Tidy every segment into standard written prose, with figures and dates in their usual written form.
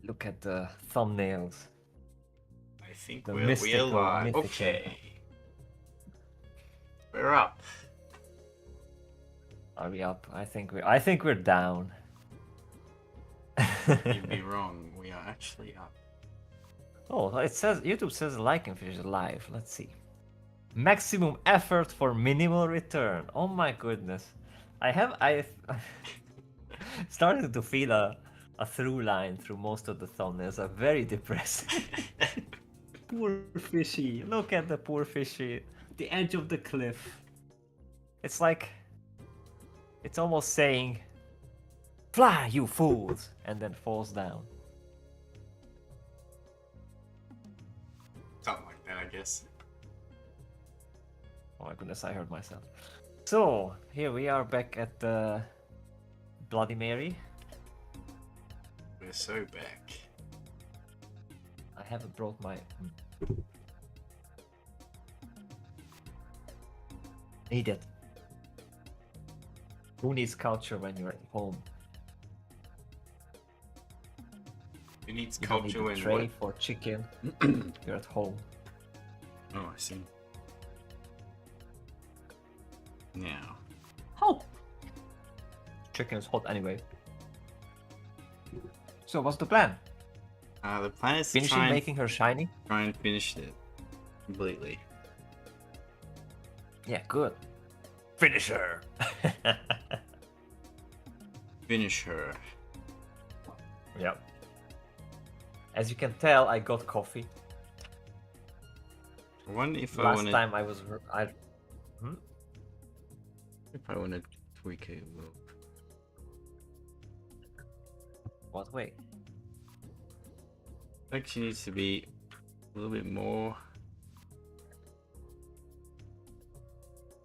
Look at the thumbnails. I think The we're mystical, live. mythical. Okay. We're up. Are we up? I think we're down. You'd be wrong. We are actually up. Oh, it says YouTube says like and finish live. Let's see. Maximum effort for minimal return. Oh my goodness. I started to feel a through line through most of the thumbnails are very depressing. Poor fishy. Look at the poor fishy. The edge of the cliff. It's like it's almost saying fly you fools and then falls down. Something like that, I guess. Oh my goodness, I heard myself. So, here we are back at the Bloody Mary. We're so back. I haven't brought my... Need it. Who needs culture when you're at home? Who needs You don't need culture a when tray what? for chicken. You're at home. Oh, I see. Now. Oh! Chicken is hot anyway. So what's the plan? The plan is to Finishing try making her shiny? and finish it completely. Yeah, good. Finish her! Finish her. Yep. As you can tell, I got coffee. I wonder if I Last want to. time I was... If I want to tweak it a little. What way? Actually, needs to be a little bit more.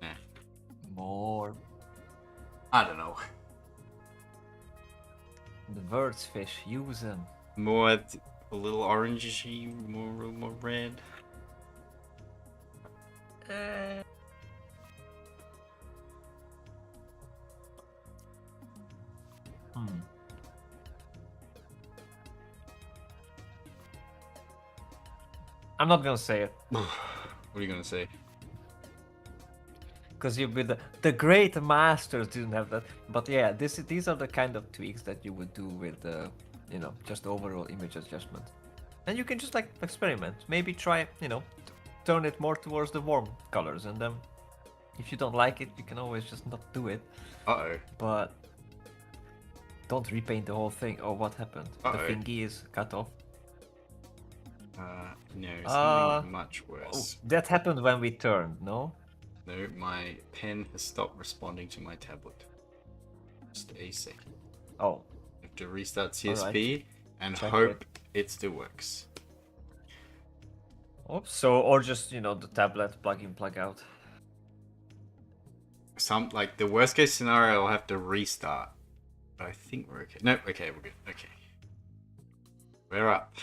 Nah, More. I don't know. The birds fish, use them. More a little orangey, more red. I'm not gonna say it. What are you gonna say? Because you'd be the great masters didn't have that. But yeah, these are the kind of tweaks that you would do with just overall image adjustment. And you can just like experiment. Maybe try, turn it more towards the warm colors, and then if you don't like it, you can always just not do it. Uh-oh. But don't repaint the whole thing. Oh, what happened? Uh-oh. The thingy is cut off. No, something much Oh, worse. that happened when we turned, no? No, my pen has stopped responding to my tablet. Just a second. Oh, I have to restart CSP and Check hope it still works. oops. So, or just, the tablet plug in, plug out. Like the worst case scenario, I'll have to restart. But I think we're okay. No, okay, we're good. Okay. We're up.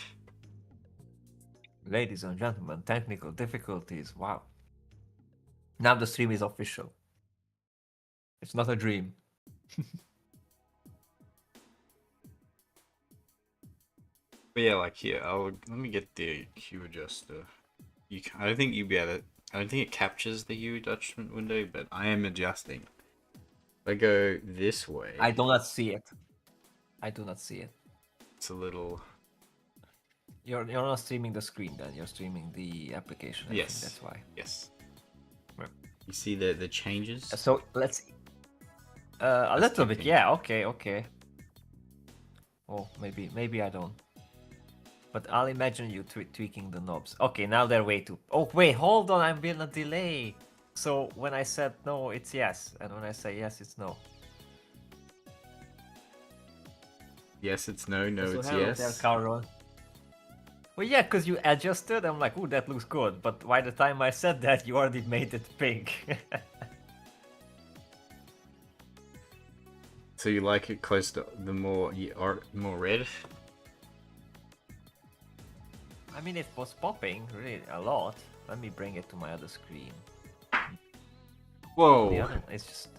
Ladies and gentlemen, technical difficulties. Wow. Now the stream is official. It's not a dream. But yeah, like here, let me get the hue adjuster. I don't think you'll be able to. I don't think it captures the hue adjustment window, but I am adjusting. If I go this way, I do not see it. I do not see it. it's a little. You're not streaming the screen then. You're streaming the application. I Yes. think that's why. Yes. Right. You see the changes? So let's. A little bit. typing. Yeah. Okay. Oh, maybe I don't. But I'll imagine you tweaking the knobs. Okay, now they're way too... Oh, wait, hold on, I'm in a delay. So when I said no, it's yes. And when I say yes, it's no. Yes, it's no. No, So it's hello yes. there, Carol. Well, yeah, because you adjusted. I'm like, ooh, that looks good. But by the time I said that, you already made it pink. So you like it close to the more red? I mean, it was popping really a lot. Let me bring it to my other screen. Whoa! The other, it's just...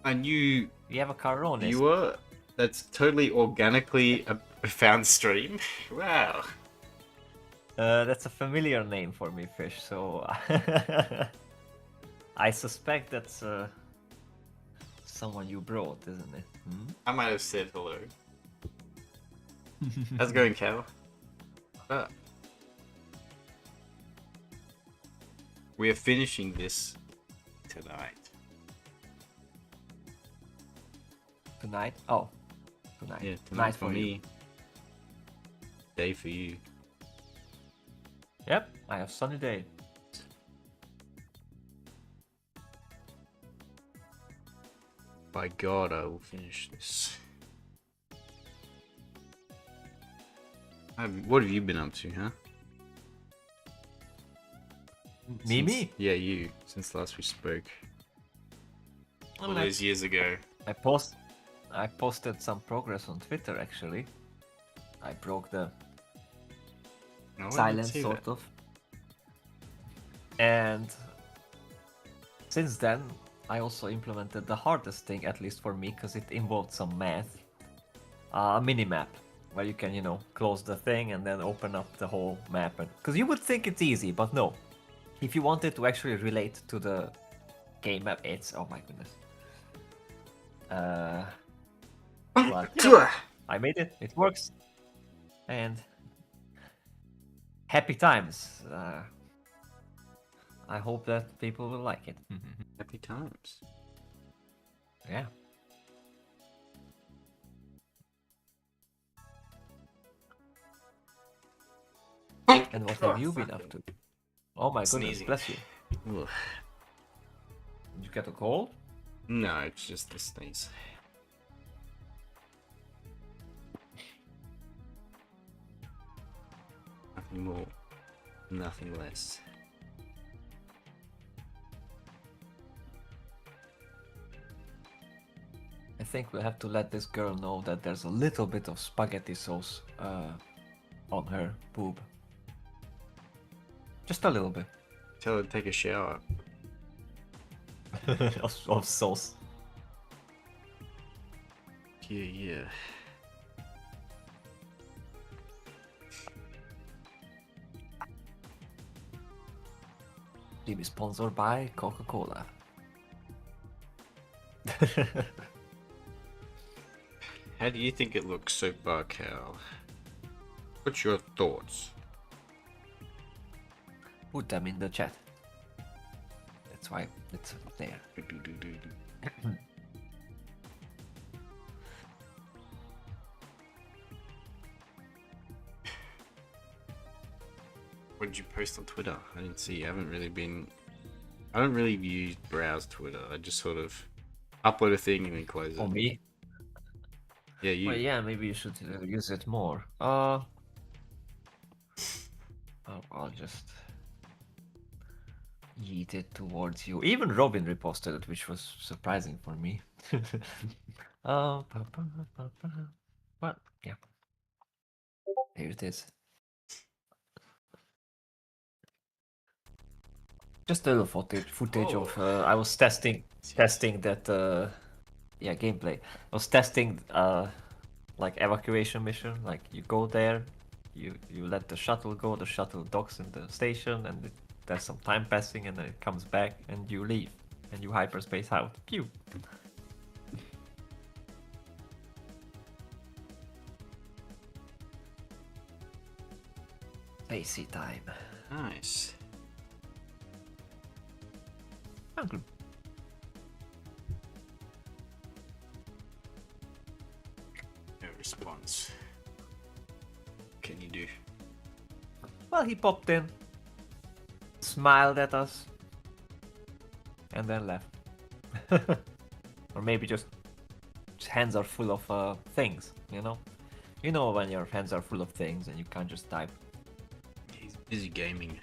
I knew We have a Caronis. you were. That's totally organically We found stream. Wow. That's a familiar name for me, Fish, so I suspect that's someone you brought, isn't it? I might have said hello. How's it going, Cal? We are finishing this tonight. Tonight? Oh, tonight. Yeah, tonight Night for for you. me. Day for you. Yep, I have sunny day. By God, I will finish this. What have you been up to, huh? Me? Yeah, you. Since last we spoke. I All mean, those years ago. I posted some progress on Twitter actually. I broke the No, I didn't silence see sort that. of. And since then, I also implemented the hardest thing, at least for me, because it involved some math. A mini map where you can, close the thing and then open up the whole map. Because you would think it's easy, but no. If you want it to actually relate to the game map, it's oh my goodness. But I made it. It works, and happy times. I hope that people will like it. Happy times. Yeah. And what have you been up to? Oh my goodness, Sneezing. bless you. Ugh. Did you get a cold? No, it's just the sneeze. Nothing more, nothing less. I think we'll have to let this girl know that there's a little bit of spaghetti sauce on her boob. Just a little bit. Tell her to take a shower. of sauce. Yeah. To be sponsored by Coca-Cola. How do you think it looks so far, Cal? What's your thoughts? Put them in the chat. That's why it's there. What did you post on Twitter? I didn't see. I haven't really been. I don't really browse Twitter. I just sort of upload a thing and then close For it. me? Yeah, you. Well, yeah, maybe you should use it more. I'll just yeet it towards you. Even Robin reposted it, which was surprising for me. But yeah, here it is. Just a little footage of I was testing that gameplay. I was testing like evacuation mission. Like you go there, you let the shuttle go, the shuttle docks in the station, and there's some time passing, and then it comes back, and you leave, and you hyperspace out. Pew. AC time. Nice. Uncle. No response. What can you do? Well, he popped in, smiled at us, and then left. Or maybe just his hands are full of things, you know? You know when your hands are full of things and you can't just type. He's busy gaming.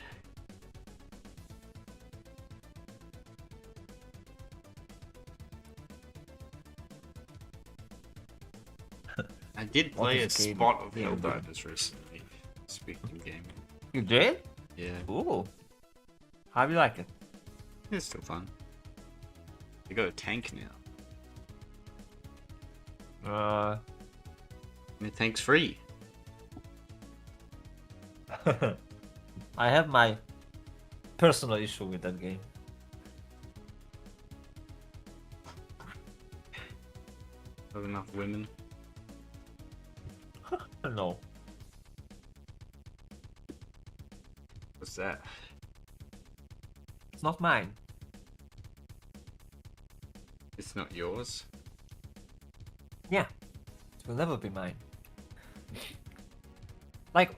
I did What play a is a game? spot of Yeah, but- Helldivers recently. Speaking of gaming. You did? Yeah, Ooh. How do you like it? it's still fun. They got a tank now. Uh, And the tank's free. I have my personal issue with that game. Not enough women. No. What's that? It's not mine. It's not yours? Yeah. It will never be mine. Like,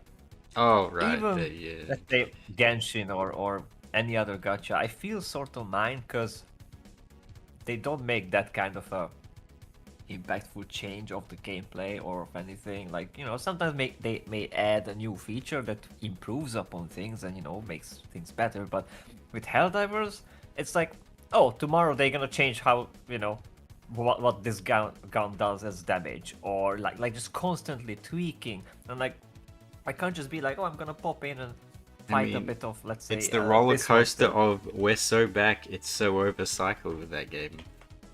Oh, right. even, yeah. let's say, Genshin or any other gacha, I feel sort of mine because they don't make that kind of a impactful change of the gameplay or of anything. Like, sometimes they may add a new feature that improves upon things and, makes things better. But with Helldivers, it's like, oh, tomorrow they're gonna change how, what this gun does as damage, or like just constantly tweaking. And like, I can't just be like, oh, I'm gonna pop in and fight a mean, bit of, let's say, it's the roller this coaster monster. of we're so back, it's so overcycled with that game.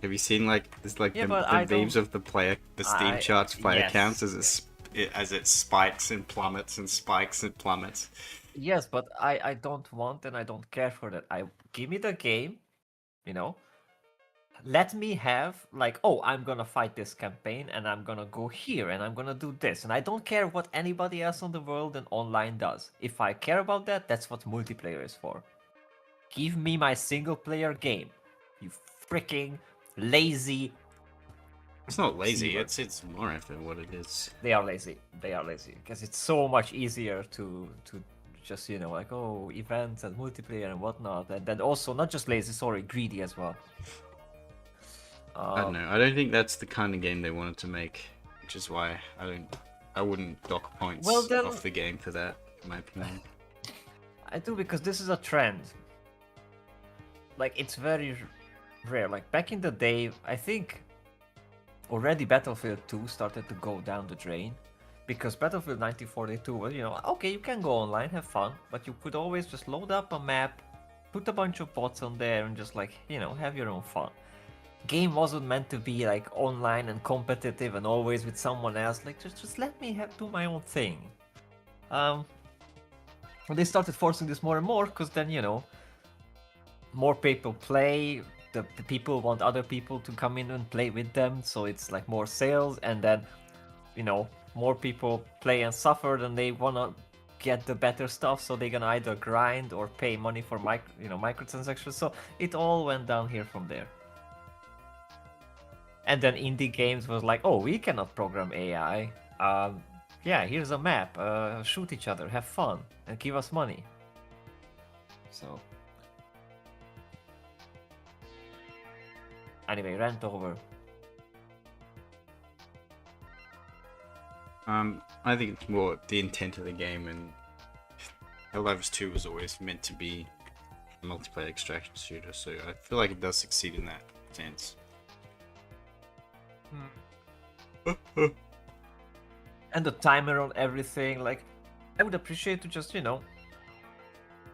Have you seen like Yeah, the, but I memes don't. of the Steam charts player Yes. counts as it spikes and plummets and spikes and plummets? Yes, but I don't want and I don't care for that. I give me the game, you know. Let me have like, oh, I'm gonna fight this campaign and I'm gonna go here and I'm gonna do this. And I don't care what anybody else on the world and online does. If I care about that, that's what multiplayer is for. Give me my single player game. You freaking lazy. It's not lazy. Seaver. It's more effort what it is. They are lazy. They are lazy because it's so much easier to just like, oh, events and multiplayer and whatnot, and then also not just lazy, sorry, greedy as well. I don't know. I don't think that's the kind of game they wanted to make, which is why I wouldn't dock points Well, then- off the game for that, in my opinion. I do, because this is a trend. Like, it's very rare. Like, back in the day, I think already Battlefield 2 started to go down the drain. Because Battlefield 1942 was, okay, you can go online, have fun, but you could always just load up a map, put a bunch of bots on there, and just like, have your own fun. Game wasn't meant to be like online and competitive and always with someone else. Like, just let me do my own thing. They started forcing this more and more because then, more people play. The people want other people to come in and play with them, so it's like more sales, and then, more people play and suffer, and they wanna get the better stuff, so they're gonna either grind or pay money for microtransactions. So it all went down here from there. And then indie games was like, oh, we cannot program AI. Yeah, here's a map. Shoot each other, have fun, and give us money. So. Anyway, rant over. I think it's more the intent of the game, and Helldivers 2 was always meant to be a multiplayer extraction shooter, so I feel like it does succeed in that sense. And the timer on everything, like, I would appreciate to just,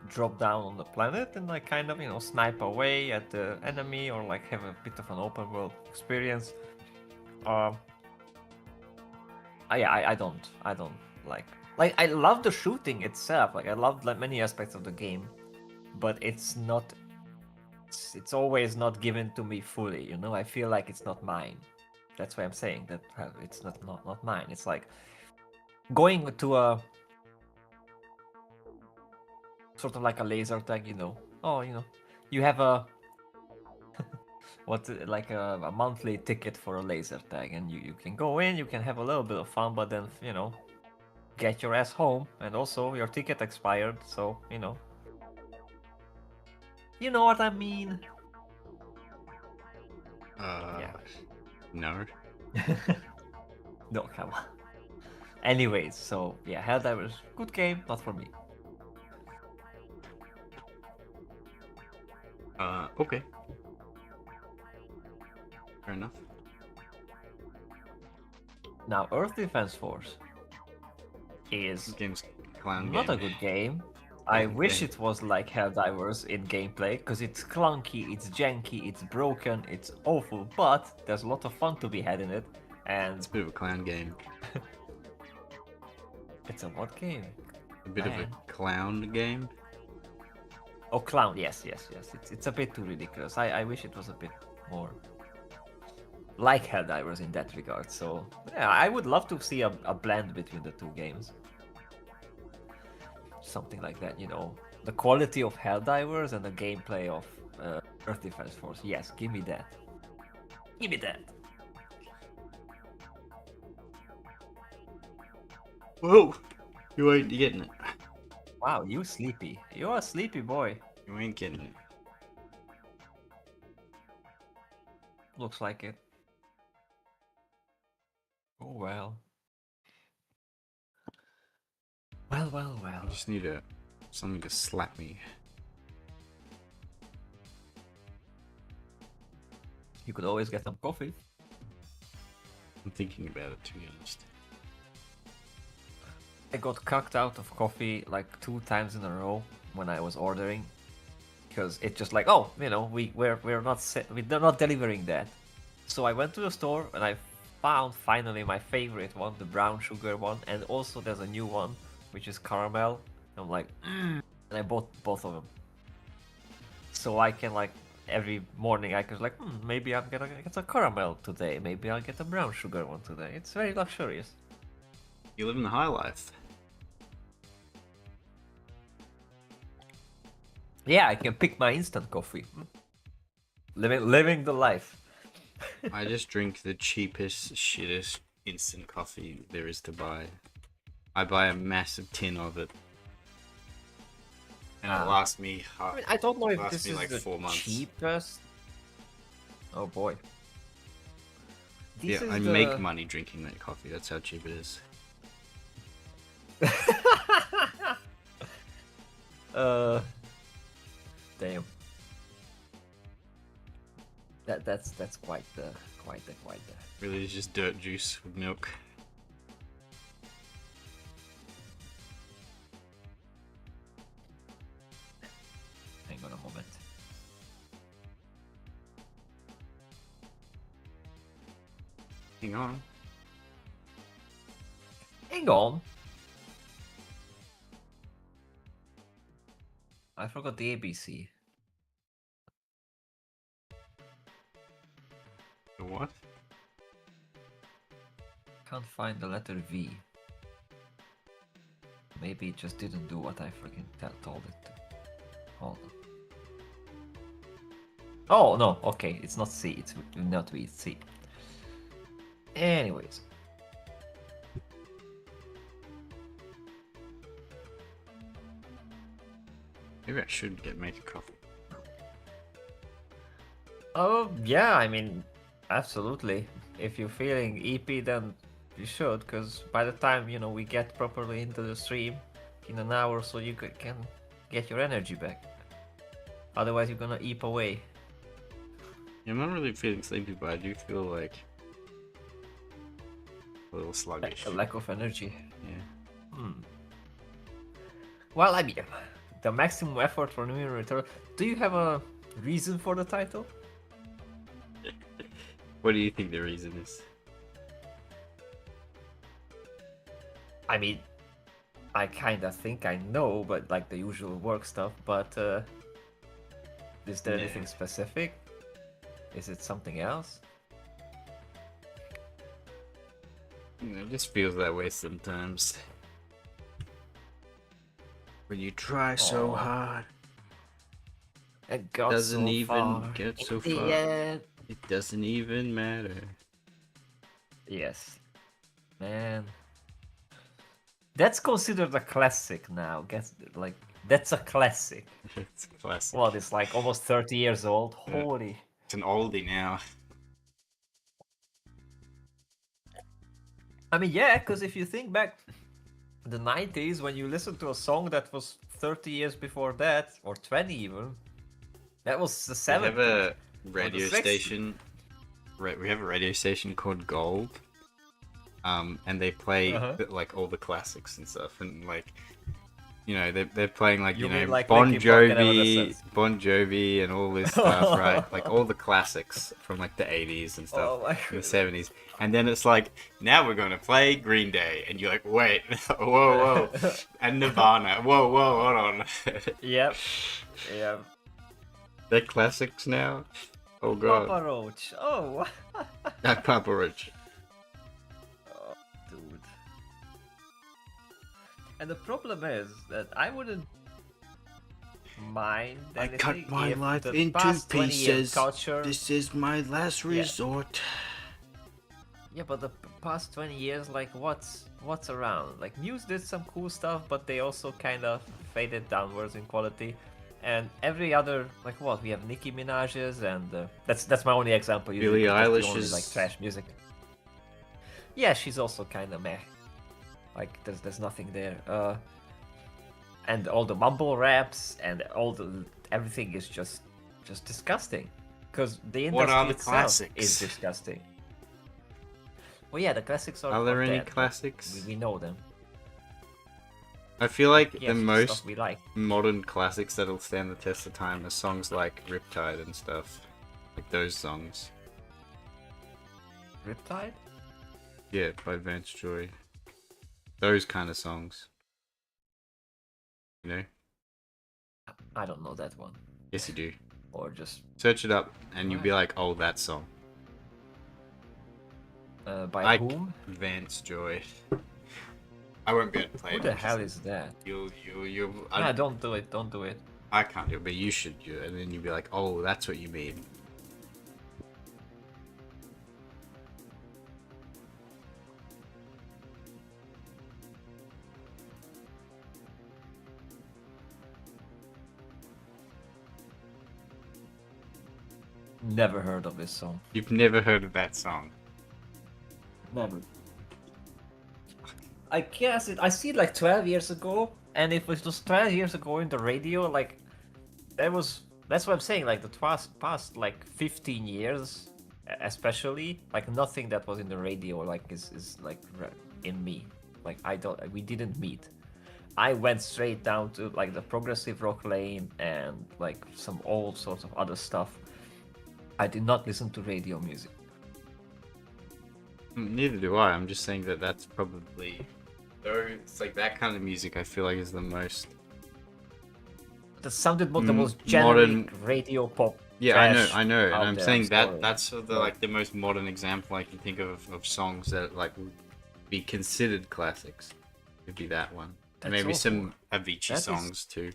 drop down on the planet and like kind of, snipe away at the enemy, or like have a bit of an open world experience. I don't like I love the shooting itself. Like, I love like many aspects of the game, but it's not. It's always not given to me fully. I feel like it's not mine. That's why I'm saying that it's not mine. It's like going to a sort of like a laser tag. Oh, you have a like a monthly ticket for a laser tag, and you can go in, you can have a little bit of fun, but then get your ass home, and also your ticket expired, so you know what I mean. Yeah. No. No, come on. Anyways, so yeah, Helldivers, good game, not for me. Okay. Fair enough. Now, Earth Defense Force is This game's clown not game. a good game. I Clown wish game. it was like Helldivers in gameplay, because it's clunky, it's janky, it's broken, it's awful, but there's a lot of fun to be had in it, and It's a bit of a clown game. it's a what game? a bit of a Man. clown game. Oh, clown. Yes, yes, yes. It's a bit too ridiculous. I wish it was a bit more like Helldivers in that regard. So yeah, I would love to see a blend between the two games. Something like that, you know. The quality of Helldivers and the gameplay of Earth Defense Force. Yes, give me that. Give me that. Whoa! You ain't getting it. Wow, you sleepy. You're a sleepy boy. You ain't getting it. Looks like it. Oh well. Well, well, well. I just need something to slap me. You could always get some coffee. I'm thinking about it, to be honest. I got cucked out of coffee like 2 times in a row when I was ordering, because it's just like, oh, you know, we're not delivering that. So I went to the store and I found finally my favorite one, the brown sugar one, and also there's a new one which is caramel. I'm like, and I bought both of them. So I can like every morning I can like, maybe I'm gonna get a caramel today, maybe I'll get a brown sugar one today. It's very luxurious. You live in the high life. Yeah, I can pick my instant coffee. Living the life. I just drink the cheapest, shittest instant coffee there is to buy. I buy a massive tin of it. And it lasts me I mean, I don't know if lasts this me is like the 4 months. cheapest. Oh boy. Yeah, I make money drinking that coffee. That's how cheap it is. Damn. That's quite the. Really, it's just dirt juice with milk. Hang on a moment. Hang on. Hang on. I forgot the ABC. The what? Can't find the letter V. Maybe it just didn't do what I freaking told it to. Hold on. Oh no, okay, it's not C, it's not V, it's C. Anyways. Maybe I should make a coffee. Oh yeah, I mean, absolutely. If you're feeling EP, then you should, because by the time we get properly into the stream in an hour, so you can get your energy back. Otherwise, you're gonna eep away. Yeah, I'm not really feeling sleepy, but I do feel like a little sluggish. A lack of energy. Yeah. Well, I mean, the maximum effort for New Return. Do you have a reason for the title? What do you think the reason is? I mean, I kind of think I know, but like the usual work stuff. But is there anything specific? Is it something else? It just feels that way sometimes. When you try so hard, it got doesn't so even far. get so In the far. end. It doesn't even matter. Yes, man. That's considered a classic now. That's a classic. It's classic. Well, it's like almost 30 years old. Yeah. Holy. It's an oldie now. I mean, yeah, because if you think back the 90s, when you listen to a song that was 30 years before that, or 20 even, that was the 70s. We have a radio 60s. station. We have a radio station called Gold. And they play like all the classics and stuff, and like you know, they're playing like, You you mean know, like Bon Linkin Park and Evanescence? Jovi, and all this stuff, right? Like all the classics from like the 80s and stuff, Oh my and the god. 70s. And then it's like, now we're gonna play Green Day, and you're like, wait, whoa, and Nirvana, whoa, hold on. Yep. Yep. They're classics now. Oh god, Papa Roach. Oh. that Papa Roach. Oh, dude. And the problem is that I wouldn't mind I anything cut my if life the into past 20 years pieces. culture. This is my last resort. Yeah, but the past 20 years, like, what's around? Like, Muse did some cool stuff, but they also kind of faded downwards in quality. And every other, like, what? We have Nicki Minaj's, and that's my only example. Usually, Billie 'cause that's the Eilish only, is like, trash music. Yeah, she's also kind of meh. Like, there's nothing there. And all the mumble raps and everything is just disgusting. Because the What industry are the itself classics? is disgusting. Well, yeah, the classics are. Are there any dead, but classics? We know them. I feel like Yeah, the it's most stuff we like. modern classics that'll stand the test of time are songs like Riptide and stuff. Like those songs. Riptide? Yeah, by Vance Joy. Those kind of songs. You know? I don't know that one. Yes, you do. Or just Search it up and you'll be like, oh, that song. by whom? Vance Joy. I won't be able to play Who it. the hell is that? You. Nah, don't do it. Don't do it. I can't do it, but you should do it. And then you'll be like, oh, that's what you mean. Never heard of this song. You've never heard of that song. Never. I guess I see it like 12 years ago, and if it was 12 years ago in the radio, like that's what I'm saying. Like the past like 15 years, especially, like nothing that was in the radio like is like in me. Like we didn't meet. I went straight down to like the progressive rock lane and like some all sorts of other stuff. I did not listen to radio music. Neither do I. I'm just saying that that's probably... It's like that kind of music I feel like is the most... That sounded the most generic modern radio pop. Yeah, I know. And I'm saying sorry. that's like the most modern example I can think of songs that like would be considered classics. Would be that one. And maybe some Avicii songs too.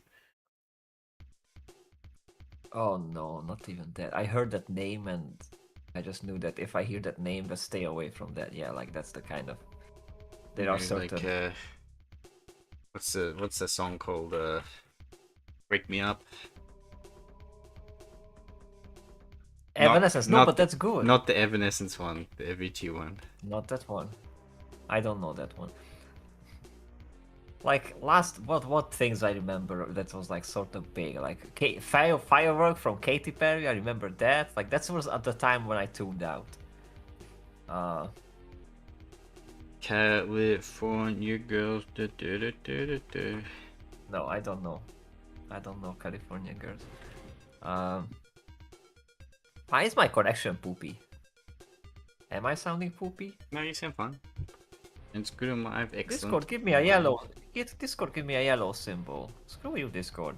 Oh no, not even that. I heard that name and I just knew that if I hear that name, just stay away from that. Yeah, like that's the kind of. There are certain. Like, what's the song called? Break Me Up. Evanescence, no, but that's good. Not the Evanescence one, the Avicii one. Not that one. I don't know that one. Like what things I remember that was like sort of big, like Firework from Katy Perry. I remember that. Like that was at the time when I tuned out. California girls. No, I don't know. I don't know California girls. Why is my connection poopy? Am I sounding poopy? No, you sound fine. It's good on my excellent. Discord, give me a yellow. Discord, give me a yellow symbol. Screw you, Discord.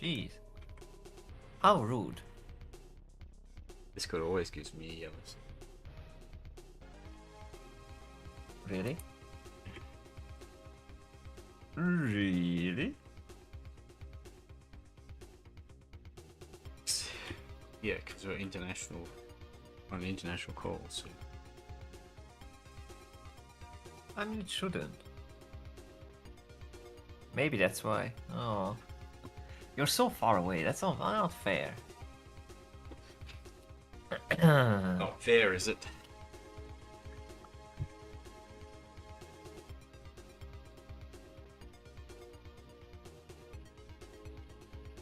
Jeez. How rude. Discord always gives me a yellow symbol. Really? Really? Yeah, because we're international. On an international call, so. I mean, it shouldn't. Maybe that's why. Oh. You're so far away. That's not fair. Not fair, is it?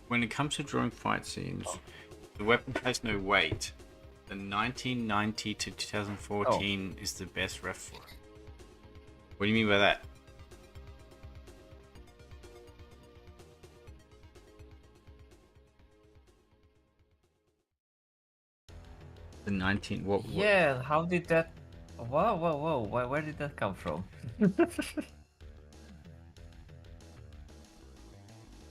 When it comes to drawing fight scenes, the weapon has no weight. The 1990 to 2014 is the best ref for it. What do you mean by that? The 19. What? Yeah, how did that? Whoa, whoa, whoa! Where did that come from? You're not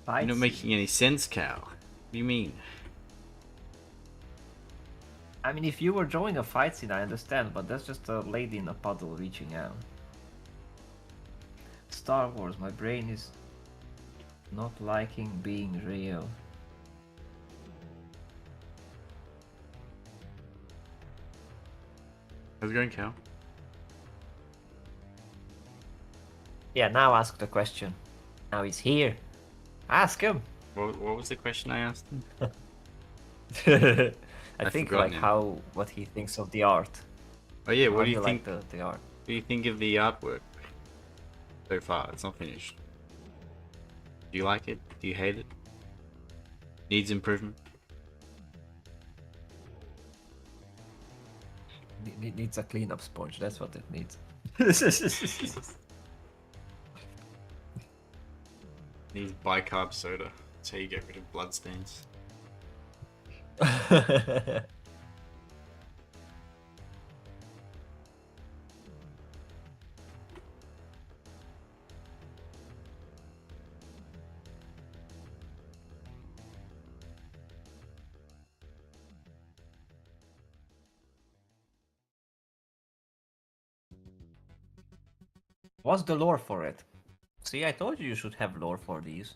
Fight making scene. any sense, Cal. What do you mean? I mean, if you were drawing a fight scene, I understand, but that's just a lady in a puddle reaching out. Star Wars, my brain is not liking being real. How's it going, Cal? Yeah, now ask the question. Now he's here. Ask him. What was the question I asked him? I I think forgot like now. what he thinks of the art. Oh yeah, How what do you like think? the art? What do you think of the artwork so far? It's not finished. Do you like it? Do you hate it? Needs improvement? Needs a cleanup sponge. That's what it needs. Needs bicarb soda. That's how you get rid of bloodstains. What's the lore for it? See, I told you should have lore for these.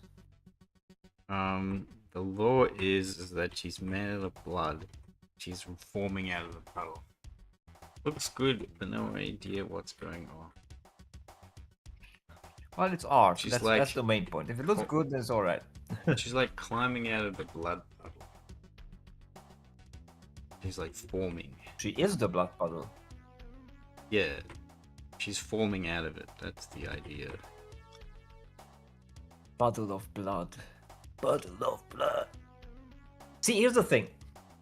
The law is that she's made out of blood. She's forming out of the puddle. Looks good, but no idea what's going on. Well, it's art. She's That's like- the main point. If it looks good, then it's alright. She's like climbing out of the blood puddle. She's like forming. She is the blood puddle. Yeah. She's forming out of it. That's the idea. Puddle of blood. Puddle of blood. See, here's the thing.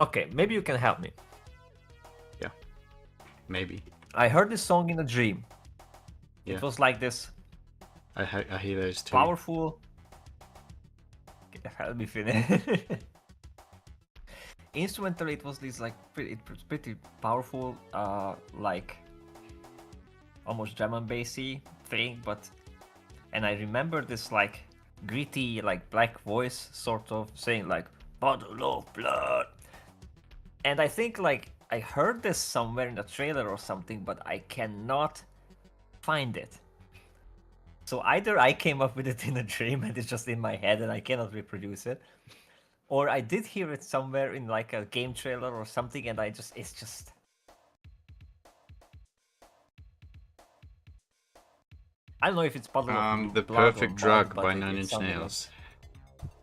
Okay, maybe you can help me. Yeah. Maybe. I heard this song in a dream. Yeah. It was like this I hear those too. powerful. Let me finish. Instrumentally, it was this like pretty powerful, like almost drum and bassy thing. But and I remember this like gritty, like black voice, sort of saying like "Puddle of blood," and I think like I heard this somewhere in the trailer or something, but I cannot find it. So either I came up with it in a dream and it's just in my head and I cannot reproduce it, or I did hear it somewhere in like a game trailer or something and it's just... I don't know if it's Puddle of The Blood or Perfect Mud, Drug but by it Nine Inch sounded like- Nails.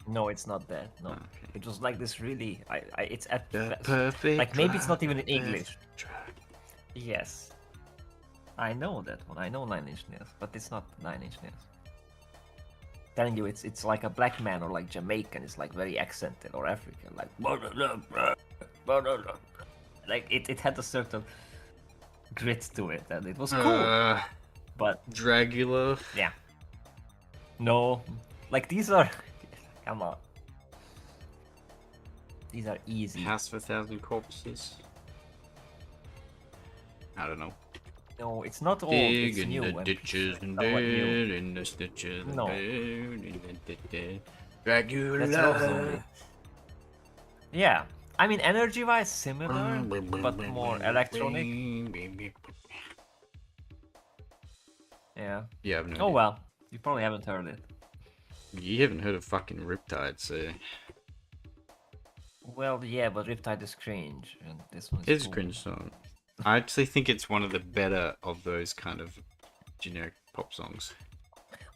No, it's not that. No, Okay. it was like this really. It's at The perfect. like maybe it's not drug, even in the English. perfect drug. Yes, I know that one. I know Nine Inch Nails, but it's not Nine Inch Nails. Telling you, it's like a black man or like Jamaican. It's like very accented or African, like like it had a certain grit to it, and it was cool. But Dragula. yeah, no, like these are. Come on, these are easy. House of a Thousand Corpses. I don't know. No, it's not old. Dig It's in new. the and ditches and somewhat new. dead in the stitches and No. dead in the dead. Dragula. That's Love Zombie. Yeah, I mean energy-wise similar, but more electronic. Yeah. Yeah, I've no Oh idea. well, you probably haven't heard it. You haven't heard of fucking Riptide, so Well, yeah, but Riptide is cringe, and this one's it's a cool. cringe song. I actually think it's one of the better of those kind of generic pop songs.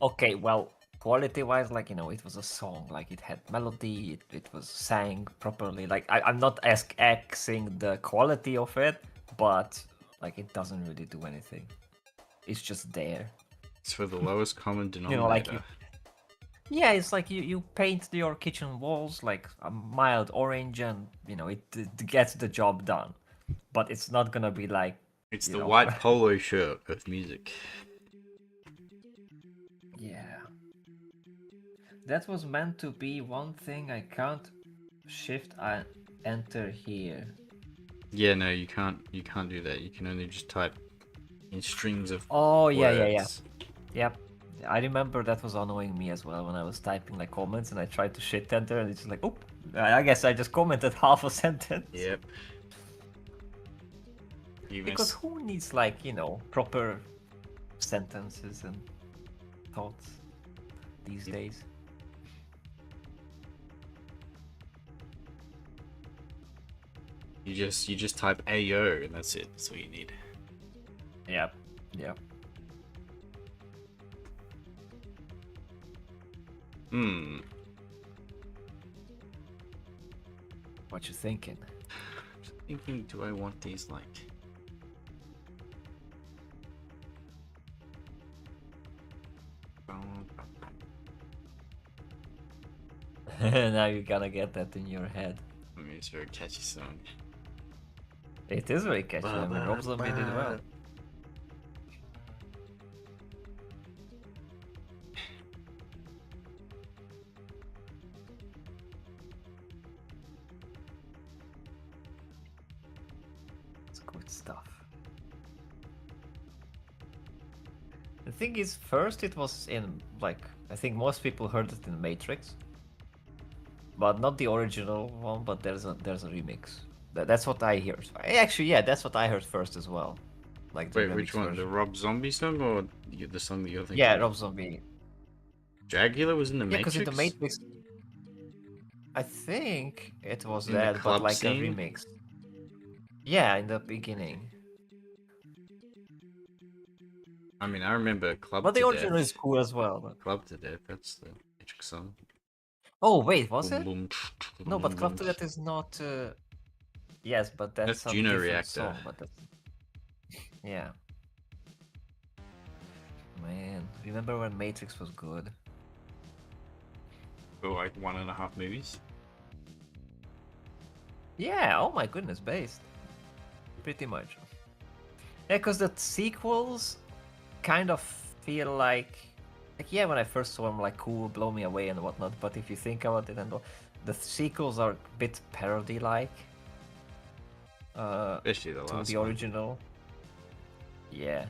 Okay, well, quality-wise, like it was a song. Like it had melody. It was sang properly. Like I'm not axing the quality of it, but like it doesn't really do anything. It's just there. It's for the lowest common denominator. like Yeah, it's like you paint your kitchen walls like a mild orange, and it gets the job done. But it's not gonna be like It's you the know. white polo shirt of music. Yeah. That was meant to be one thing I can't shift and enter here. Yeah, no, you can't. You can't do that. You can only just type in strings of Oh yeah. words. Yep. I remember that was annoying me as well when I was typing like comments and I tried to shit enter and it's just like, oh, I guess I just commented half a sentence. Yep. You Because miss. who needs like, proper sentences and thoughts these Yep. days? You just type Ayo and that's it. That's all you need. Yep. Yep. Hmm. What you thinking? Just thinking, do I want these like? Now you're gonna get that in your head. I mean, it's a very catchy song. It is very catchy. I mean, Rob Zombie did well. It's good stuff. The thing is, first it was in, like, I think most people heard it in Matrix. But not the original one, but there's a remix. That's what I hear. Actually, yeah, that's what I heard first as well. Like the Wait, remix which one? The version. Rob Zombie song or the song that you're thinking? Yeah, of? Rob Zombie. Dragula was in the Yeah, because in the Matrix. Matrix, I think it was In the that, but club like a scene. remix. Yeah, in the beginning. I mean, I remember Club But the to original is Death. cool as well. Club to Death. That's the Matrix song. Oh wait, was Boom it? boom. No, but Boom Club boom. to That is not. Yes, but That's that's a Juno different Reactor. song. But that's yeah. Man, remember when Matrix was good? For like 1.5 movies. Yeah. Oh my goodness, based. Pretty much. Yeah, because the sequels kind of feel like yeah, when I first saw them, like cool, blow me away and whatnot. But if you think about it, and the sequels are a bit parody-like. Especially the To last the one. original. Yeah.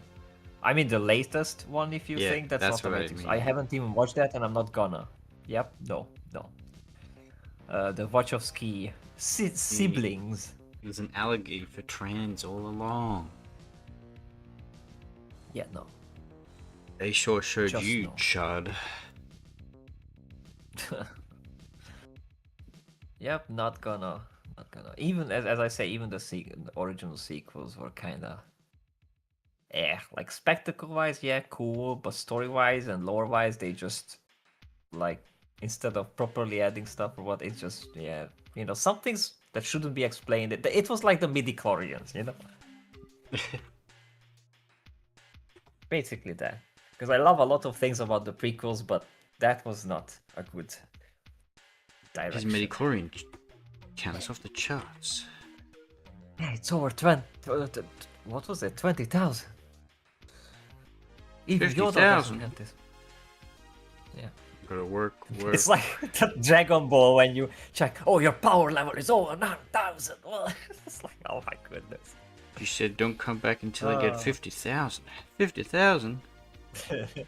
I mean the latest one, if you Yeah, think that's that's not the what I Matrix. mean. I haven't even watched that, and I'm not gonna. Yep. No. The Wachowski siblings. It was an allegory for trans all along. Yeah. No. They sure showed Just you, no. Chud. Yep. Not gonna. Even as I say, even the original sequels were kind of. Like spectacle wise, yeah, cool, but story wise and lore wise, they just like instead of properly adding stuff or what, it's just some things that shouldn't be explained. It was like the midi-chlorians, basically that. Because I love a lot of things about the prequels, but that was not a good His direction. midichlorian counts off the charts. Yeah, it's over 20. What was it? 20,000. Even Yoda doesn't 50,000. have this. Yeah. Gotta work. It's like the Dragon Ball when you check, oh, your power level is over 9,000. Well, it's like, oh my goodness. You said don't come back until I get 50,000. 50,000?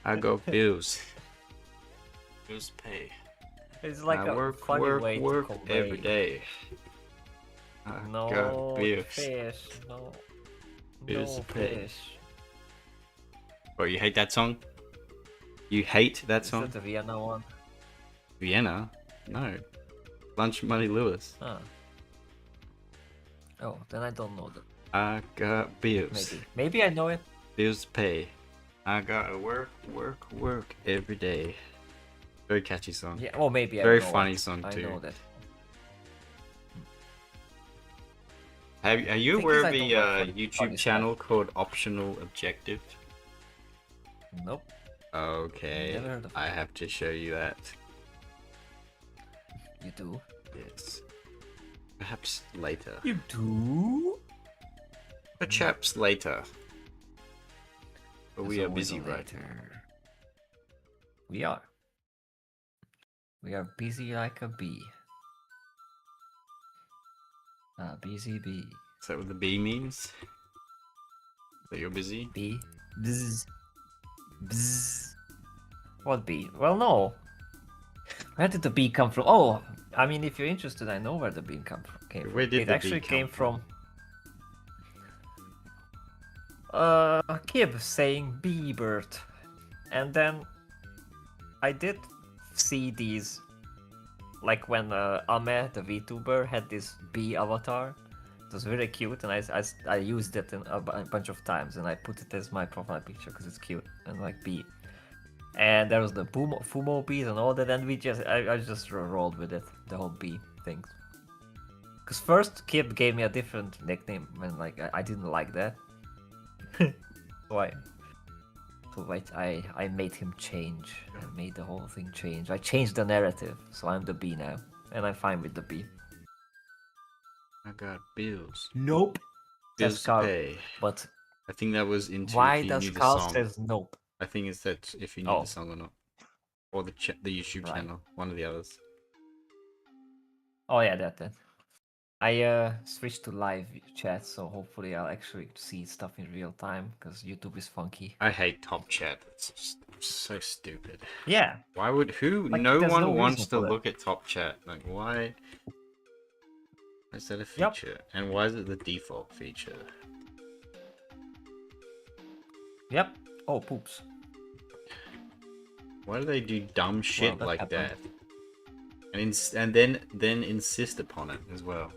I got bills. Bills to pay. It's like I a work, funny work, way work to convey. every day. I No got bills. fish, no, Bills no to pay. fish. Oh, you hate that song? You hate that Is song? that the Vienna one? Vienna? No. Lunch Money Lewis. Huh. Oh, then I don't know that. I got bills. Maybe I know it. Bills to pay. I gotta work, work, work every day. Very catchy song. Yeah, well, maybe Very I know funny it. song I too. know that. Are you Thing aware is, of I a don't like funny YouTube stuff. channel called Optional Objective? Nope. Okay, Never heard of I have to show you that. You do. Yes. Perhaps later. You do. Perhaps later. But we There's are always busy a right now. later. We are. We are busy like a bee. A busy bee. Is that what the B means? That you're busy? B. Bzz. Bzz. What B? Well, no. Where did the B come from? Oh, I mean, if you're interested, I know where the B came from. Where did it the actually B came come from Kib saying B bird, and then I did see these, like when Ame, the VTuber, had this bee avatar. It was very cute, and I used it in a bunch of times, and I put it as my profile picture because it's cute and like bee. And there was the Fumo bees and all that, and I just rolled with it, the whole bee thing. Because first Kib gave me a different nickname, and like I didn't like that. So I made him change. I made the whole thing change. I changed the narrative, so I'm the bee now, and I'm fine with the bee. I got bills. Nope. Bills to pay. But I think that was into why if you does knew the Carl song. says nope? I think it's that if you knew the song or not. Or the YouTube channel. One of the others. Oh yeah, that then. I switched to live chat, so hopefully I'll actually see stuff in real time, because YouTube is funky. I hate top chat. It's just so stupid. Yeah. Why would who? Like, no there's one no wants reason to for that. look at top chat. Like why? Is that a feature? And why is it the default feature? Yep. Oh, poops. Why do they do dumb shit that like happened. that? And then insist upon it as well.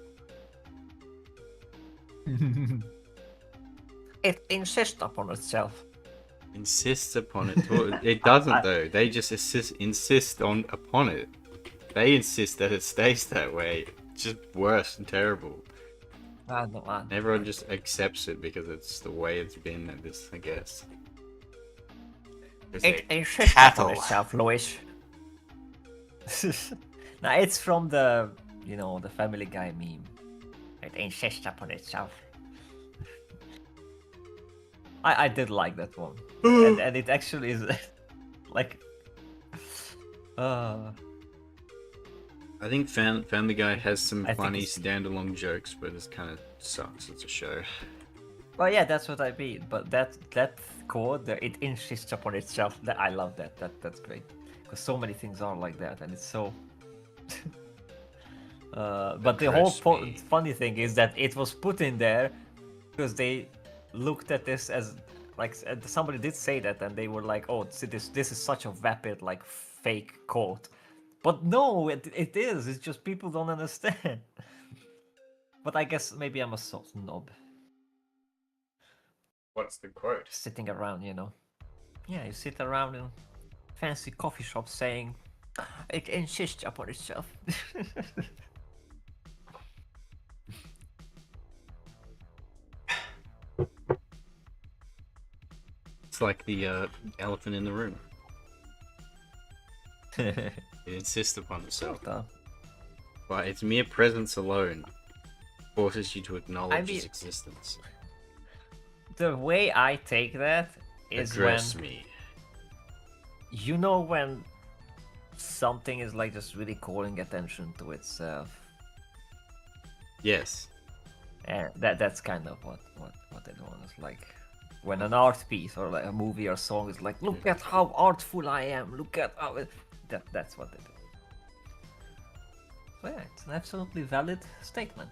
It insists upon itself. Insists upon it. It doesn't though. They just insist upon it. They insist that it stays that way. It's just worse and terrible. Everyone just accepts it because it's the way it's been at this, I guess. It insists upon itself, Lois. Now it's from the, the Family Guy meme. It insists upon itself. I did like that one, and it actually is like. I think Family Guy has some funny standalone jokes, but it kind of sucks as a show. Well, yeah, that's what I mean. But that code, it insists upon itself. I love that. That's great, because so many things are like that, and it's so. But the whole funny thing is that it was put in there because they looked at this as like somebody did say that, and they were like, "Oh, this is such a vapid like fake quote." But no, it is. It's just people don't understand. But I guess maybe I'm a snob. What's the quote? Sitting around, Yeah, you sit around in fancy coffee shops saying, "It insists upon itself." It's like the elephant in the room. It insists upon itself. But its mere presence alone forces you to acknowledge its existence. The way I take that is Address me. When something is like just really calling attention to itself. Yes. And that's kind of what everyone is like. When an art piece or like a movie or song is like, look at how artful I am, look at how that's what it is. So yeah, it's an absolutely valid statement.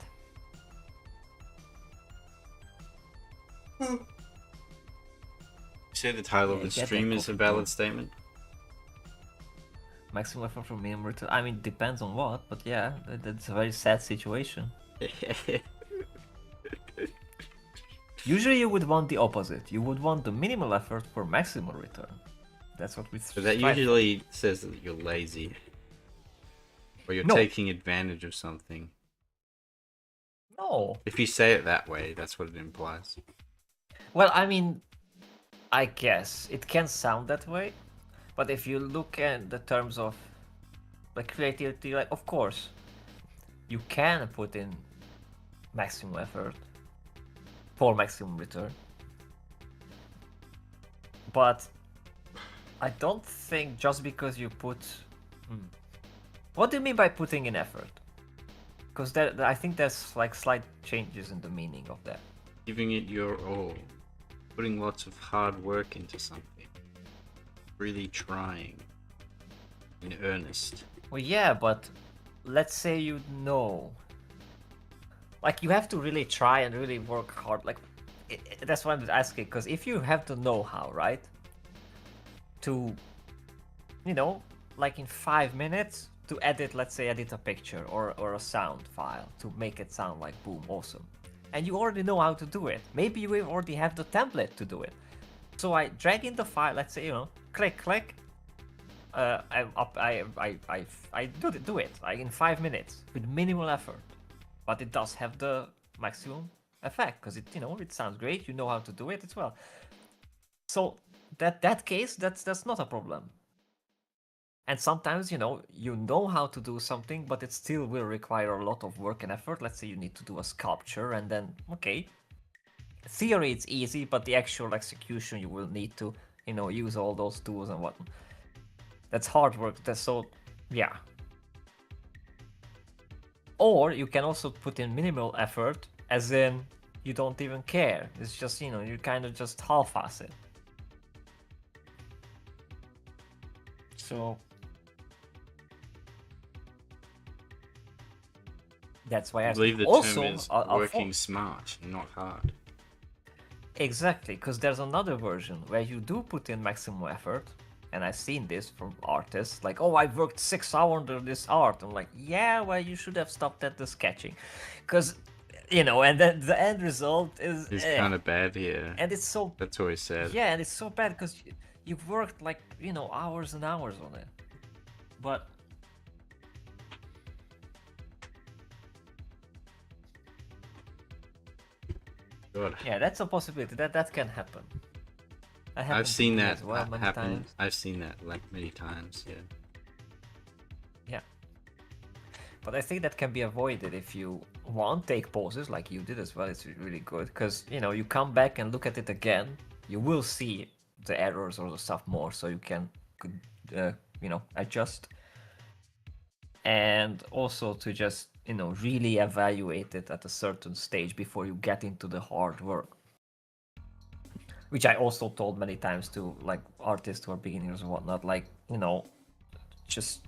You say the title of the stream is a valid statement? Maximum effort from minimum return. I mean, depends on what, but yeah, that's a very sad situation. Usually you would want the opposite. You would want the minimal effort for maximum return. That's what we But that usually says that you're lazy. Or you're taking advantage of something. No. If you say it that way, that's what it implies. Well, I mean, I guess it can sound that way. But if you look at the terms of like creativity, like of course, you can put in maximum effort for maximum return. But I don't think just because you put... What do you mean by putting in effort? Because I think there's like slight changes in the meaning of that. Giving it your all. Putting lots of hard work into something. Really trying. In earnest. Well, yeah, but let's say you know. Like, you have to really try and really work hard. Like, that's why I'm asking, because if you have the know-how, right? To, like in 5 minutes, to edit a picture or a sound file to make it sound like boom, awesome. And you already know how to do it. Maybe you already have the template to do it. So I drag in the file, let's say, click, click. I do it like in 5 minutes with minimal effort, but it does have the maximum effect because it sounds great. You know how to do it as well. So that case, that's not a problem. And sometimes you know how to do something, but it still will require a lot of work and effort. Let's say you need to do a sculpture, and then okay, theory it's easy, but the actual execution you will need to use all those tools and whatnot. That's hard work. Yeah. Or you can also put in minimal effort, as in you don't even care. It's just, you kind of just half-ass it. So that's why I believe the also, term is working smart, not hard. Exactly, because there's another version where you do put in maximum effort. And I've seen this from artists, like, oh, I worked 6 hours on this art. I'm like, yeah, well, you should have stopped at the sketching. Because, and then the end result is... It's kind of bad here. And it's so... That's always sad. Yeah, and it's so bad because you've worked, like, hours and hours on it. But... God. Yeah, that's a possibility. That can happen. I've seen that happen. Times. I've seen that like many times, yeah. Yeah. But I think that can be avoided if you take pauses like you did as well. It's really good because you come back and look at it again. You will see the errors or the stuff more, so you can adjust. And also to just really evaluate it at a certain stage before you get into the hard work. Which I also told many times to like artists who are beginners and whatnot, like, just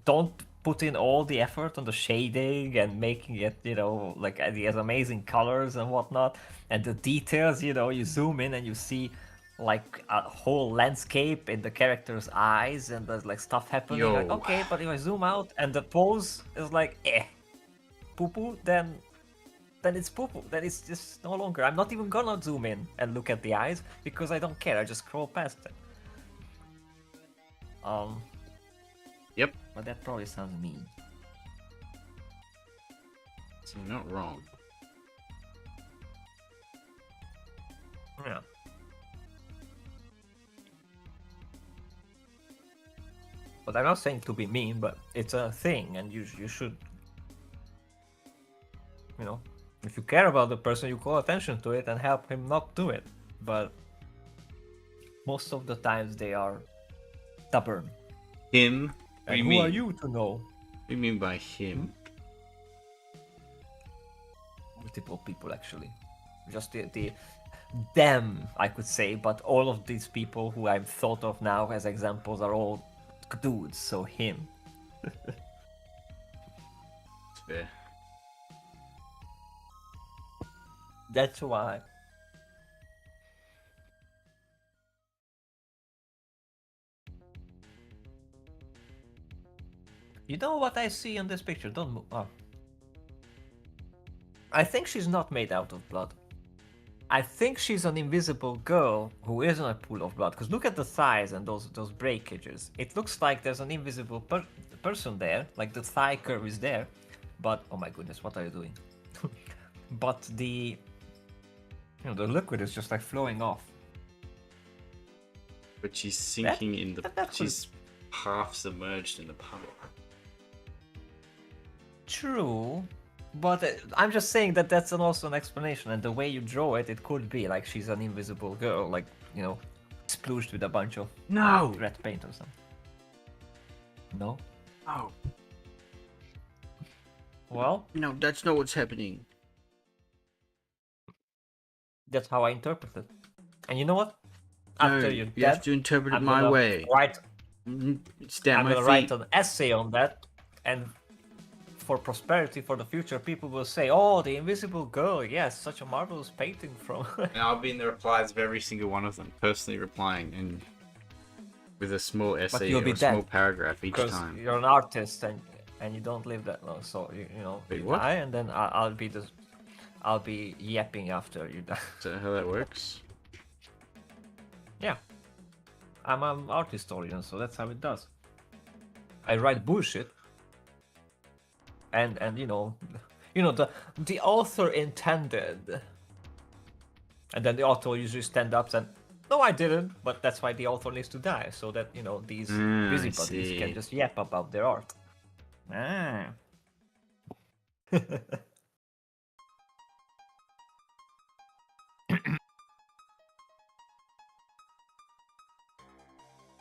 don't put in all the effort on the shading and making it, like these amazing colors and whatnot. And the details, you zoom in and you see like a whole landscape in the character's eyes and there's like stuff happening. Like, okay, but if I zoom out and the pose is like, poo-poo, then it's poo-poo. Then it's just no longer. I'm not even gonna zoom in and look at the eyes because I don't care. I just scroll past it. Yep. But that probably sounds mean. So you're not wrong. Yeah. But I'm not saying to be mean, but it's a thing, and you should, if you care about the person, you call attention to it and help him not do it. But most of the times they are stubborn. Him? And who are you to know? What do you mean by him? Multiple people, actually. Just them, I could say, but all of these people who I've thought of now as examples are all dudes, so him. It's fair. That's why. You know what I see in this picture? Don't move. Oh. I think she's not made out of blood. I think she's an invisible girl who is in a pool of blood. Because look at the thighs and those breakages. It looks like there's an invisible person there. Like the thigh curve is there. But, oh my goodness, what are you doing? But the liquid is just like flowing off. But she's sinking in the... She's half submerged in the puddle. True. But I'm just saying that that's also an explanation, and the way you draw it, it could be like she's an invisible girl, like, splooshed with a bunch of red paint or something. No? Oh. Well, No, that's not what's happening. that's how I interpret it. And you know what? No, After you're you have dead, to interpret it I'm my gonna way. write. Stamp I'm my gonna feet. write an essay on that, and for prosperity for the future, people will say, "Oh, the Invisible Girl, yes, such a marvelous painting from." And I'll be in the replies of every single one of them, personally replying and with a small But essay you'll or be a small dead paragraph each because time. you're an artist and you don't live that long. So Wait, you what? die, and then I'll be yapping after you die. Is that how that works? Yeah, I'm an art historian, so that's how it does. I write bullshit, and the author intended, and then the author usually stand up and, no, I didn't, but that's why the author needs to die, so that these I busybodies can see. just yap about their art. Ah.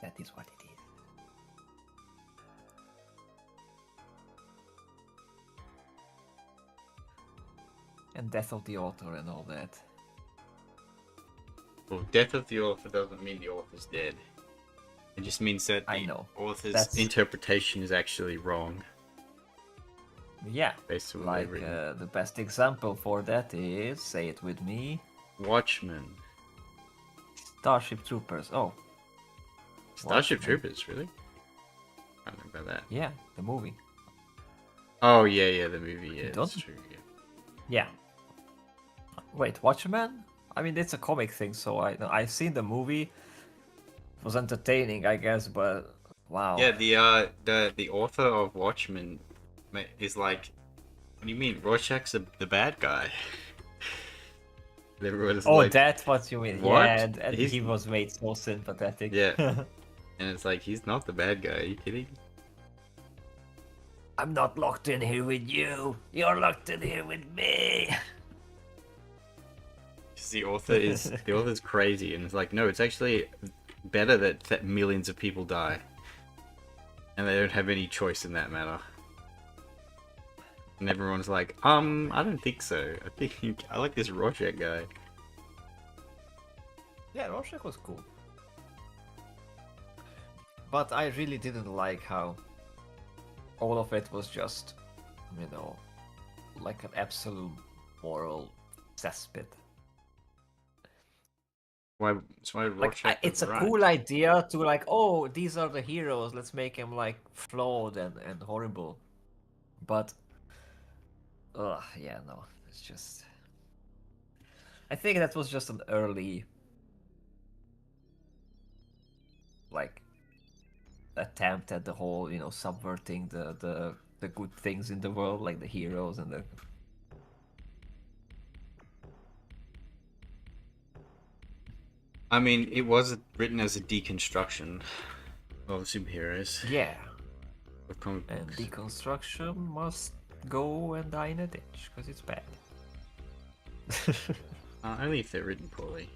That is what it is. And death of the author and all that. Well, death of the author doesn't mean the author's dead. It just means that I the know. author's That's- interpretation is actually wrong. Yeah, Based on what like they've written. the best example for that is, say it with me, Watchmen. Starship Troopers. Oh, Starship Watchmen. Troopers, really? I don't know about that. Yeah, the movie. Oh, yeah, the movie, yeah, that's don't- true, yeah. Yeah. Wait, Watchmen? I mean, it's a comic thing, so I've seen the movie. It was entertaining, I guess, but wow. Yeah, the author of Watchmen is like, what do you mean? Rorschach's the bad guy. Everyone's Oh, like, that's what you mean. what? Yeah, and He's- he was made so sympathetic. Yeah. and it's like, he's not the bad guy. Are you kidding? I'm not locked in here with you. You're locked in here with me. 'Cause the author's crazy, and it's like, no, it's actually better that millions of people die, and they don't have any choice in that matter. And everyone's like, I don't think so. I think I like this Rorschach guy. Yeah, Rorschach was cool. But I really didn't like how all of it was just, like an absolute moral cesspit. Why? That's why Like, Rorschach it's was a right. cool idea to like, oh, these are the heroes, let's make them like flawed and horrible. But, yeah, no, it's just... I think that was just an early, like, attempt at the whole, subverting the good things in the world, like the heroes and the... I mean, it was written as a deconstruction of superheroes Yeah, of comic and books. deconstruction must go and die in a ditch, because it's bad. Only if they're written poorly.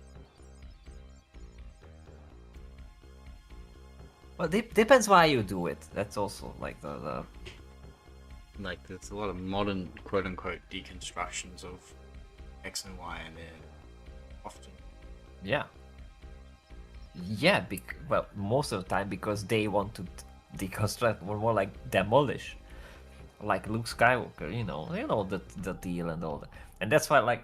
Well, depends why you do it. That's also like the Like, there's a lot of modern quote-unquote deconstructions of X and Y, and they're often yeah. Yeah, well, most of the time because they want to deconstruct or more like demolish, like Luke Skywalker. You know the deal and all that, and that's why like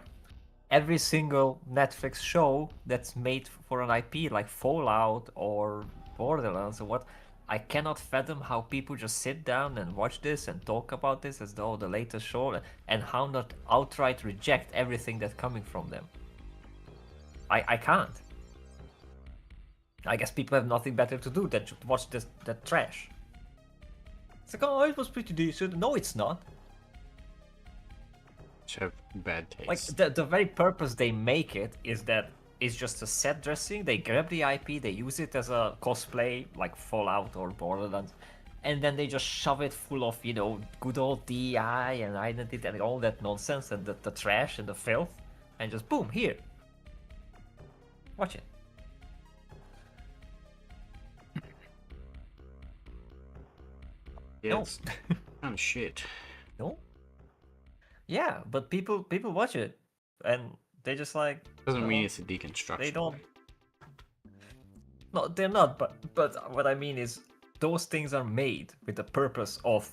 every single Netflix show that's made for an IP like Fallout or Borderlands or what, I cannot fathom how people just sit down and watch this and talk about this as though the latest show, and how not outright reject everything that's coming from them. I can't. I guess people have nothing better to do than to watch that trash. It's like, oh, it was pretty decent. No, it's not. which have bad taste. Like the very purpose they make it is that it's just a set dressing. They grab the IP, they use it as a cosplay, like Fallout or Borderlands, and then they just shove it full of good old DI and identity and all that nonsense and the trash and the filth, and just boom, here. Watch it. Yeah, No. it's kind of shit. No? Yeah, but people watch it, and they just like, Doesn't mean no, it's a they deconstruction. don't. No, they're not. But what I mean is, those things are made with the purpose of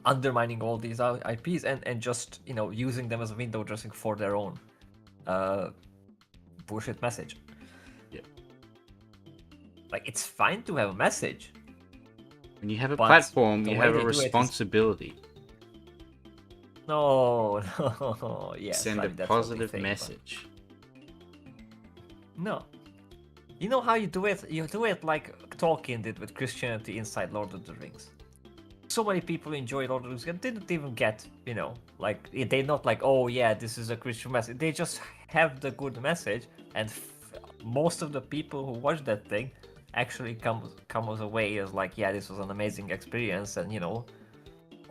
undermining all these IPs and just using them as a window dressing for their own uh, bullshit message. Yeah. Like, it's fine to have a message. When you have a But platform, the you way have a they do it is responsibility. no, no, yes, Send I a mean, that's what they positive think, but message. no. You know how you do it? You do it like Tolkien did with Christianity inside Lord of the Rings. So many people enjoy Lord of the Rings and didn't even get, like, they're not like, oh yeah, this is a Christian message. They just have the good message, and most of the people who watch that thing actually comes away as like, yeah, this was an amazing experience, and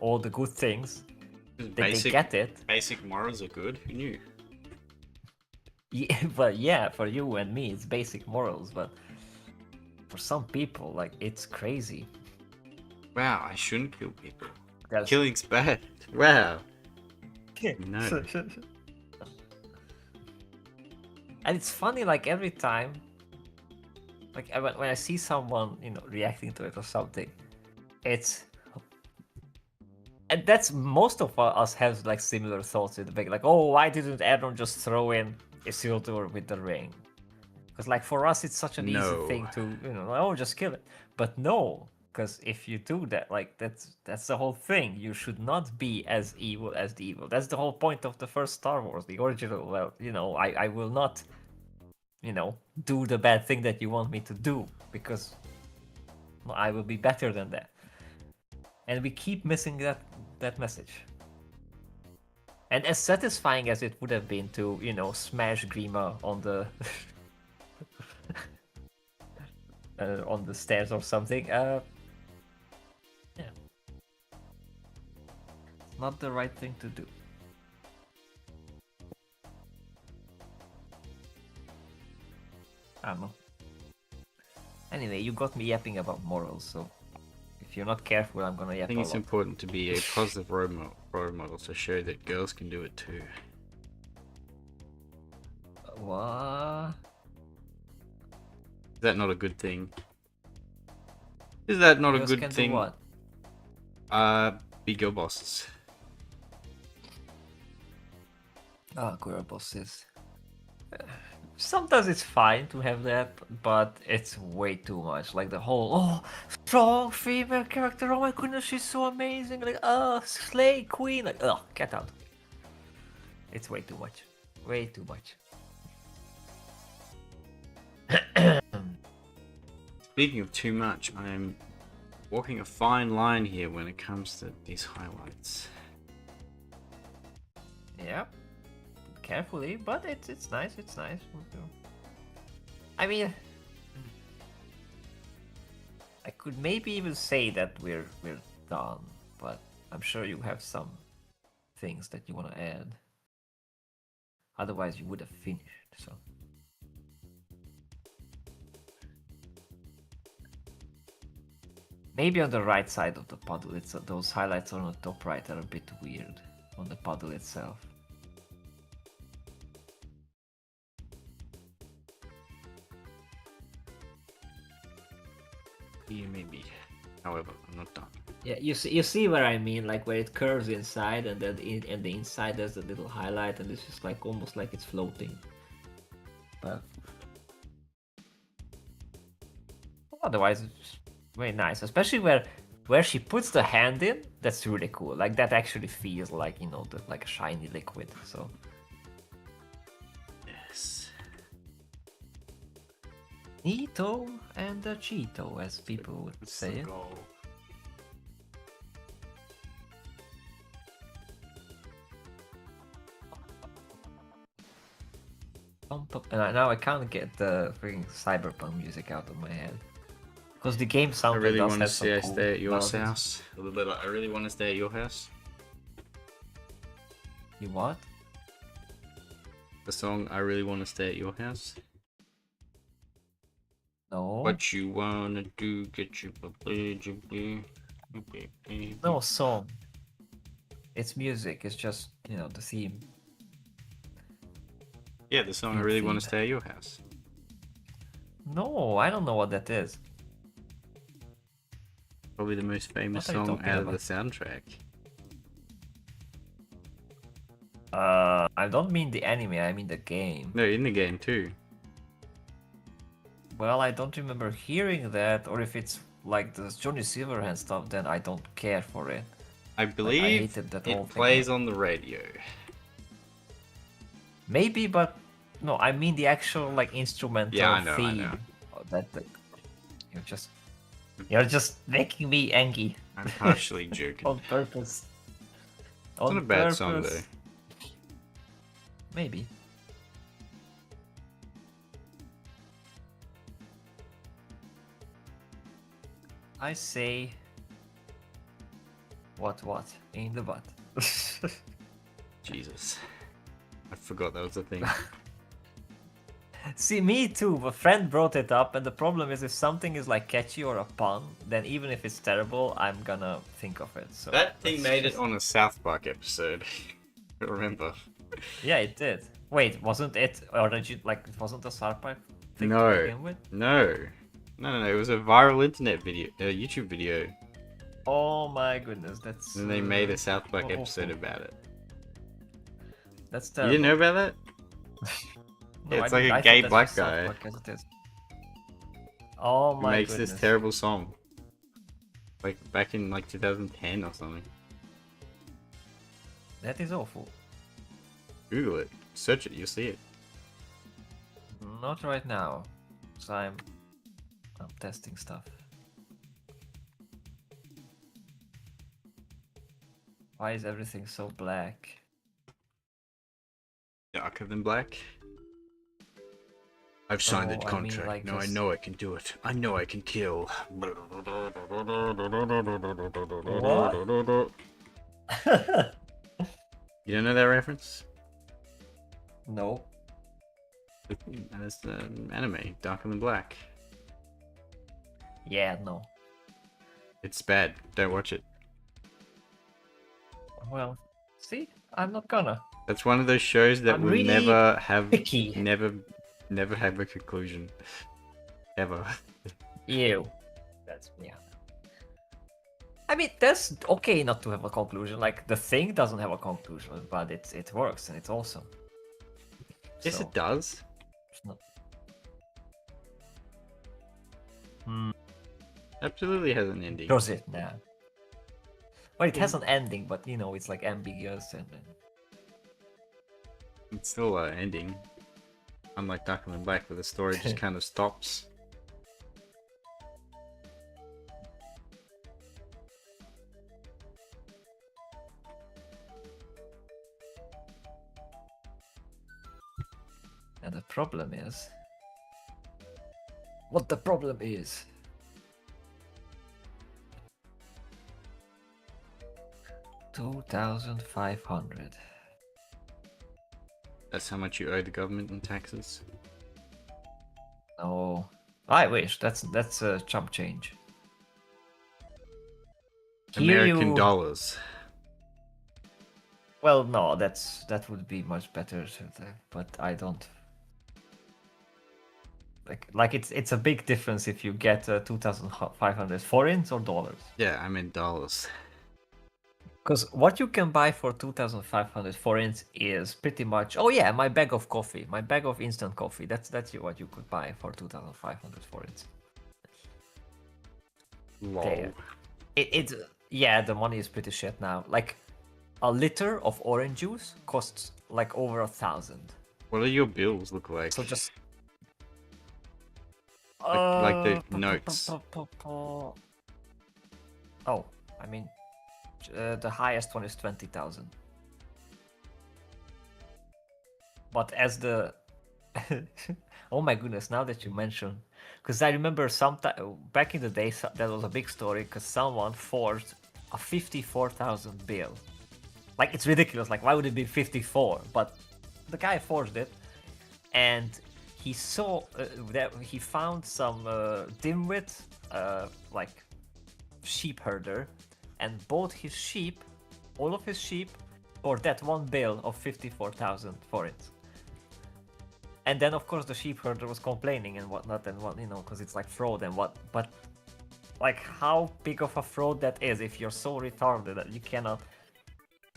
all the good things. They get it. Basic morals are good. Who knew? Yeah, but yeah, for you and me, it's basic morals, but for some people, like, it's crazy. Wow, I shouldn't kill people. That's... Killing's bad. Wow. No. And it's funny, like, every time, like, when I see someone, reacting to it or something, it's... And that's most of us have, like, similar thoughts in the beginning. Like, oh, why didn't Aaron just throw in Isildur with the ring? Because, like, for us, it's such an easy thing to, oh, just kill it. But no, because if you do that, like, that's the whole thing. You should not be as evil as the evil. That's the whole point of the first Star Wars, the original. Well, I will not, do the bad thing that you want me to do, because I will be better than that. And we keep missing that message. And as satisfying as it would have been to, smash Grima on the on the stairs or something, yeah, it's not the right thing to do. I don't know. Anyway, you got me yapping about morals, so if you're not careful, I'm gonna yap I think a it's lot. important to be a positive role model to show that girls can do it too. What? Is that not a good thing? Is that not Girls a good can thing? do what? Be girl bosses. Girl bosses. Sometimes it's fine to have that, but it's way too much. Like the whole, strong female character. Oh my goodness, she's so amazing. Like, slay queen. Like, get out. It's way too much. Way too much. Speaking of too much, I'm walking a fine line here when it comes to these highlights. Yeah. Carefully, but it's nice. It's nice. I mean, I could maybe even say that we're done, but I'm sure you have some things that you want to add. Otherwise, you would have finished. So. Maybe on the right side of the puddle, those highlights on the top right are a bit weird on the puddle itself. Yeah, maybe. However, I'm not done. Yeah, you see where I mean, like where it curves inside, and then the inside there's a little highlight, and this is like almost like it's floating. But otherwise, it's very nice, especially where she puts the hand in. That's really cool. Like that actually feels like like a shiny liquid. So Yes. neato and a Cheeto, as people would say it. Goal. And now I can't get the freaking cyberpunk music out of my head. Because the game I soundtrack really does want to have some say I cool stay at your melodies. house. A little bit like, I really want to stay at your house. You what? The song I really want to stay at your house. No. What you wanna do? Get you No song. It's music. It's just you know, the theme. Yeah, the song I Theme, really want to theme. stay at your house. No, I don't know what that is. Probably the most famous What are you song talking out of the about? soundtrack. I don't mean the anime, I mean the game. No, in the game too. Well, I don't remember hearing that, or if it's like the Johnny Silverhand stuff, then I don't care for it. I Like, I believe hated that whole it thing. plays on the radio. Maybe, but no, I mean the actual like instrumental Yeah, I know, I theme. know. That you're just making me angry I'm partially joking. on purpose. It's not a bad song though. purpose. Maybe. I say. What? In the butt. Jesus. I forgot that was a thing. See, me too. A friend brought it up, and the problem is if something is like catchy or a pun, then even if it's terrible, I'm gonna think of it. So That thing that's made it just- on a South Park episode. I remember. Yeah, it did. Wait, wasn't it origin like it wasn't a South Park thing No. to begin with? No. No, it was a viral internet video, a YouTube video. Oh my goodness, that's. And they made a South Park awful. episode about it. That's You terrible. didn't know about that? No, Yeah, it's I like didn't- a I gay thought black that's South guy. Park as it is. Oh He my makes goodness. this terrible song. Like back in like 2010 or something. That is awful. Google it. Search it, you'll see it. Not right now, so I'm testing stuff. Why is everything so black? Darker than black. I've signed No, the I mean, contract. like, No, I just- know I can do it. I know I can kill. You don't know that reference? No. And it's the anime, Darker Than Black. Yeah, no. It's bad. Don't watch it. Well, see, I'm not gonna. That's one of those shows that I'm will really never have picky. never have a conclusion. Ever. Ew. That's yeah. I mean, that's okay not to have a conclusion. Like the thing doesn't have a conclusion, but it works and it's awesome. Yes, So, it does. it's not- Hmm. Absolutely has an ending. Does it? Nah. Well, it has an ending, but you know, it's like ambiguous and. It's still an ending. Unlike Darker Than Black, where the story just kind of stops. And the problem is. What the problem is. $2,500. That's how much you owe the government in taxes. No, I wish that's a chump change. Here American you- dollars. Well, no, that would be much better, but I don't. Like it's a big difference if you get 2,500 forints or dollars. Yeah, I meant dollars. Because what you can buy for 2,500 forints is pretty much. Oh yeah, my bag of coffee, my bag of instant coffee. That's what you could buy for 2,500 forints. Lol. There. It's yeah, the money is pretty shit now. Like a liter of orange juice costs like over 1,000. What do your bills look like? So just Like the notes. Oh, I mean, the highest one is 20,000. But as the oh my goodness, now that you mention, because I remember sometime back in the day that was a big story because someone forged a 54,000 bill. Like it's ridiculous. Like why would it be 54? But the guy forged it, and he saw that he found some dimwit, like sheep herder, and bought his sheep, all of his sheep, or that one bill of 54,000 for it. And then of course the sheep herder was complaining and whatnot and what, you know, because it's like fraud and what, but like how big of a fraud that is if you're so retarded that you cannot,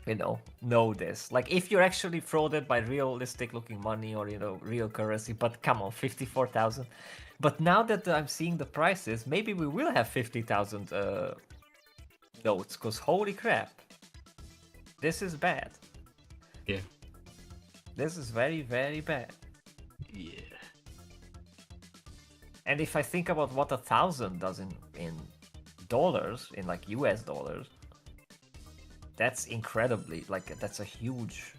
you know this. Like if you're actually frauded by realistic looking money or, you know, real currency, but come on, 54,000. But now that I'm seeing the prices, maybe we will have 50,000 notes, because holy crap. This is bad. Yeah. This is very, very bad. Yeah. And if I think about what 1,000 does in dollars, in like US dollars, that's incredibly, like, that's a huge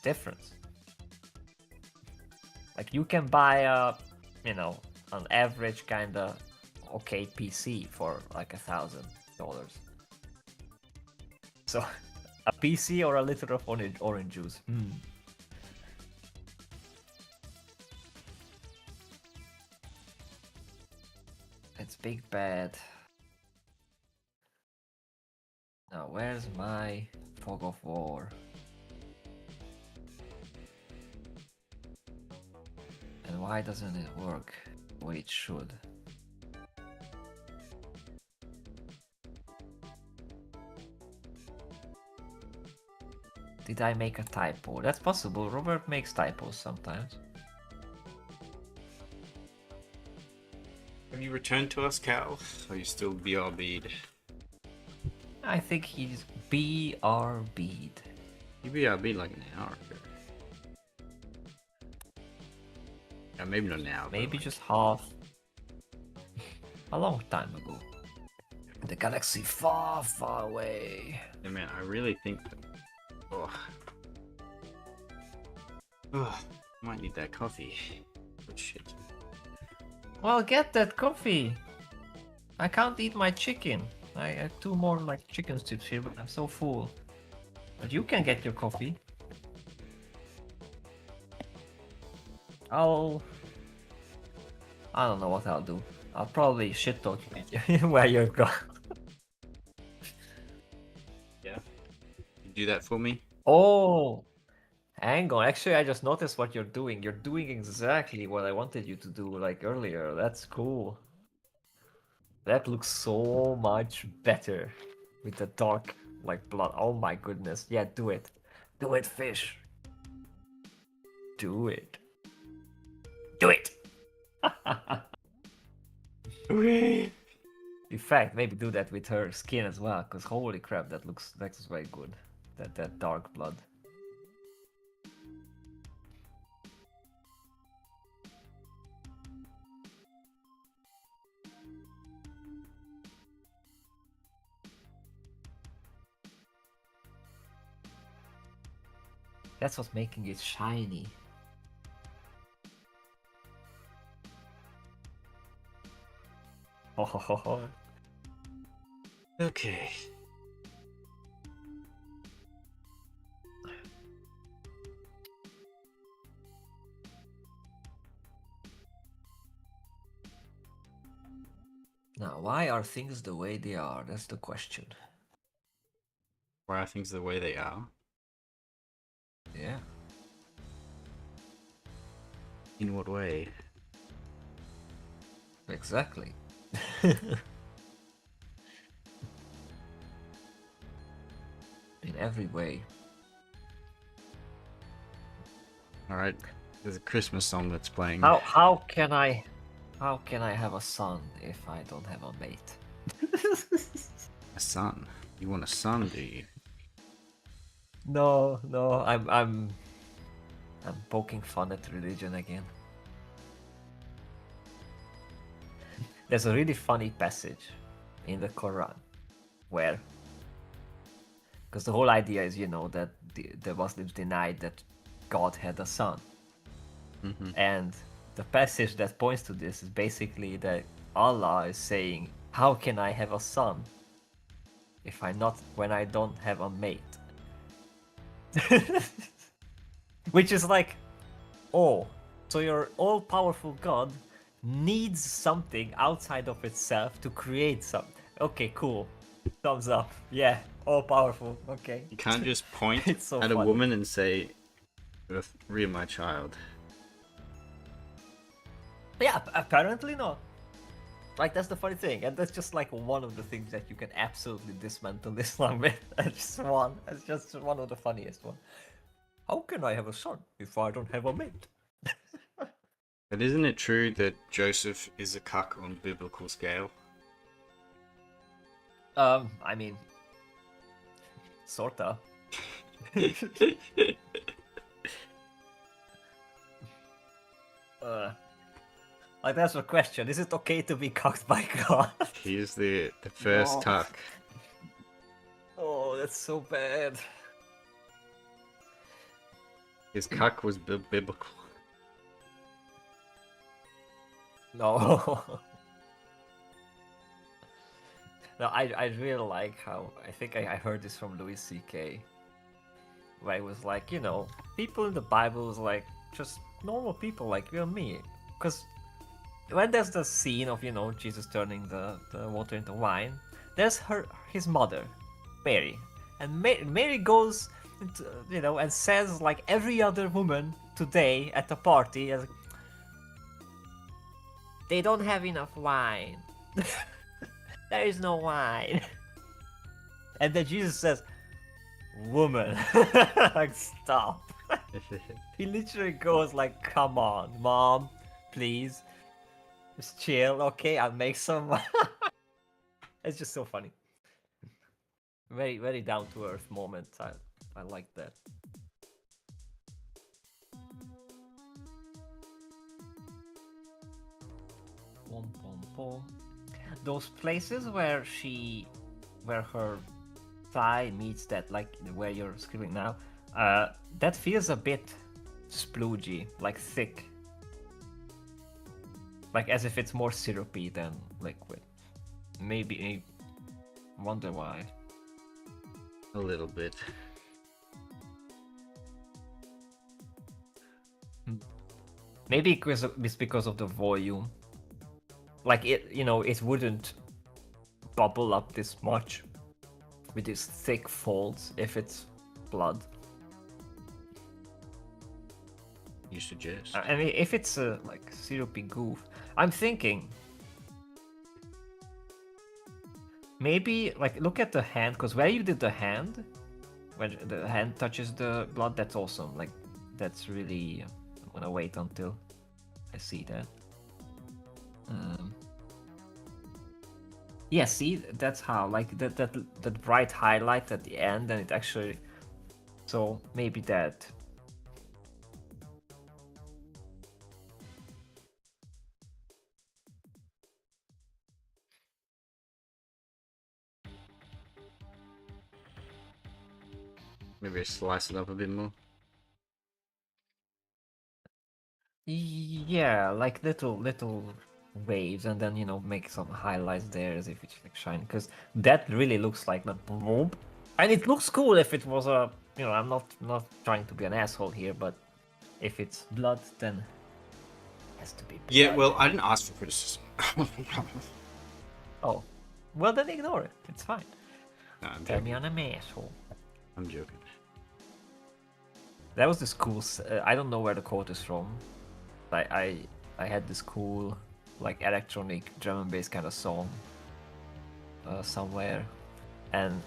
difference. Like, you can buy a, you know, an average kind of okay PC for like $1,000. So, a PC or a liter of orange juice. It's big bad. Now, where's my fog of war? And why doesn't it work the way it should? Did I make a typo? That's possible. Robert makes typos sometimes. Have you returned to us, Cal? Or are you still BRB'd? I think he's BRB'd. You BRB'd like an hour ago. Yeah, maybe not now. Maybe like... just half. A long time ago. The galaxy far, far away. Yeah, man, I really think that... Oh. Oh, might need that coffee. Good shit. Well, get that coffee. I can't eat my chicken. I have 2 more like chicken strips here, but I'm so full. But you can get your coffee. I don't know what I'll do. I'll probably shit talk you where you're gone. Yeah. You do that for me? Oh, hang on. Actually, I just noticed what you're doing. You're doing exactly what I wanted you to do like earlier. That's cool. That looks so much better with the dark like blood. Oh my goodness. Yeah, do it. Do it, fish. Do it. Do it. In fact, maybe do that with her skin as well, because holy crap, that looks very good. That dark blood. That's what's making it shiny. Ho ho ho ho. Okay. Now, why are things the way they are? That's the question. Why are things the way they are? Yeah. In what way? Exactly. In every way. Alright, there's a Christmas song that's playing. How can I have a son if I don't have a mate? A son? You want a son, do you? No, I'm poking fun at religion again. There's a really funny passage in the Quran where, because the whole idea is, you know, that the Muslims denied that God had a son. Mm-hmm. And the passage that points to this is basically that Allah is saying, how can I have a son when I don't have a mate? Which is like, oh, so your all-powerful God needs something outside of itself to create something. Okay, cool. Thumbs up. Yeah, All powerful. Okay. You can't just point It's so at a funny. woman and say, "Free my child." Yeah, apparently not. Like that's the funny thing, and that's just like one of the things that you can absolutely dismantle Islam with. That's just one. That's just one of the funniest one. How can I have a son if I don't have a mate? But isn't it true that Joseph is a cuck on biblical scale? I mean, sorta. uh, like that's a question. Is it okay to be cucked by God? He's the first No. cuck. Oh, that's so bad. His cuck was biblical. No. No, I really like how I think I heard this from Louis C.K. where it was like, you know, people in the Bible was like just normal people like you and me. Because when there's the scene of, you know, Jesus turning the water into wine, there's his mother, Mary. And Mary goes, into, you know, and says like every other woman today at the party, as they don't have enough wine. There is no wine. And then Jesus says, woman. Like, stop. He literally goes like, come on, mom, please. Just chill, okay? I'll make some. It's just so funny. Very, very down to earth moment. I like that. Pom, pom, pom. Those places where her thigh meets that, like where you're screaming now, that feels a bit sploogey, like thick. Like as if it's more syrupy than liquid. Maybe, wonder why. A little bit. Maybe it's because of the volume. Like it, you know, it wouldn't bubble up this much with these thick folds if it's blood. You suggest? I mean, if it's a like syrupy goof, I'm thinking maybe like look at the hand, because where you did the hand, when the hand touches the blood, that's awesome. Like that's really. I'm gonna wait until I see that. Yeah, see, that's how like that bright highlight at the end, and it actually. So maybe that. Maybe slice it up a bit more. Yeah, like little waves, and then, you know, make some highlights there as if it's like shiny, because that really looks like that. And it looks cool if it was a, you know, I'm not trying to be an asshole here, but if it's blood, then it has to be blood. Yeah, well, I didn't ask for criticism. Oh, well then ignore it. It's fine. No, I'm Tell joking. me I'm an asshole. I'm joking. That was this cool. I don't know where the quote is from. I had this cool like electronic drum and bass kind of song somewhere, and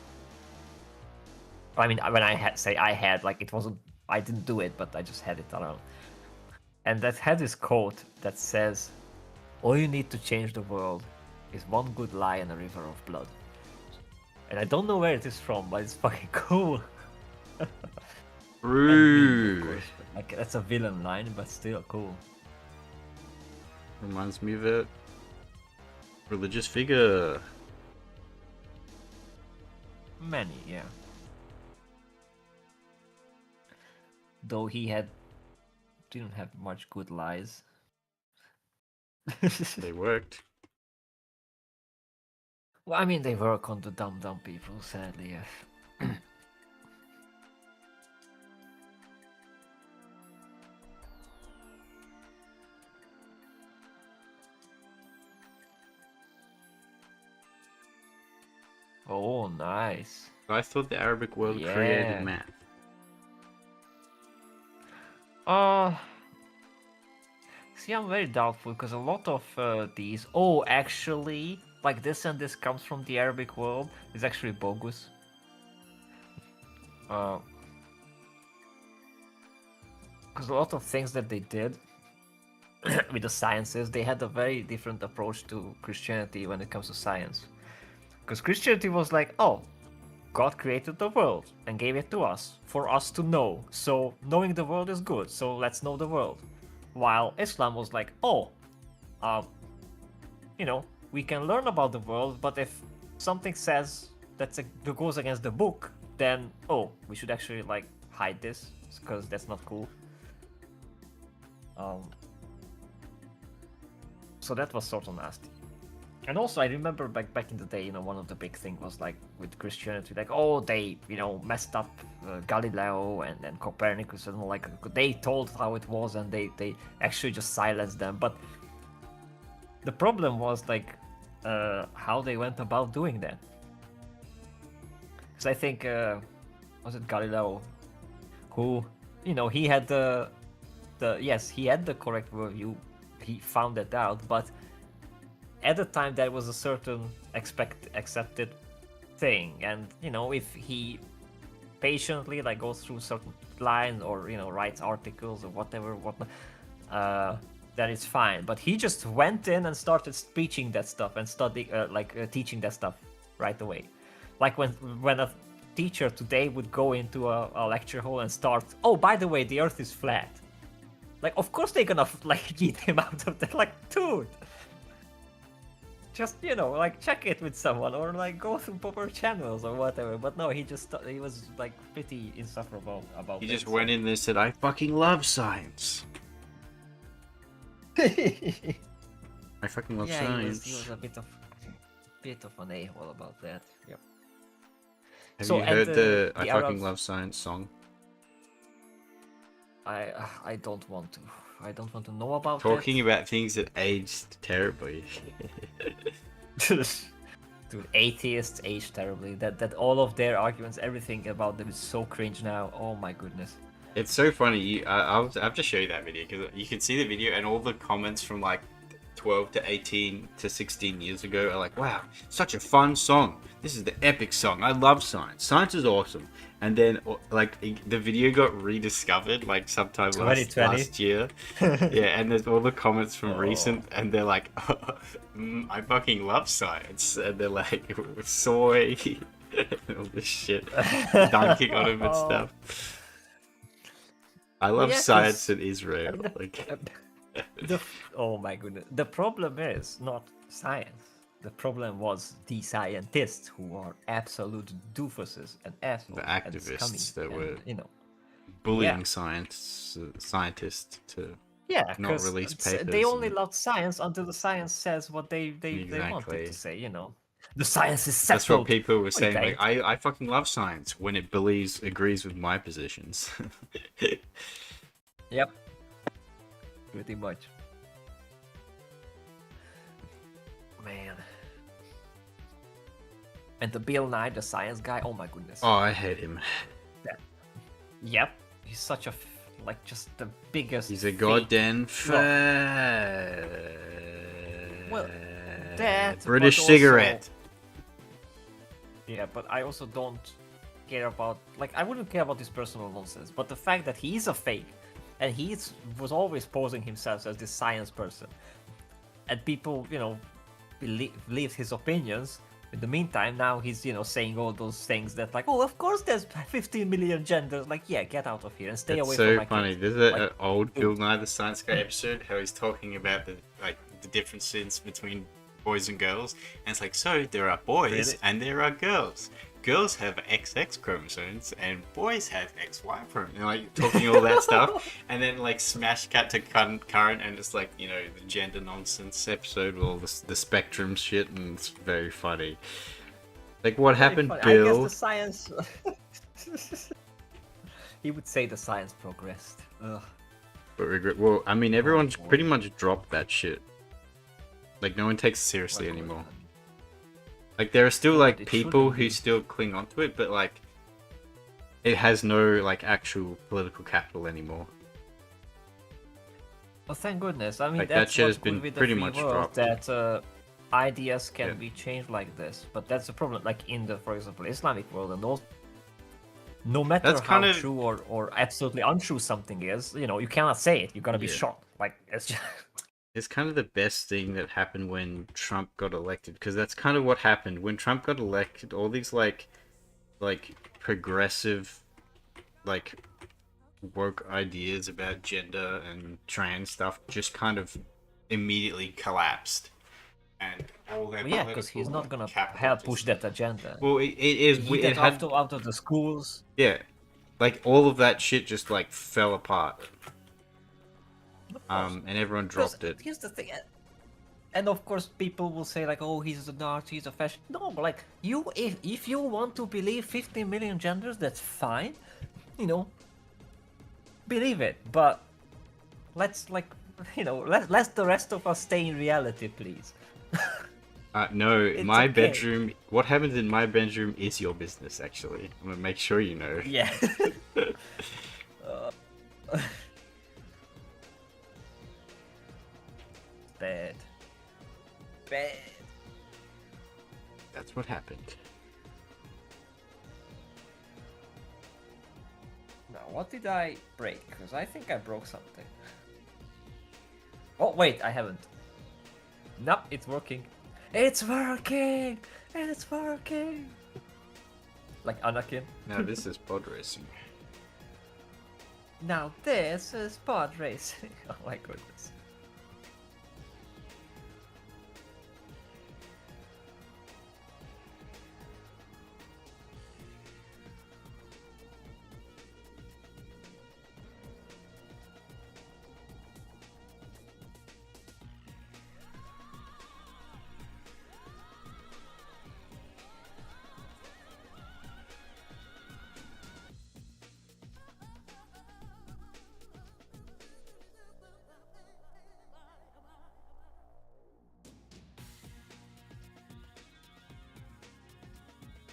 I mean when I had like it wasn't, I didn't do it, but I just had it around, and that had this quote that says, "All you need to change the world is one good lie and a river of blood." And I don't know where it is from, but it's fucking cool. Rude. Of course, but, like that's a villain line, but still cool. Reminds me of a religious figure. Many, yeah. Though he didn't have much good lies. They worked. Well, I mean, they work on the dumb people, sadly, yes. Oh, nice. So I thought the Arabic world Yeah. created math. Uh, See, I'm very doubtful because a lot of these. Oh, actually, like this and this comes from the Arabic world is actually bogus. Because a lot of things that they did with the sciences, they had a very different approach to Christianity when it comes to science. Because Christianity was like, oh, God created the world and gave it to us for us to know. So knowing the world is good. So let's know the world. While Islam was like, oh, we can learn about the world, but if something says that goes against the book, then we should actually like hide this because that's not cool. So that was sort of nasty. And also, I remember back in the day, one of the big things was like with Christianity, like, oh, they, messed up Galileo and Copernicus, and like they told how it was, and they actually just silenced them. But the problem was like how they went about doing that. Because I think was it Galileo who, he had he had the correct worldview. He found that out, but at the time that was a certain accepted thing, and if he patiently like goes through certain lines or writes articles or whatnot, then it's fine. But he just went in and started preaching that stuff and teaching that stuff right away. Like when a teacher today would go into a lecture hall and start, oh, by the way, the earth is flat. Like, of course they're gonna like get him out of that. Like, dude, just like check it with someone or like go through proper channels or whatever. But no, he was like pretty insufferable about. He just went in there and said, "I fucking love science." I fucking love science. He was a bit of an a-hole about that. Yep. Have you heard the "I fucking love science" song? I don't want to. I don't want to know about talking about things that aged terribly. Dude, atheists age terribly. That all of their arguments, everything about them is so cringe now. Oh my goodness. It's so funny. I'll have to show you that video because you can see the video and all the comments from like 12 to 18 to 16 years ago are like, wow, such a fun song. This is the epic song. I love science. Science is awesome. And then like the video got rediscovered like sometime last year. Yeah, and there's all the comments from recent and they're like, I fucking love science. And they're like, soy and all this shit. Dunking on him and stuff. I love science in Israel. Oh my goodness. The problem is not science. The problem was the scientists who are absolute doofuses and assholes. The activists that were bullying scientists to not release papers. They only love science until the science says what they want it to say, The science is settled. That's what people were saying. Like, I fucking love science when it agrees with my positions. Yep. Pretty much. Man. And the Bill Nye, the science guy, oh my goodness. Oh, I hate him. Yep. He's such a, just the biggest. He's a goddamn well, that British cigarette. Yeah, but I also don't care about, I wouldn't care about his personal nonsense, but the fact that he's a fake, and he was always posing himself as this science person, and people, believe his opinions. In the meantime, now he's, saying all those things that oh, of course there's 15 million genders. Like, yeah, get out of here and stay away from my kids. It's so funny. There's an old Bill Nye the Science Guy episode how he's talking about the differences between boys and girls, and it's like, so there are boys and there are girls. Girls have XX chromosomes and boys have XY chromosomes, talking all that stuff, and then smash cut to current, and it's the gender nonsense episode with all the spectrum shit, and it's very funny. What happened, Bill? I guess the science. He would say the science progressed. Ugh. But regret. Well, I mean, everyone's pretty much dropped that shit. No one takes it seriously anymore. Like there are still Yeah, like it people shouldn't who be. still cling onto it, but like it has no like actual political capital anymore. Well, thank goodness. I mean, Like that that's shit has what's good been with the pretty free much world, dropped. that ideas Yeah. can be changed like this. But that's the problem. Like in the, for example, Islamic world, and also, no matter That's kind how of true or absolutely untrue something is, you cannot say it. You're gonna be yeah. shot. Like it's just. It's kind of the best thing that happened when Trump got elected because that's kind of what happened when Trump got elected. All these like progressive like woke ideas about gender and trans stuff just kind of immediately collapsed, and all their Yeah, because he's political not gonna capital help push just that agenda. well, it is He it that had out of the schools. yeah, like all of that shit just like fell apart, Of course. and everyone Because dropped it. here's the thing. And of course, people will say like, "Oh, he's a Nazi, he's a fascist." No, like if you want to believe 50 million genders, that's fine. You know, believe it. But let's like, let the rest of us stay in reality, please. No, It's my okay. bedroom. What happens in my bedroom is your business. Actually, I'm gonna make sure you know. Yeah. uh, bad. Bad. That's what happened. Now, what did I break? Because I think I broke something. Oh, wait, I haven't. Nope, it's working. It's working! It's working! Like Anakin. Now this is pod racing. Now this is pod racing. Oh my goodness.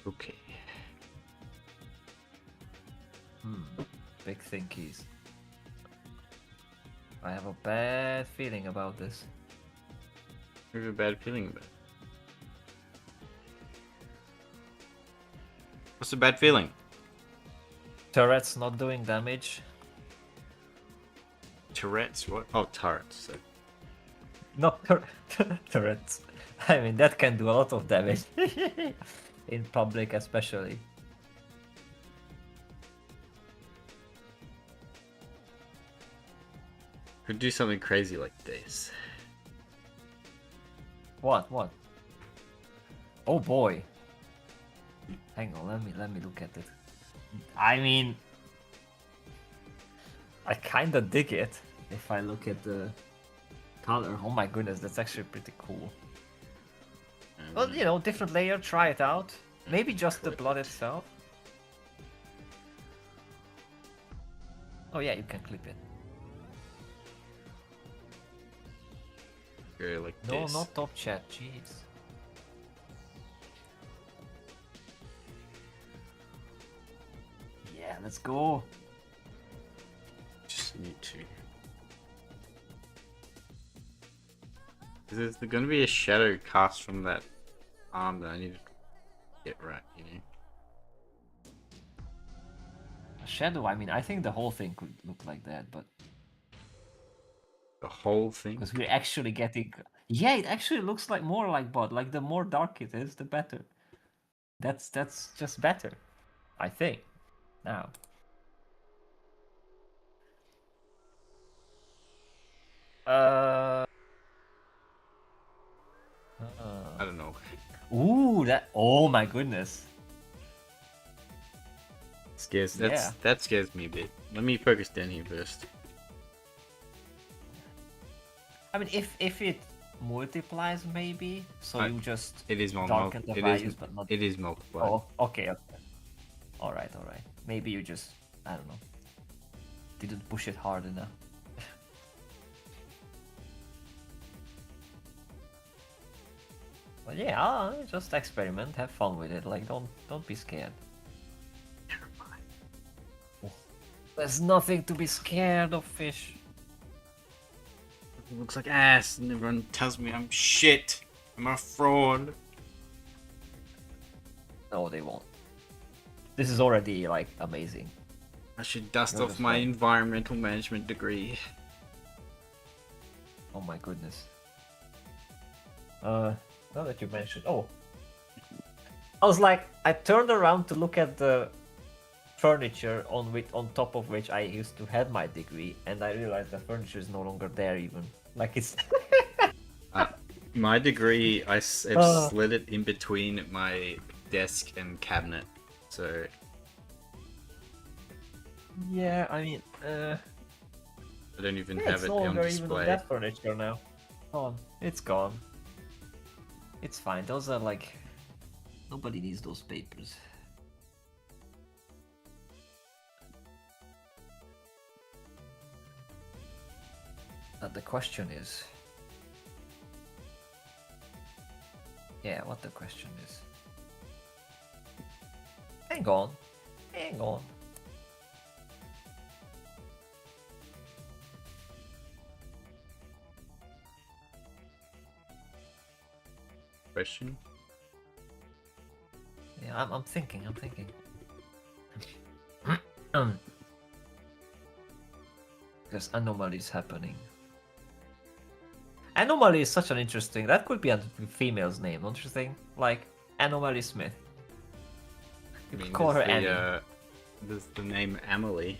Okay. Big thinkies. I have a bad feeling about this. I have a bad feeling about it. What's a bad feeling? Turrets not doing damage. Tourette's? What? Oh, turrets. Not turrets. I mean, that can do a lot of damage. In public, especially. Could do something crazy like this. What? What? Oh boy. Hang on, let me look at it. I mean, I kinda dig it if I look at the color. Oh my goodness, that's actually pretty cool. Well, different layer, try it out. Maybe just the blood itself. Oh yeah, you can clip it. Go like No, this. not top chat, jeez. Yeah, let's go. Just need to. There's gonna be a shadow cast from that arm that I need to get right, you know? A shadow, I mean, I think the whole thing could look like that, but The whole thing? because we're actually getting. Yeah, it actually looks like more like bot. Like the more dark it is, the better. That's just better, I think. Now. I don't know. Ooh, that. Oh my goodness. That scares me a bit. Let me focus down here first. I mean, if it multiplies, maybe. So you just It is darken the values, but not. It is multiplied. Oh, okay. All right. Maybe you just, I don't know, didn't push it hard enough. But yeah, just experiment, have fun with it. Like, don't be scared. There's nothing to be scared of, fish. It looks like ass, and everyone tells me I'm shit. I'm a fraud. No, they won't. This is already like amazing. I should dust You're off just my right. environmental management degree. Oh my goodness. Now that you mentioned, I was like, I turned around to look at the furniture on top of which I used to have my degree, and I realized the furniture is no longer there even. Like it's. My degree, I've Oh. slid it in between my desk and cabinet, so Yeah, I mean, I don't even yeah, have it's it no on longer even on display. that furniture now. Gone. It's gone. It's fine. Those are like, nobody needs those papers. But the question is, yeah, what the question is? Hang on, hang on. Question? Yeah, I'm thinking. Because anomaly is happening. Anomaly is such an interesting. That could be a female's name, don't you think? Like Anomaly Smith. You could call her Annie. There's the name Emily.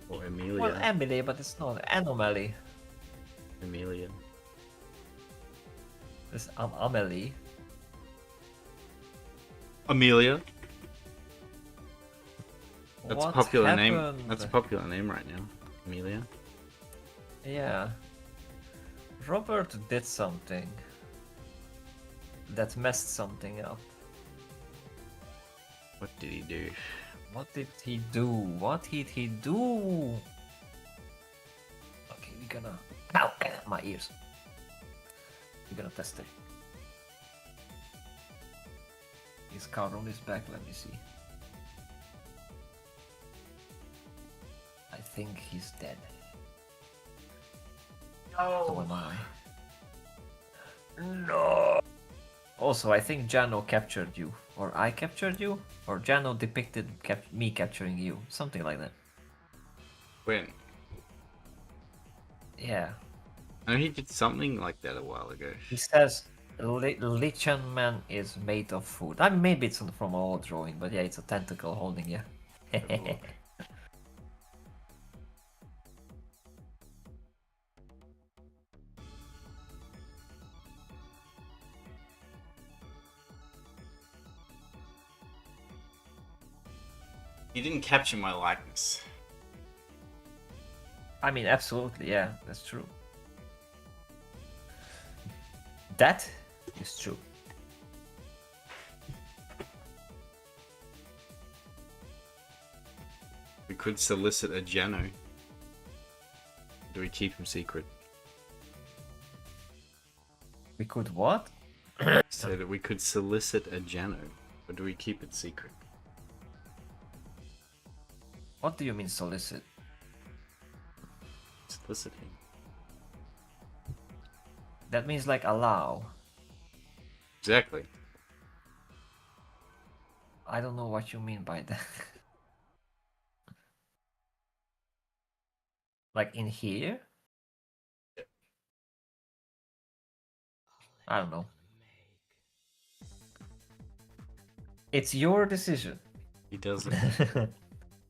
Or Amelia. Well, Emily, but it's not Anomaly. Amelia. It's Amelie. Amelia? That's What a popular name. happened? That's a popular name right now. Amelia. Yeah. Robert did something that messed something up. What did he do? What did he do? What did he do? Okay, we're gonna. Ow! My ears. We're gonna test it. His card on his back, let me see. I think he's dead. So am I. No! Also, I think Jano captured you. Or I captured you? Or Jano depicted me capturing you. Something like that. When? Yeah. I know he did something like that a while ago. He says Lichen Man is made of food. I mean, maybe it's from an old drawing, but yeah, it's a tentacle holding you. He didn't capture my likeness. I mean, absolutely, yeah, that's true. That is true. We could solicit a Jano. Do we keep him secret? We could what? So that we could solicit a Jano, or do we keep it secret? What do you mean solicit? Solicit him. That means like allow. Exactly. I don't know what you mean by that. Like in here? I don't know. It's your decision. He doesn't.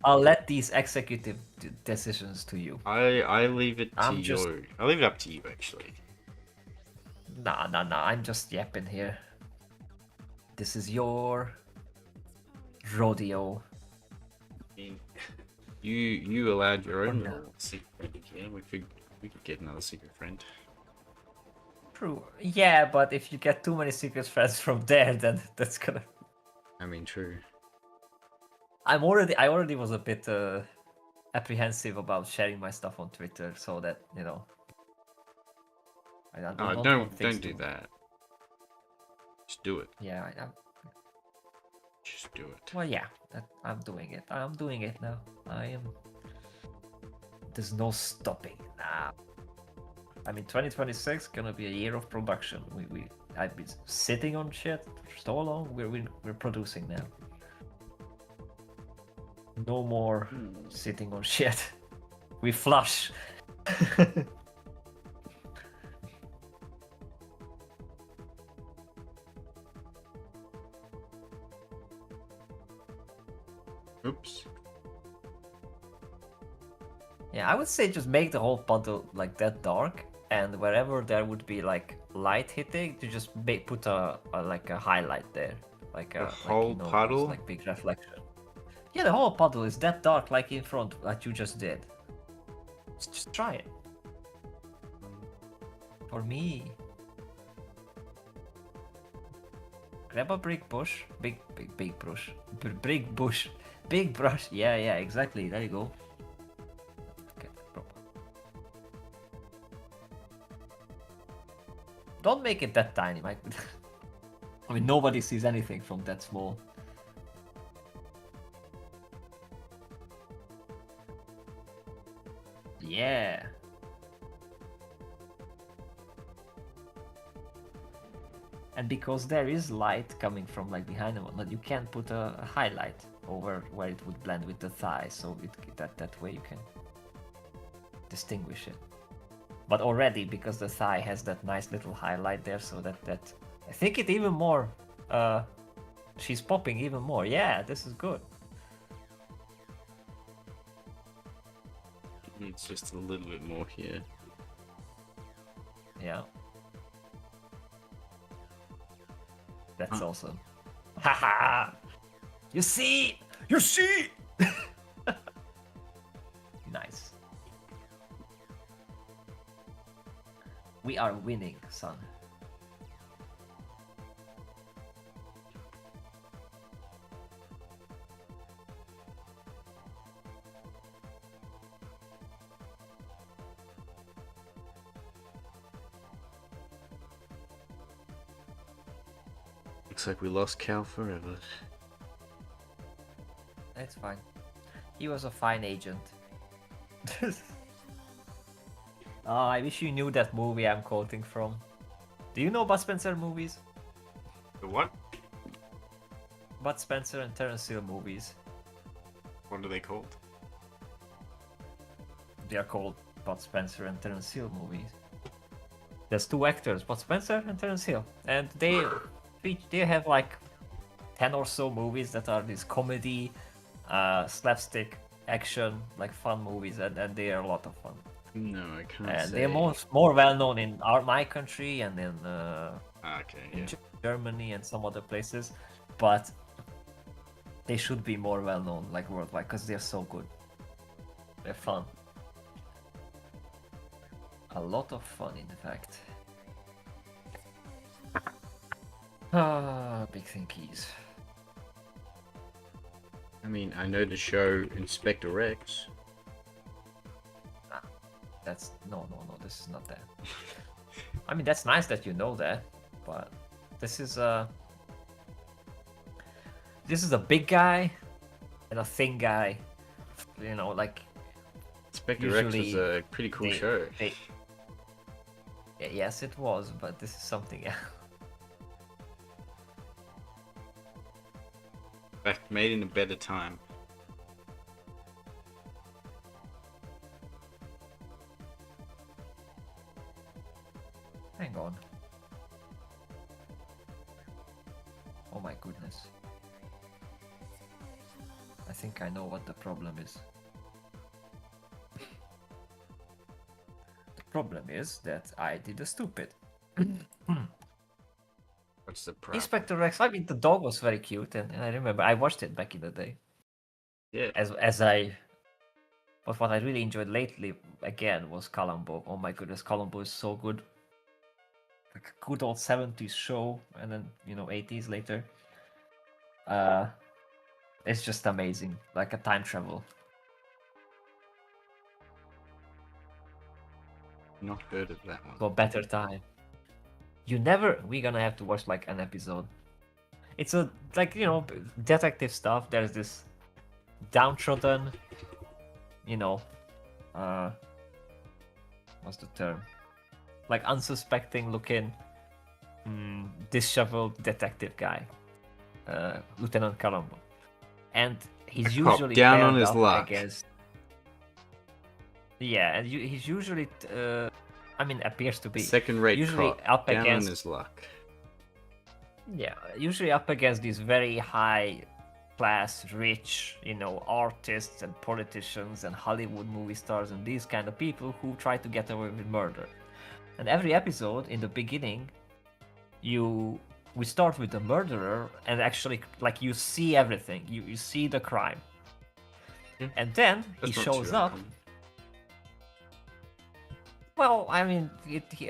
I'll let these executive decisions to you. I leave it to I'm just- you. I leave it up to you, actually. Nah. I'm just yapping here. This is your rodeo. I mean, you allowed your own no. little secret friend here. We could get another secret friend. True. Yeah, but if you get too many secret friends from there, then that's gonna. I mean, true. I already was a bit apprehensive about sharing my stuff on Twitter, so that I don't want Don't things do to- that. Just do it. Yeah, Just do it. well, yeah, I'm doing it. I'm doing it now. I am. There's no stopping now. I mean, 2026 gonna be a year of production. I've been sitting on shit for so long. We're producing now. No more sitting on shit. We flush. Oops. Yeah, I would say just make the whole puddle like that dark, and wherever there would be like light hitting, to just put like a highlight there, like The a whole like, those, puddle? like big reflection. Yeah, the whole puddle is that dark, like in front, like you just did. Just try it. For me. Grab a big bush, big brush, big bush, big brush. Yeah, exactly. There you go. Okay, proper. Don't make it that tiny, Mike. I mean, nobody sees anything from that small. Yeah. And because there is light coming from like behind and whatnot, you can't put a highlight over where it would blend with the thigh, so that way you can distinguish it. But already, because the thigh has that nice little highlight there, so that I think it even more. She's popping even more. Yeah, this is good. It's just a little bit more here. Yeah. That's awesome. Haha! You see? You see? Nice. We are winning, son. Looks like we lost Cal forever. That's fine. He was a fine agent. I wish you knew that movie I'm quoting from. Do you know Bud Spencer movies? The what? Bud Spencer and Terence Hill movies. What are they called? They are called Bud Spencer and Terence Hill movies. There's two actors, Bud Spencer and Terence Hill, and they have like 10 or so movies that are these comedy, slapstick, action, like fun movies, and they are a lot of fun. No, I can't And say. they're more well known in my country and in Okay, Germany and some other places, but they should be more well known like worldwide because they're so good. They're fun. A lot of fun, in fact. Big thinkies. I mean, I know the show Inspector Rex. That's no. This is not that. I mean, that's nice that you know that, but this is a big guy and a thin guy. You know, like Inspector Rex was usually a pretty cool show. Yes, it was, but this is something else. In fact, made in a better time. Hang on. Oh my goodness. I think I know what the problem is. The problem is that I did a stupid. What's the problem? Inspector Rex, I mean, the dog was very cute, and I remember I watched it back in the day. Yeah. But what I really enjoyed lately, again, was Columbo. Oh my goodness, Columbo is so good. Like a good old 70s show, and then, 80s later. It's just amazing, like a time travel. Not heard of that one. For better time. we're gonna have to watch like an episode. It's a like detective stuff. There's this downtrodden, you know, uh, what's the term? Like unsuspecting looking, disheveled detective guy, Lieutenant Columbo, and he's A cop usually down on paired his up luck. against. Yeah, and he's usually, appears to be Second-rate usually cop up down on against. his luck. Yeah, usually up against these very high class, rich, artists and politicians and Hollywood movie stars and these kind of people who try to get away with murder. And every episode, in the beginning, we start with the murderer, and actually, like, you see everything. You see the crime, and then That's he not shows too up. uncommon. Well, I mean,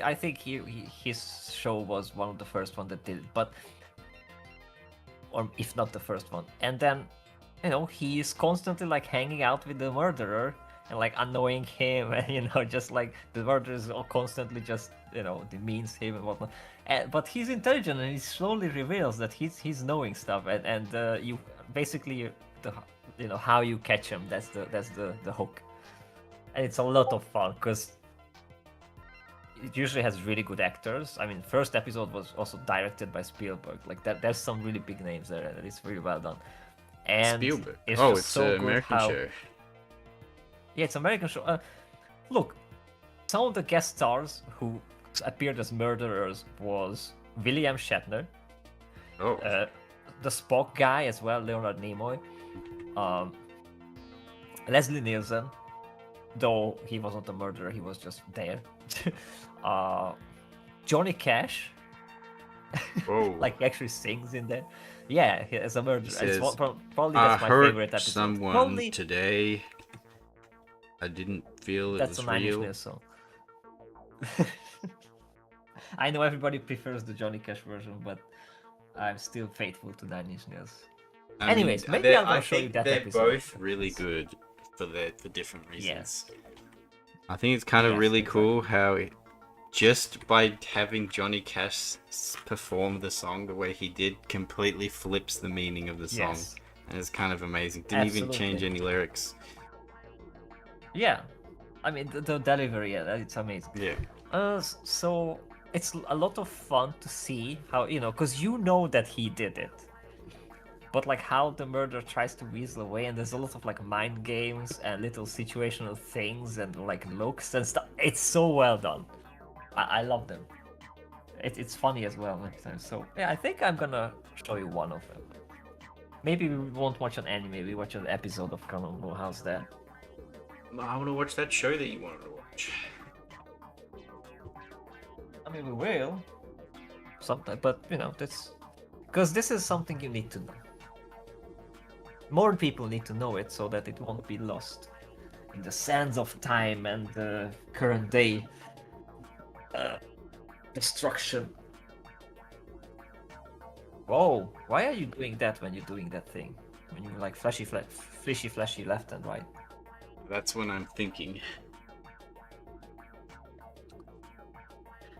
I think his show was one of the first one that did it, but or if not the first one. And then, he's constantly like hanging out with the murderer and like annoying him, and just like the murderer is constantly just demeans him and whatnot. But he's intelligent, and he slowly reveals that he's knowing stuff, and you basically the how you catch him. That's the hook, and it's a lot of fun because it usually has really good actors. I mean, first episode was also directed by Spielberg. Like that, there's some really big names there, and it's really well done. And Spielberg. it's Oh, just it's so an good American how... show. Yeah, it's an American show. Look, some of the guest stars who appeared as murderers was William Shatner, Oh, the Spock guy as well, Leonard Nimoy, Leslie Nielsen, though he wasn't a murderer, he was just there. Johnny Cash, whoa. like he actually sings in there. Yeah, as a murderer. Says, Probably I that's my hurt favorite episode. someone Probably today. I didn't feel it that's a was Nine Inch real. Nails song. I know everybody prefers the Johnny Cash version, but I'm still faithful to Nine Inch Nails. Anyways, maybe I'm gonna show you that they're episode. both really good for different reasons. Yes. I think it's kind of Yes, really exactly. cool how just by having Johnny Cash perform the song the way he did completely flips the meaning of the song. Yes. And it's kind of amazing. Didn't even change Absolutely. any lyrics. Yeah. I mean, the delivery, yeah, it's amazing. Yeah. So it's a lot of fun to see how, because that he did it. But like how the murderer tries to weasel away, and there's a lot of like mind games and little situational things and like looks and stuff. It's so well done. I love them. It's funny as well next time. So yeah, I think I'm gonna show you one of them. Maybe we won't watch an anime, we watch an episode of Columbo. How's that? I want to watch that show that you wanted to watch. I mean, we will. Sometime, but that's... Because this is something you need to know. More people need to know it so that it won't be lost in the sands of time and the current day destruction. Whoa, why are you doing that when you're doing that thing? When you're like flashy left and right. That's when I'm thinking.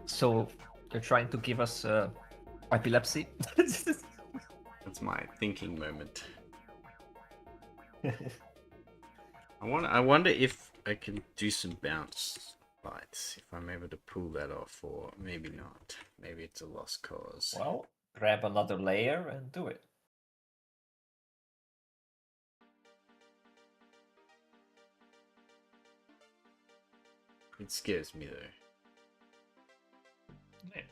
So you're trying to give us epilepsy? That's my thinking moment. I wonder if I can do some bounce lights, if I'm able to pull that off, or maybe not. Maybe it's a lost cause. Well, grab another layer and do it. It scares me though. Yeah.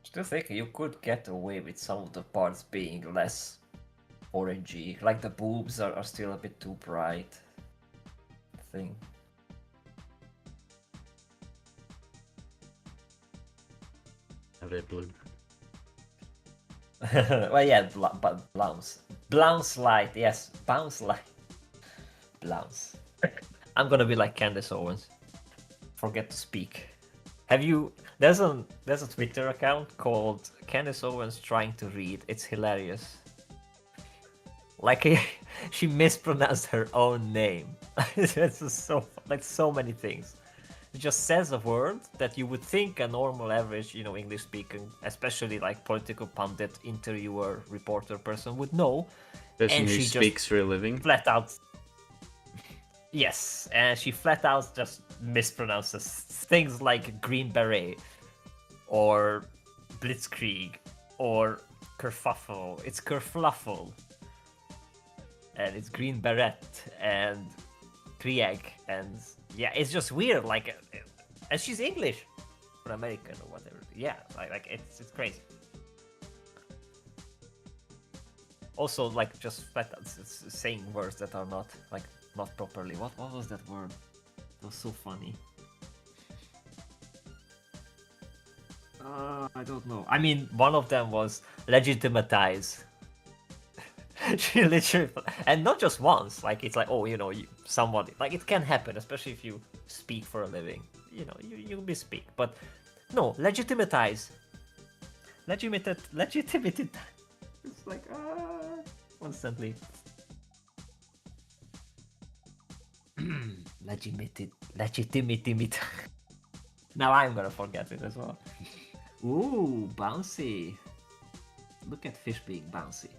Still think you could get away with some of the parts being less orangey, like the boobs are still a bit too bright. Thing. Are they blue? Well, yeah, but bounce light, yes, bounce light, bounce. I'm gonna be like Candace Owens. Forget to speak. Have you? There's a Twitter account called Candace Owens trying to read. It's hilarious. Like she mispronounced her own name. It's just so many things. It just says a word that you would think a normal, average, English speaking, especially like political pundit, interviewer, reporter person would know, Person and who she just speaks for a living. flat out. Yes, and she flat out just mispronounces things like Green Beret, or Blitzkrieg, or kerfuffle. It's kerfluffle, and it's Green Beret, and Krieg, and yeah, it's just weird. Like, and she's English or American or whatever. Yeah, like it's crazy. Also, like just flat out it's saying words that are not properly. What was that word? It was so funny. I don't know. I mean, one of them was legitimatize. She literally, and not just once. Like it's like, oh, somebody, like it can happen, especially if you speak for a living. You be speak, but no, legitimatize, legitimated. It's like constantly. Legitimate. Now I'm gonna forget it as well. Ooh, bouncy. Look at fish being bouncy.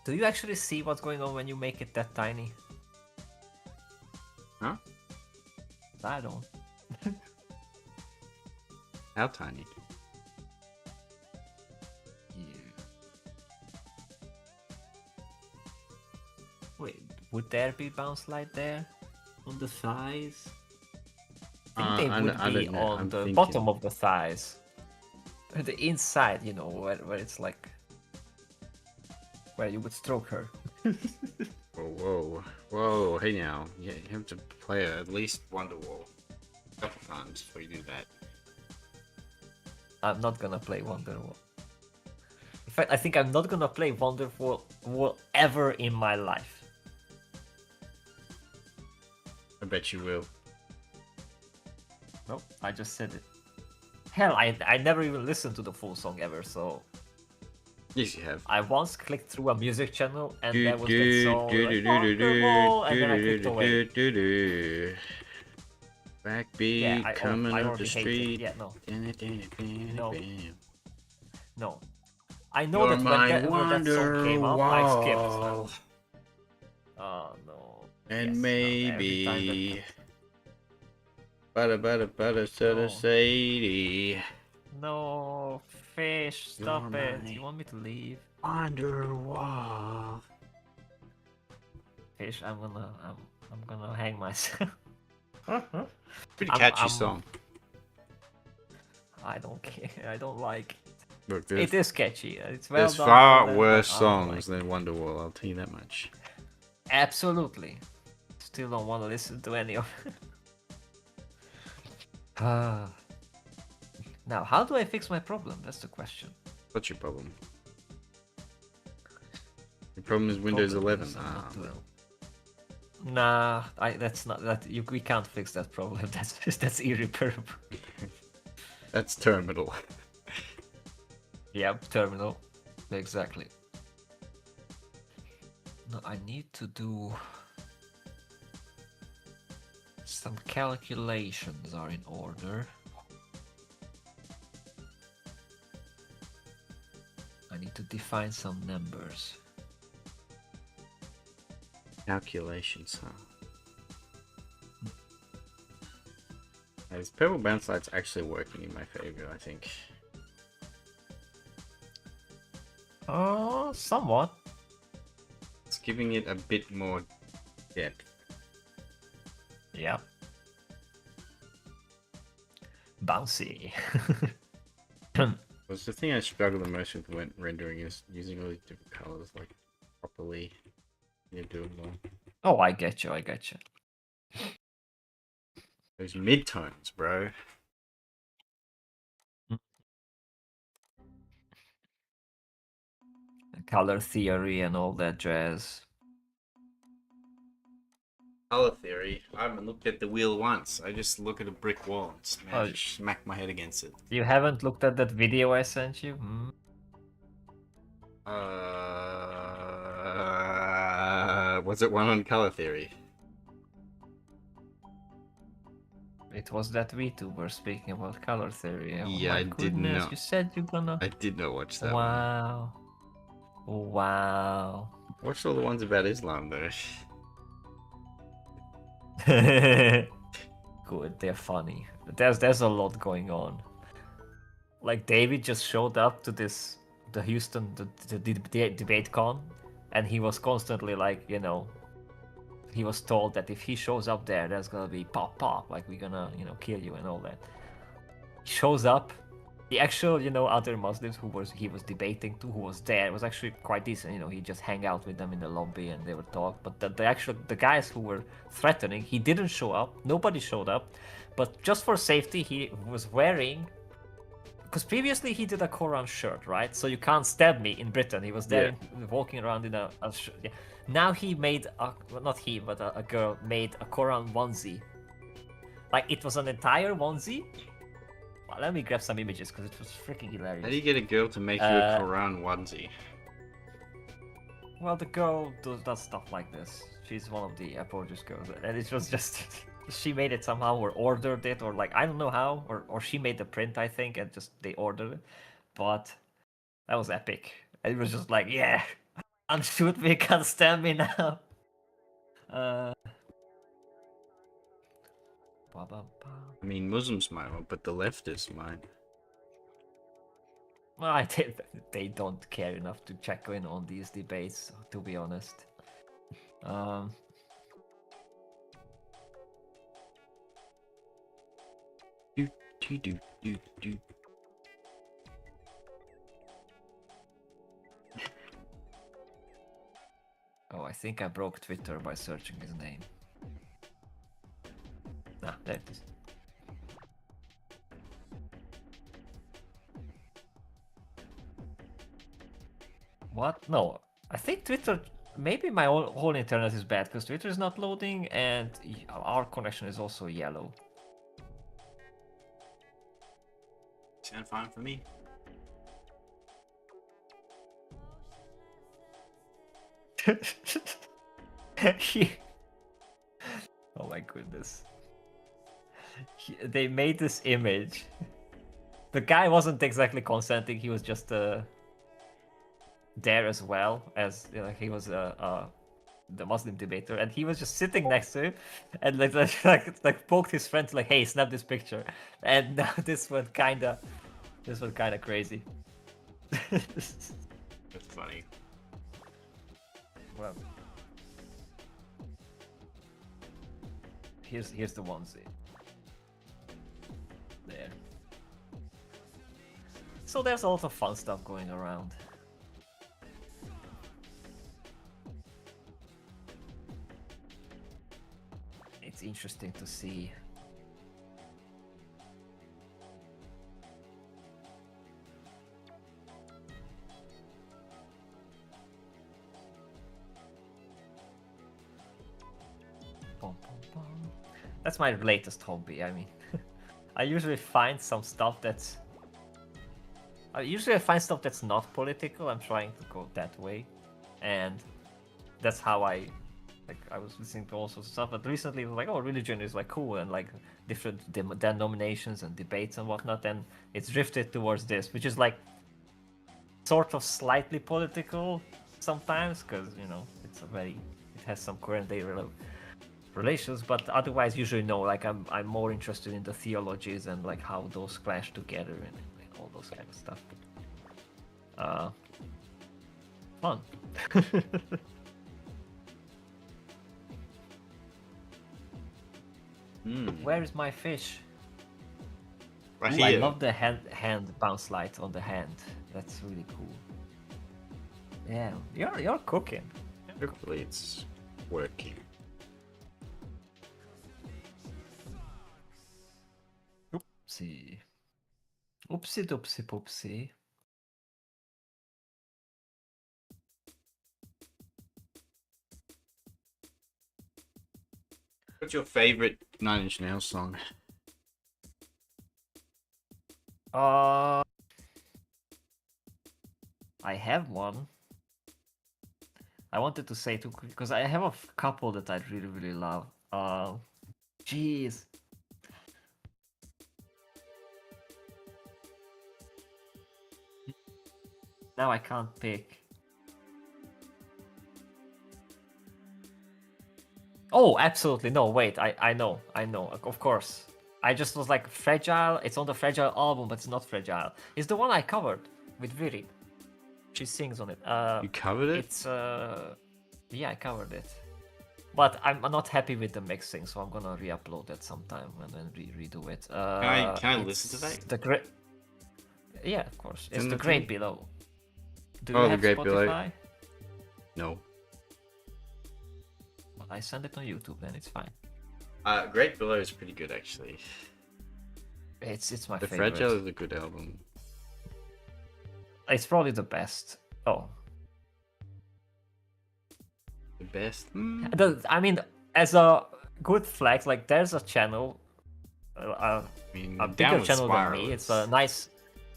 Do you actually see what's going on when you make it that tiny? Huh? I don't. How tiny? Yeah. Wait, would there be bounce light there? On the thighs? I think they would be don't know. on I'm the thinking. bottom of the thighs. The inside, where it's like... where you would stroke her. Whoa, hey now. Yeah, you have to play at least Wonderwall a couple times before you do that. I'm not gonna play Wonderwall. In fact, I think I'm not gonna play Wonderwall ever in my life. I bet you will. Nope, I just said it. Hell, I never even listened to the full song ever, so... Yes, you have. I once clicked through a music channel and there was that song like Wonderwall, and then I clicked away. Backbeat Yeah, coming I up the already hate street. it. Yeah, no. No. I You're know that my when that song came up, I skipped. Wonderwall. Oh no. And Yes, no, every time maybe butter No. Sadie. No, fish, stop You're it. my You want me to leave? Wonderwall. Fish, I'm gonna hang myself. Pretty catchy song. I don't care. I don't like Look, it. It is catchy. It's well there's done. far but worse I don't songs than Wonderwall, I'll tell you that much. Absolutely. Still don't want to listen to any of it. Now, how do I fix my problem? That's the question. What's your problem? Your problem is Windows 11. Nah, that's not that. We can't fix that problem. That's irreparable. That's terminal. Yep, terminal. Exactly. No, I need to do some calculations are in order. I need to define some numbers. Calculations, huh? This purple bounce light's actually working in my favor, I think. Oh, somewhat. It's giving it a bit more depth. Yeah. Bouncy. Because the thing I struggle the most with when rendering is using all these different colors like properly. You're doing well. Oh, I get you. Those midtones, bro. Color theory and all that jazz. Color theory. I haven't looked at the wheel once. I just look at a brick wall and smack my head against it. You haven't looked at that video I sent you? Hmm? Was it one on color theory? It was that VTuber speaking about color theory. Oh Yeah, my I did goodness, not. you said you're gonna. I did not watch that one. Wow. Wow. Watched all the ones about Islam though. Good, they're funny. There's a lot going on. Like David just showed up to the Houston the debate con, and he was constantly like, he was told that if he shows up there, there's gonna be pop pop, like we're gonna kill you and all that. He shows up. The actual other Muslims he was debating to, who was there, was actually quite decent. He just hang out with them in the lobby and they would talk. But the guys who were threatening, he didn't show up. Nobody showed up. But just for safety, he was wearing, because previously he did a Quran shirt, right? So you can't stab me in Britain. He was there walking around in a shirt. Yeah. Now he made not he, but a girl made a Quran onesie. Like it was an entire onesie. Well, let me grab some images because it was freaking hilarious. How do you get a girl to make you a Quran onesie? Well, the girl does stuff like this. She's one of the apologists girls, and it was just she made it somehow or ordered it, or like I don't know how, or she made the print, I think, and just they ordered it. But that was epic. It was just like, yeah, can't shoot me, can't stand me now. I mean, Muslims might, but the leftists might. Well, they don't care enough to check in on these debates, to be honest. Oh, I think I broke Twitter by searching his name. Ah, there it is. What? No, I think Twitter. Maybe my whole internet is bad because Twitter is not loading and our connection is also yellow. Sound fine for me. Oh my goodness. They made this image. The guy wasn't exactly consenting, he was just there as well as he was the Muslim debater, and he was just sitting next to him and like poked his friend like, hey, snap this picture. And now this was kinda crazy. That's funny. Well, here's the onesie. There. So there's a lot of fun stuff going around. It's interesting to see. That's my latest hobby. I mean, I usually find stuff that's not political. I'm trying to go that way, and that's how I was listening to all sorts of stuff. But recently, it was like, oh, religion is like cool, and like different denominations and debates and whatnot. And it's drifted towards this, which is like sort of slightly political sometimes, because it has some current day relations, but otherwise usually no. Like I'm more interested in the theologies and like how those clash together and all those kind of stuff. Fun. Where is my fish? Right Ooh, here. I love the hand bounce light on the hand. That's really cool. Yeah, you're cooking. Hopefully it's working. Oopsie. Oopsie doopsie poopsie. What's your favorite Nine Inch Nails song? I have one. I wanted to say too, because I have a couple that I really, really love. Jeez. Now I can't pick. Oh, absolutely. No, wait. I know. Of course. I just was like, Fragile. It's on the Fragile album, but it's not Fragile. It's the one I covered with Viri. She sings on it. You covered it? It's yeah, I covered it. But I'm not happy with the mixing, so I'm gonna re-upload that sometime and then redo it. Can I listen to that? The great. Yeah, of course. It's Send the it to Great me. Below. Do Oh, you The have Great Spotify? Below. No. Well, I send it on YouTube, then it's fine. Great Below is pretty good actually. It's my The favorite. Fragile is a good album. It's probably the best. Oh, The best? I mean, as a good flex, like there's a channel, I mean, a bigger Downward channel than Spiral me. It's is- a nice.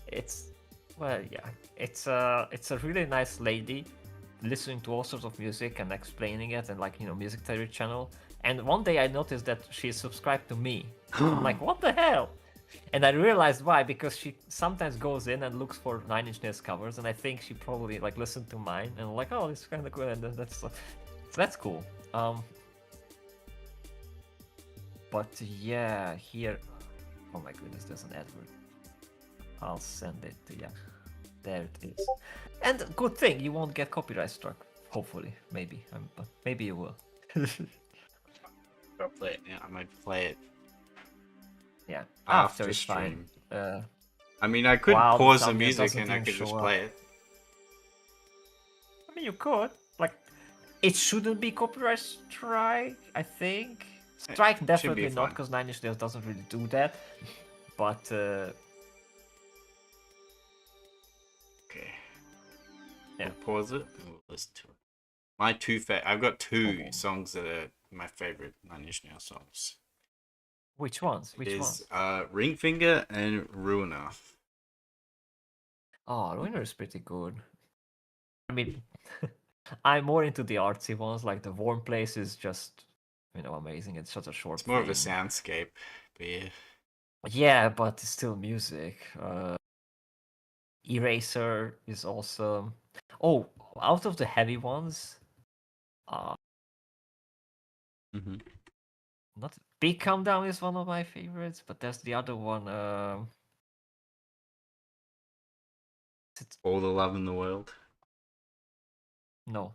It's well, yeah. It's a really nice lady listening to all sorts of music and explaining it, and like music theory channel. And one day I noticed that she's subscribed to me. I'm like, what the hell? And I realized why, because she sometimes goes in and looks for Nine Inch Nails covers, and I think she probably like listened to mine and like, oh, it's kind of cool, and that's cool. But yeah, here, oh my goodness, there's an advert. I'll send it to you. There it is. And good thing you won't get copyright struck. Hopefully, maybe, but maybe you will. I'll play it now. I might play it Yeah, after after it's fine. stream. I mean, I could Wow, pause the thumbnail music doesn't and I even could just show up. play it. I mean, you could. Like, it shouldn't be copyright strike, I think. Strike definitely not, fine. because Nine Inch Nails doesn't really do that. But Okay. Yeah. We'll pause it and we'll listen to it. My two I've got two Okay. songs that are my favorite Nine Inch Nails songs. which ones? Which ones? Ring Finger and Ruiner. Oh, Ruiner is pretty good. I mean, I'm more into the artsy ones. Like the Warm Place is just, amazing. It's such a short. It's more of a thing. soundscape, but yeah. Yeah, but it's still music. Eraser is awesome. Oh, out of the heavy ones, Mm-hmm. not Big Countdown is one of my favorites, but there's the other one. All the Love in the World. No.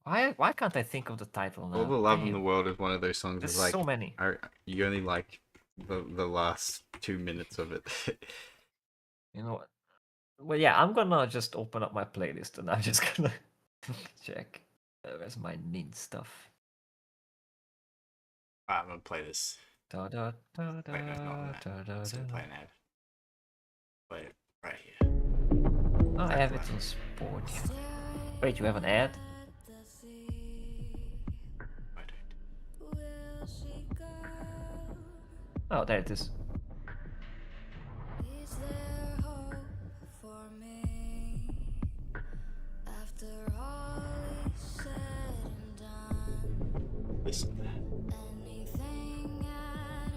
Why can't I think of the title now? All the Love in Damn. the World is one of those songs. There's That's like so many. you only like the last 2 minutes of it. You know what? Well, yeah, I'm gonna just open up my playlist and I'm just gonna check. Where's my Nin stuff? I'm gonna play this. Da, da, da, da, Wait, no, not an ad. da, da, I'm just gonna da. play an ad. Play it right here. Oh, I have it on sport. Yeah. Wait, you have an ad? I don't. Oh, there it is. Is there hope for me after all is said and done? Listen to that. Anything at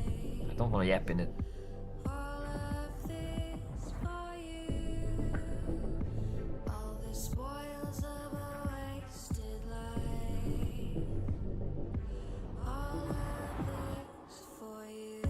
any I price. don't want to yap in it. All of this for you. All the spoils of a wasted life. All of this for you.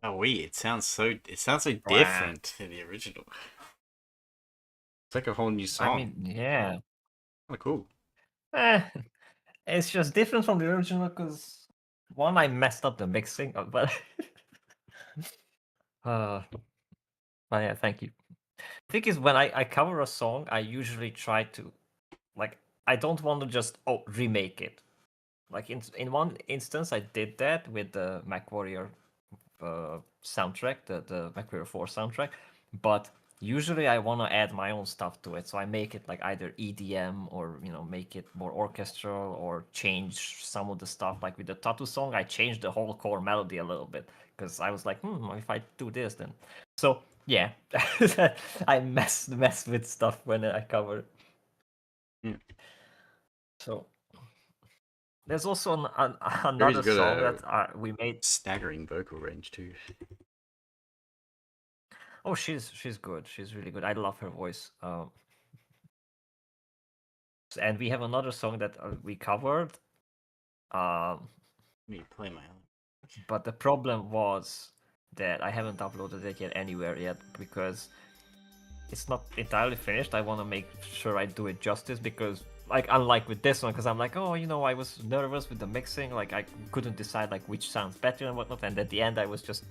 Oh wait, it sounds so Wow. different in the original. It's like a whole new I song. mean, yeah. Oh, cool. Eh, it's just different from the original because one, I messed up the mixing, but uh, but yeah, thank you. Thing is, when I cover a song, I usually try to like I don't want to just remake it. Like in one instance, I did that with the MechWarrior soundtrack, the MechWarrior 4 soundtrack, but usually I want to add my own stuff to it, so I make it like either EDM or make it more orchestral or change some of the stuff. Like with the Tattoo song, I changed the whole core melody a little bit because I was like, if I do this, then so yeah, I mess with stuff when I cover. Yeah. So there's also Gary's another got song a that we made. staggering vocal range too. Oh, she's good. She's really good. I love her voice. And we have another song that we covered. Um, Let me play my own. but the problem was that I haven't uploaded it yet anywhere yet because it's not entirely finished. I want to make sure I do it justice because, like, unlike with this one, because I'm like, I was nervous with the mixing. Like, I couldn't decide like which sounds better and whatnot. And at the end, I was just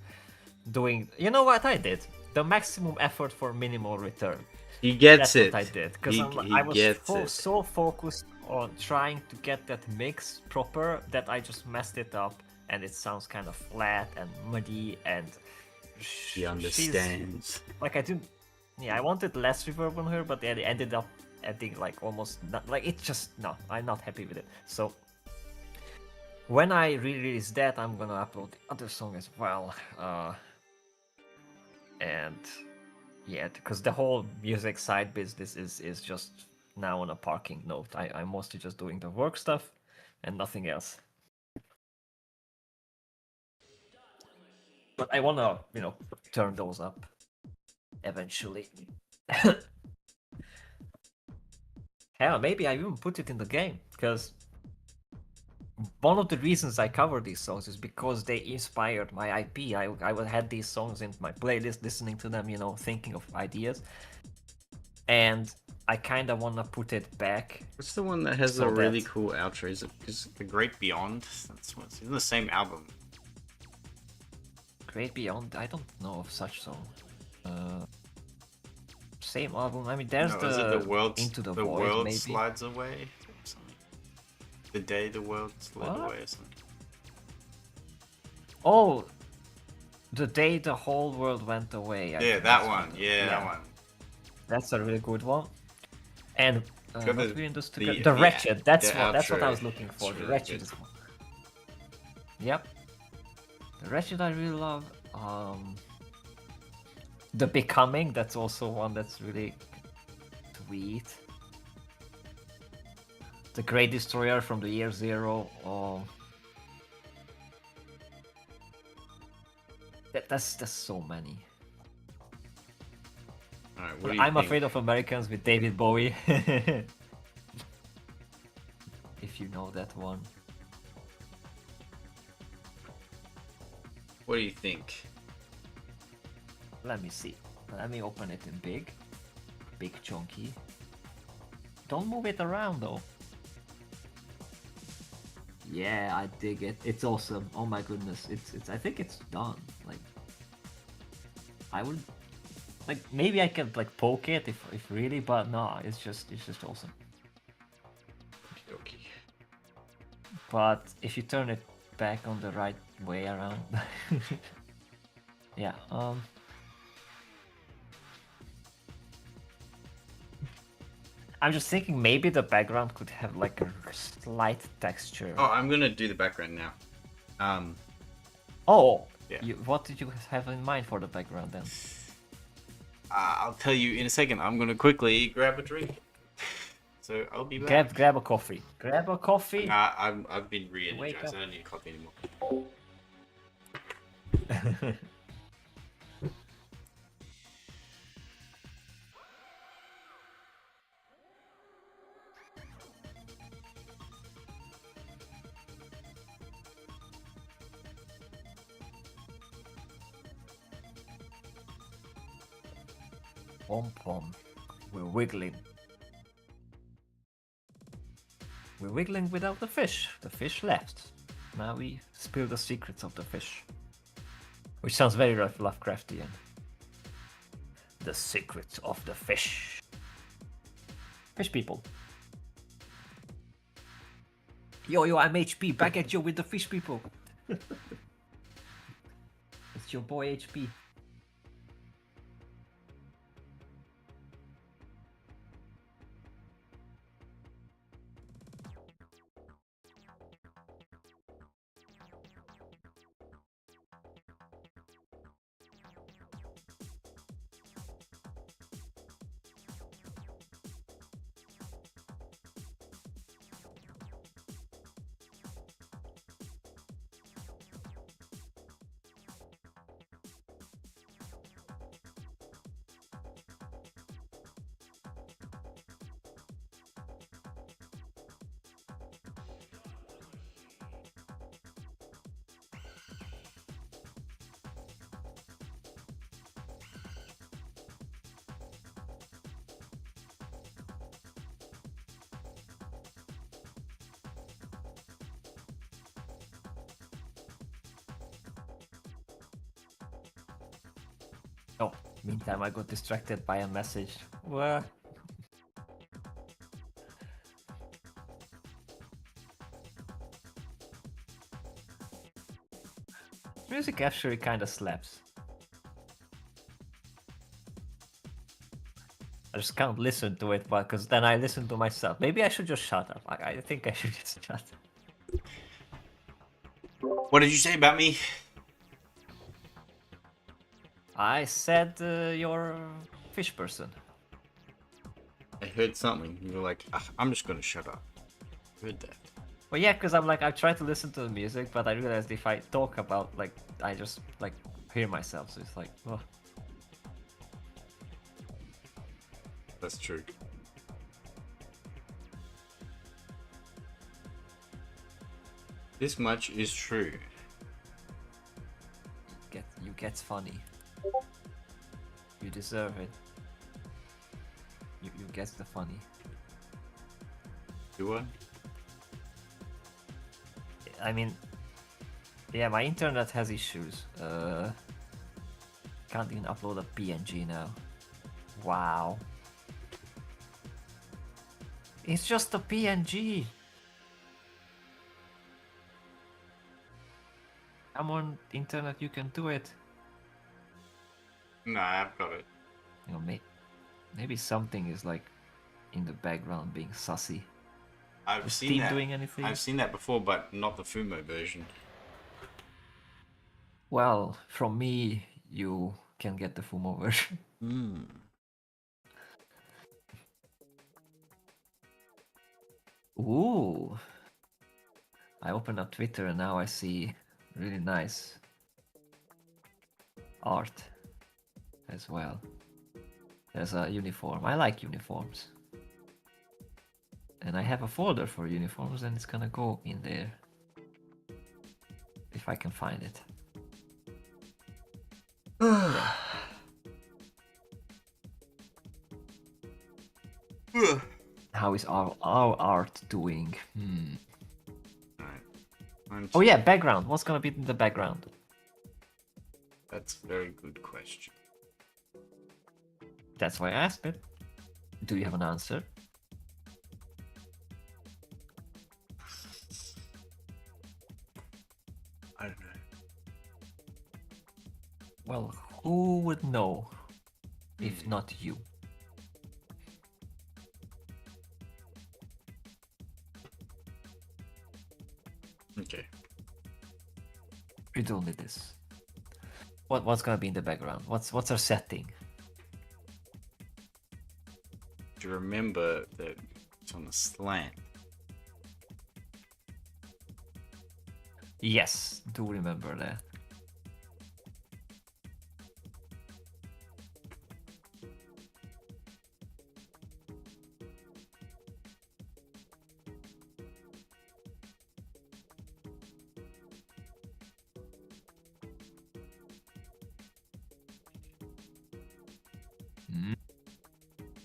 doing. You know what I did? The maximum effort for minimal return. He gets That's it. what I did because He I was gets it. so focused on trying to get that mix proper that I just messed it up, and it sounds kind of flat and muddy. And He understands. like I didn't. Yeah, I wanted less reverb on her, but then it ended up adding like almost not, like it just no. I'm not happy with it. So when I release that, I'm gonna upload the other song as well. And yeah, because the whole music side business is just now on a parking note. I'm mostly just doing the work stuff and nothing else. But I wanna, turn those up eventually. Hell, maybe I even put it in the game, because one of the reasons I cover these songs is because they inspired my IP. I had these songs in my playlist, listening to them, thinking of ideas. And I kind of want to put it back. What's the one that has So a really that- cool outro? Is The Great Beyond? That's what's in the same album. Great Beyond, I don't know of such song. Same album. I mean, there's No, is it the world Into the the Void, world maybe. slides away? Or something. The day the world slid What? away or something. Oh, The Day the Whole World Went Away. I Yeah, think that that's one. what- Yeah, that one. That's a really good one. And Got what the- we just the- the the- Wretched. That's the what I outro. was looking for. It's The really Wretched good. is one. Yep. The Wretched I really love. The Becoming. That's also one that's really sweet. The Great Destroyer from the Year Zero. That's so many. Alright, what do you I'm think? Afraid of Americans with David Bowie. If you know that one. What do you think? Let me see. Let me open it in big. Big chunky. Don't move it around though. Yeah, I dig it. It's awesome. Oh my goodness. It's I think it's done. Like I would like maybe I can like poke it if really, but no, it's just awesome. Okay. But if you turn it back on the right way around. Yeah, I'm just thinking maybe the background could have like a slight texture. Oh, I'm gonna do the background now. Oh, Yeah. what did you have in mind for the background then? I'll tell you in a second. I'm gonna quickly grab a drink. So I'll be back. Grab a coffee. Grab a coffee. I've been Wake re-energized. up. I don't need coffee anymore. Pom pom. We're wiggling. We're wiggling without the fish. The fish left. Now we spill the secrets of the fish. Which sounds very Lovecraftian. The secrets of the fish. Fish people. Yo, I'm HP. Back at you with the fish people. It's your boy HP. Oh, meantime, I got distracted by a message. What? Music actually kind of slaps. I just can't listen to it, because then I listen to myself. Maybe I should just shut up. I think I should just shut up. What did you say about me? I said you're a fish person. I heard something. You were like, "Ah, I'm just gonna shut up." I heard that. Well, yeah, because I try to listen to the music, but I realized if I talk about, like, I just, like, hear myself, so it's like, oh. That's true. This much is true. You get funny. You deserve it. You get the funny. Do I? I mean, yeah, my internet has issues. Can't even upload a PNG now. Wow. It's just a PNG. I'm on internet, you can do it. Nah, I've got it. You know, maybe something is like in the background being sussy. I've Is seen Steam that. doing anything? I've seen that before, but not the Fumo version. Well, from me, you can get the Fumo version. Hmm. Ooh. I opened up Twitter and now I see really nice art as well. There's a uniform. I like uniforms. And I have a folder for uniforms and it's gonna go in there. If I can find it. How is our art doing? Alright. Oh yeah, background. What's gonna be in the background? That's a very good question. That's why I asked it. Do you have an answer? I don't know. Well, who would know if not you? Okay. Read only this. What's gonna be in the background? What's our setting? Do you remember that it's on a slant? Yes, do remember that.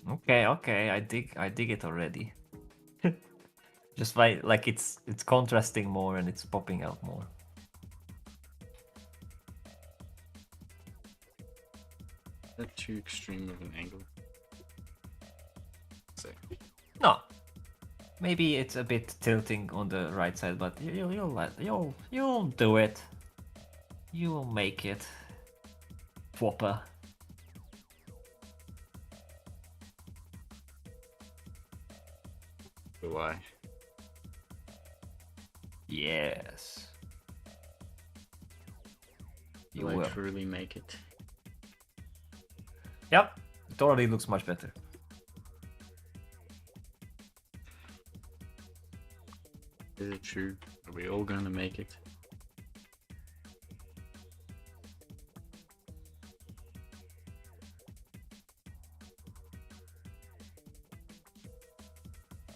Okay, I dig it already. Just like it's contrasting more and it's popping out more. Is that too extreme of an angle? So, No, maybe it's a bit tilting on the right side, but you'll do it. You'll make it. Whopper. do I? Yes. You Will I will. truly make it? Yep. It already looks much better. Is it true? Are we all gonna make it?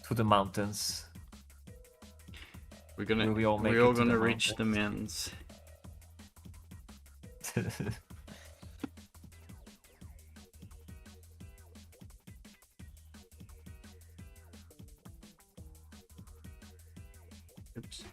To the mountains. We're gonna. Will we all make we're it all to the gonna reach the mountains. Oops.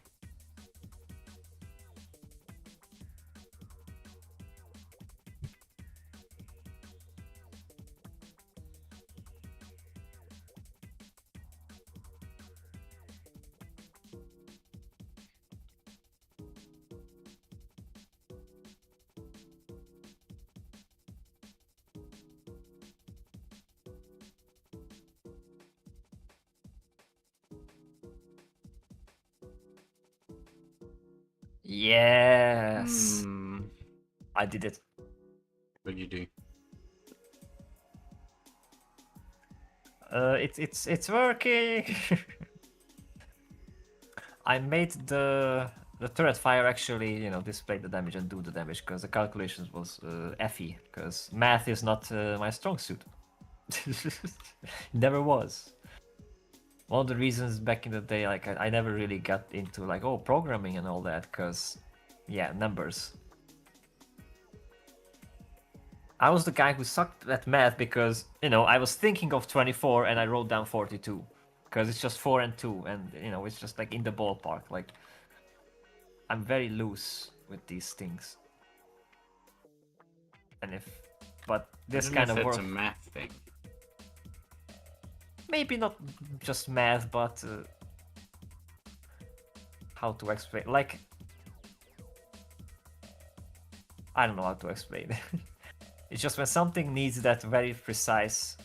Yes. Hmm. I did it. What'd you do? It's working. I made the turret fire actually, display the damage and do the damage because the calculations was effy because math is not my strong suit. Never was. One of the reasons back in the day, like I never really got into like programming and all that because, yeah, numbers. I was the guy who sucked at math because I was thinking of 24 and I wrote down 42 because it's just 4 and 2 and it's just like in the ballpark. Like I'm very loose with these things. And but this I don't kind know of if work. that's a math thing. Maybe not just math, but how to explain? Like I don't know how to explain. It's just when something needs that very precise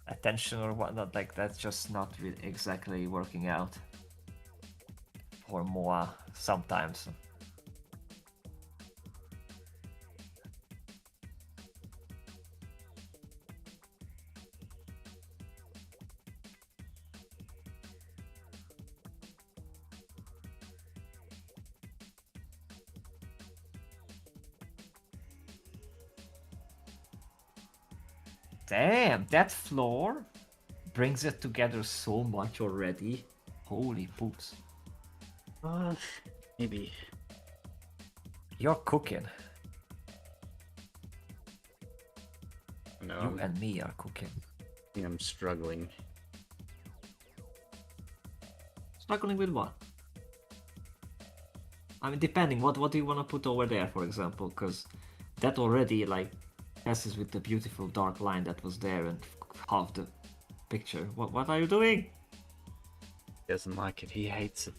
attention or whatnot, like that's just not really exactly working out for Moa sometimes. Damn, that floor brings it together so much already. Holy poops. Maybe. You're cooking. No, You and me are cooking. I think I'm struggling. Struggling with what? I mean, depending. What do you want to put over there, for example? Because that already like messes with the beautiful dark line that was there and half the picture. What are you doing? He doesn't like it. He hates it.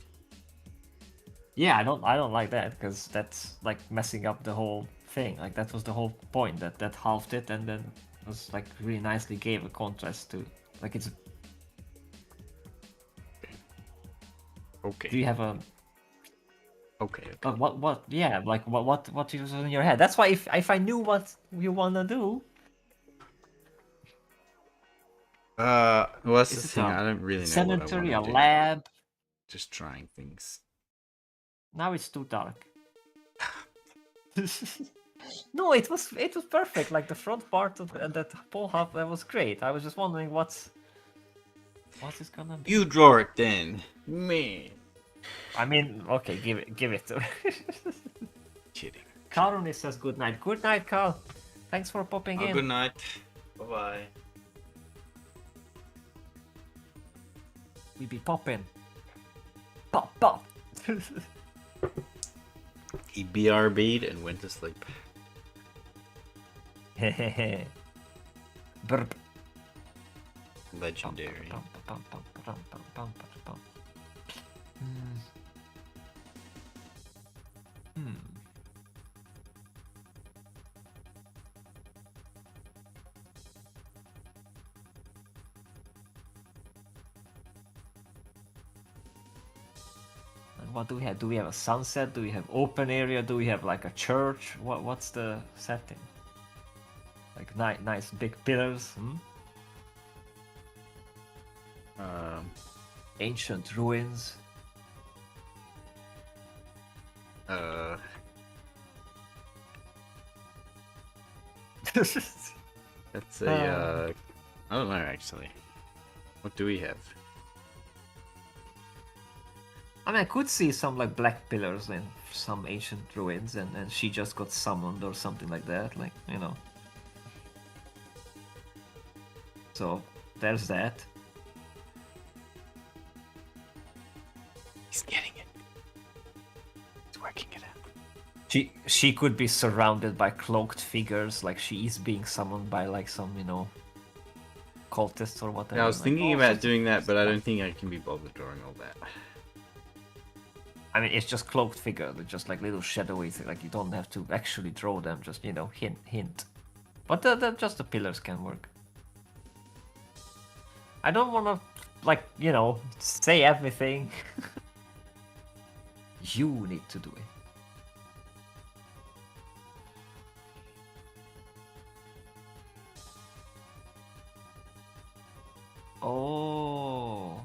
Yeah, I don't like that because that's like messing up the whole thing. Like that was the whole point that halved it and then was like really nicely gave a contrast to like it's. Okay. Do you have a Okay. what? Yeah, like what was in your head? That's why if I knew what you wanna do. Well, that's Is the it thing. a I don't really know cemetery, what I a want to do. lab? Just trying things. Now it's too dark. No, it was perfect. Like the front part of and that whole half that was great. I was just wondering what is gonna be. You draw it then. Me. I mean, okay, give it. Kidding. Karuni says good night. Good night, Carl. Thanks for popping in. Good night. Bye bye. We be popping. Pop, pop. He BRB'd and went to sleep. Burp. Legendary. And what do we have? Do we have a sunset? Do we have open area? Do we have like a church? What's the setting? Like nice big pillars. Ancient ruins. That's a, I don't know actually. What do we have? I mean, I could see some like black pillars in some ancient ruins, and she just got summoned or something like that, like, you know. So, there's that. He's getting it. He's working it out. She could be surrounded by cloaked figures, like she is being summoned by like some, you know, cultists or whatever. Yeah, I was like, thinking oh, about such- doing that, but I don't think I can be bothered drawing all that. I mean, it's just cloaked figure, they're just like little shadowy thing. Like you don't have to actually draw them, just, you know, hint. But just the pillars can work. I don't want to, like, you know, say everything. You need to do it. Oh.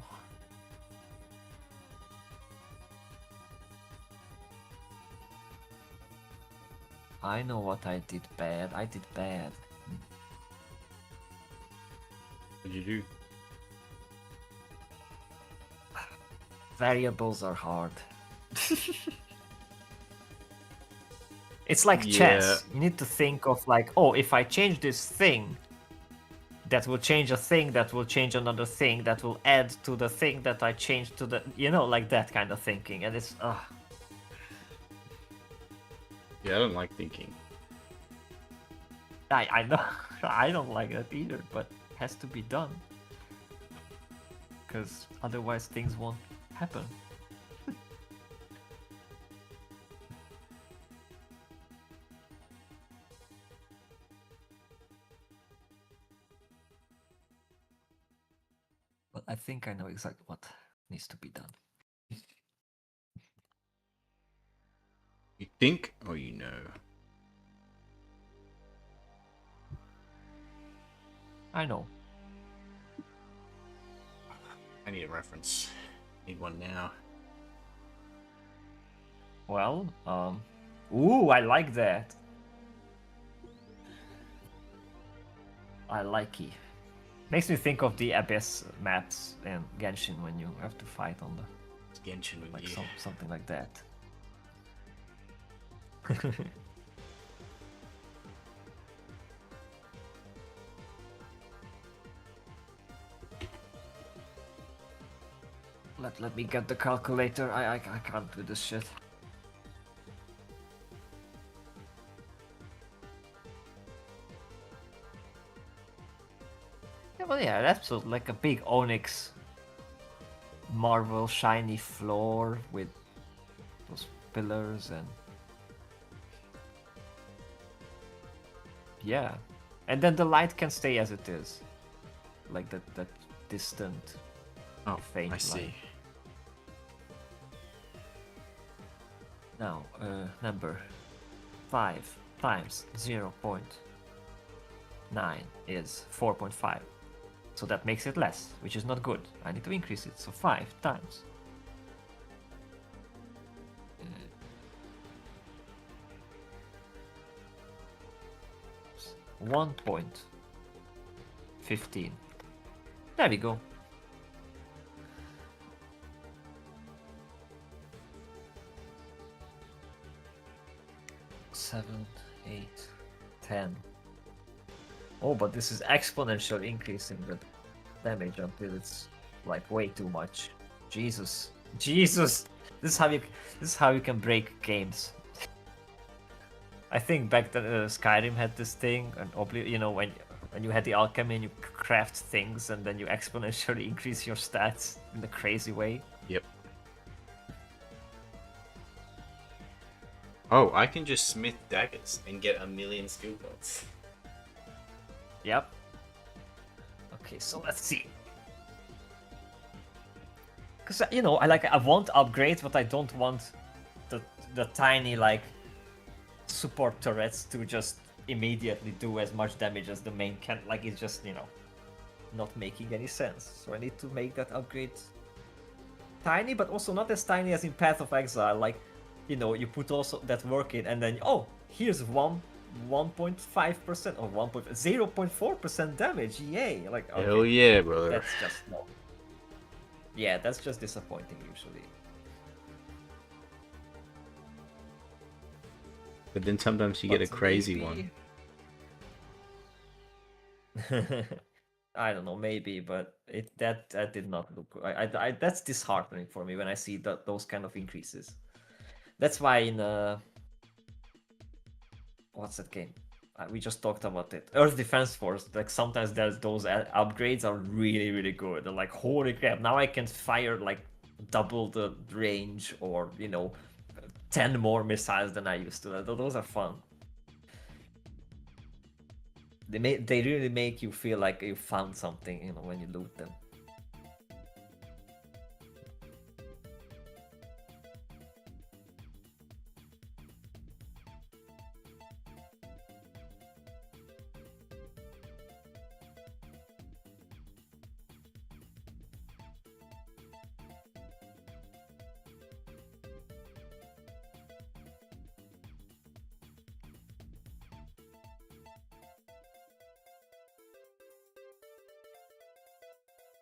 I know what I did bad. I did bad. What'd you do? Variables are hard. It's like Yeah. chess. You need to think of like, oh, if I change this thing, that will change a thing, that will change another thing, that will add to the thing that I changed to the, you know, like that kind of thinking. And it's, Yeah, I don't like thinking. I know, I don't like that either, but it has to be done. Because otherwise things won't happen. But I think I know exactly what needs to be done. You think or you know? I know. I need a reference. Need one now. Well, ooh, I like that. I like it. Makes me think of the Abyss maps in Genshin when you have to fight on the, It's Genshin with like, you. something like that. Let me get the calculator. I can't do this shit. Yeah, well, yeah, that's like a big onyx marble shiny floor with those pillars and yeah, and then the light can stay as it is, like that distant Oh, faint I see. light. Now, number 5 times 0.9 is 4.5. So that makes it less, which is not good. I need to increase it. So 5 times. 1.15. There we go. Seven, 8, 10. Oh, but this is exponential increase in the damage until it's like way too much. Jesus, Jesus, this is how you can break games. I think back then Skyrim had this thing, and you know, when you had the alchemy and you craft things, and then you exponentially increase your stats in a crazy way. Yep. Oh, I can just smith daggers and get 1,000,000 skill points. Yep. Okay, so let's see. Because you know, I want upgrades, but I don't want the tiny like support turrets to just immediately do as much damage as the main can. Like it's just, you know, not making any sense. So I need to make that upgrade tiny, but also not as tiny as in Path of Exile. Like, you know, you put also that work in, and then oh, here's 1.5% or 0.4% damage. Yay! Like okay, Hell yeah, brother. that's just no. Yeah, that's just disappointing usually. But then sometimes you get a But crazy maybe- one. I don't know, maybe, but that did not look. That's disheartening for me when I see those kind of increases. That's why in what's that game? We just talked about it. Earth Defense Force. Like sometimes there's those upgrades are really good. They're like holy crap! Now I can fire like double the range, or you know, 10 more missiles than I used to. Those are fun. They really make you feel like you found something, you know, when you loot them.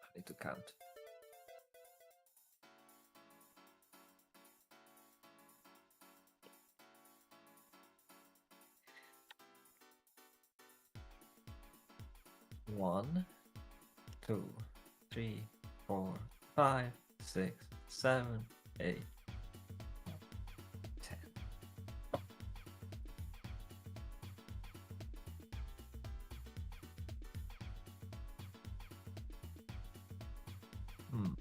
I need to count. One, 2, 3, 4, 5, 6, 7, 8, 10. Hmm.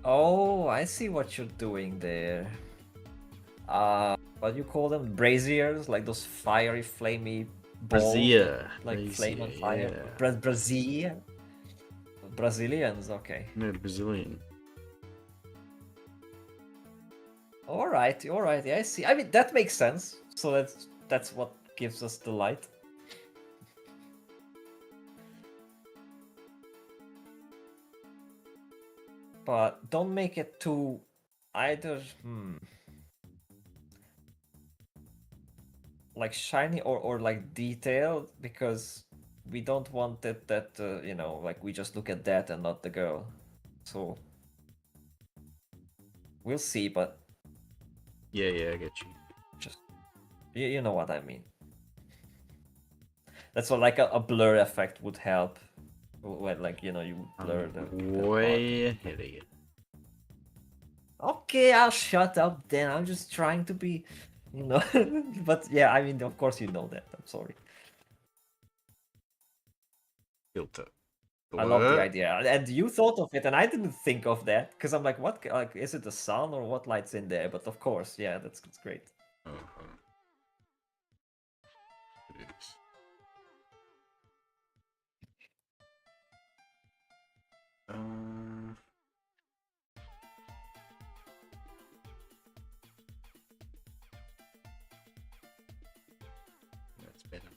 Oh, I see what you're doing there. What do you call them? Braziers? Like those fiery, flamey balls? Brazier. Like flame on Brazier, fire? yeah. Brazier? Brazilians, okay. No, Brazilian. Alright, yeah, I see. I mean, that makes sense. So that's what gives us the light. But don't make it too either like shiny or like detailed, because we don't want it that you know, like we just look at that and not the girl. So we'll see, but Yeah, I get you. just you know what I mean. That's what like a blur effect would help when, like, you know, you blur the Way ahead of you. Okay, I'll shut up then. I'm just trying to be, you know. But yeah, I mean, of course you know that. I'm sorry. Filter. I love the What? idea, and you thought of it, and I didn't think of that because I'm like, what? Like, is it the sun or what lights in there? But of course, yeah, that's great. Oh, hold on. It is. That's better.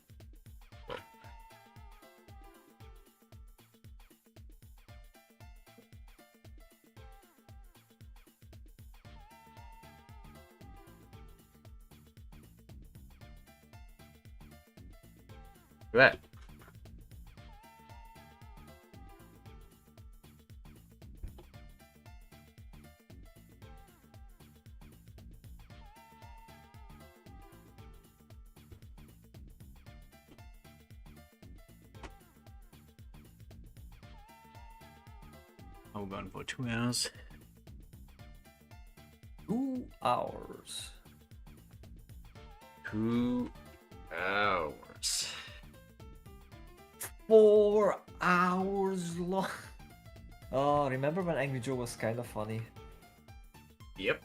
Look at that. Oh, we're going for 2 hours. 2 hours. 2 hours. 4 hours long. Oh, remember when Angry Joe was kind of funny? Yep.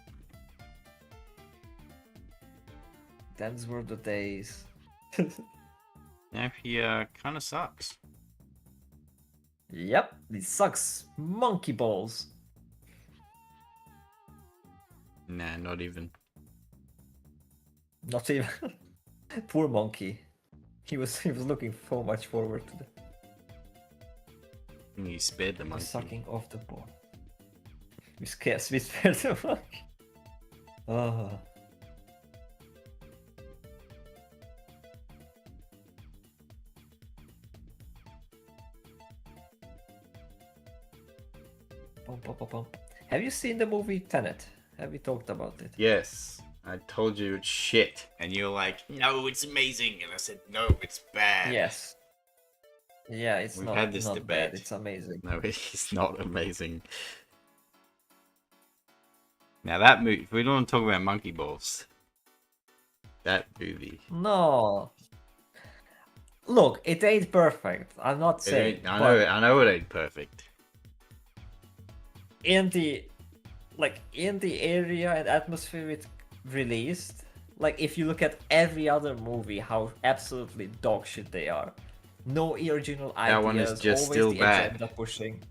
Those were the days. Now he kind of sucks. Yep, this sucks. Monkey balls. Nah, not even. Not even. Poor monkey. He was looking so much forward to the He spared the monkey. sucking off the ball. We spared the monkey. Oh. Bum, bum, bum, bum. Have you seen the movie Tenet? Have we talked about it? Yes, I told you it's shit, and you're like, no, it's amazing, and I said, no, it's bad. Yes. Yeah, it's We've not, had this not debate. bad. It's amazing. No, it's not amazing. Now that movie, if we don't want to talk about monkey balls, that movie. No. Look, it ain't perfect. I'm not saying. I but know it ain't perfect. in the area and atmosphere it released, like if you look at every other movie, how absolutely dog shit they are. No original ideas. That one is just always still the bad. agenda pushing.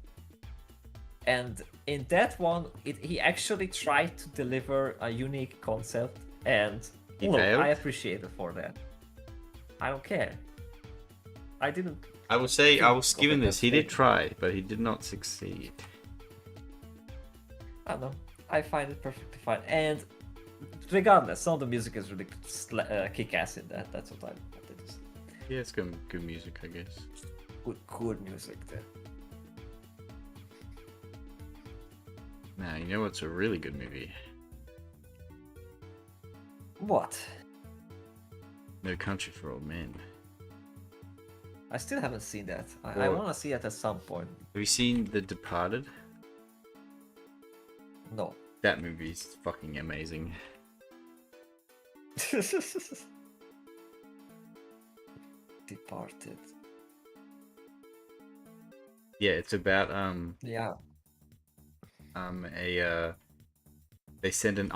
And in that one, he actually tried to deliver a unique concept, and He look, failed? I appreciate it for that. I don't care. I didn't. I will say, I was Go given with this. that He did statement. try, but he did not succeed. I don't know. I find it perfectly fine. And regardless, some of the music is really kick-ass in that. That's what I wanted to say. Yeah, it's good music, I guess. Good music there. Now, you know what's a really good movie? What? No Country for Old Men. I still haven't seen that. I Well- want to see it at some point. Have you seen The Departed? No. That movie's fucking amazing. Departed. Yeah, it's about Yeah. they send an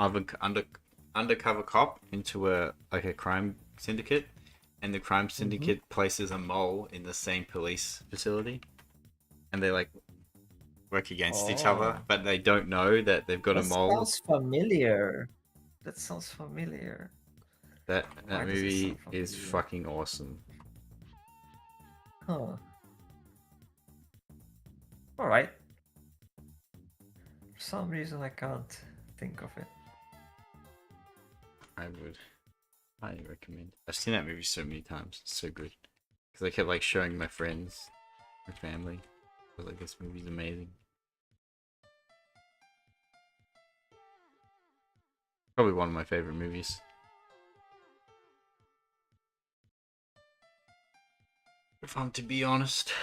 undercover cop into a crime syndicate, and the crime syndicate places a mole in the same police facility, and they like work against each other, Oh. but they don't know that they've got That a mole. sounds familiar. That sounds familiar. That Why does it movie sound is familiar? fucking awesome. Huh. Alright. For some reason I can't think of it. I would highly recommend. I've seen that movie so many times. It's so good. Because I kept like showing my friends, my family. I was like, this movie's amazing. Probably one of my favorite movies. If I'm to be honest.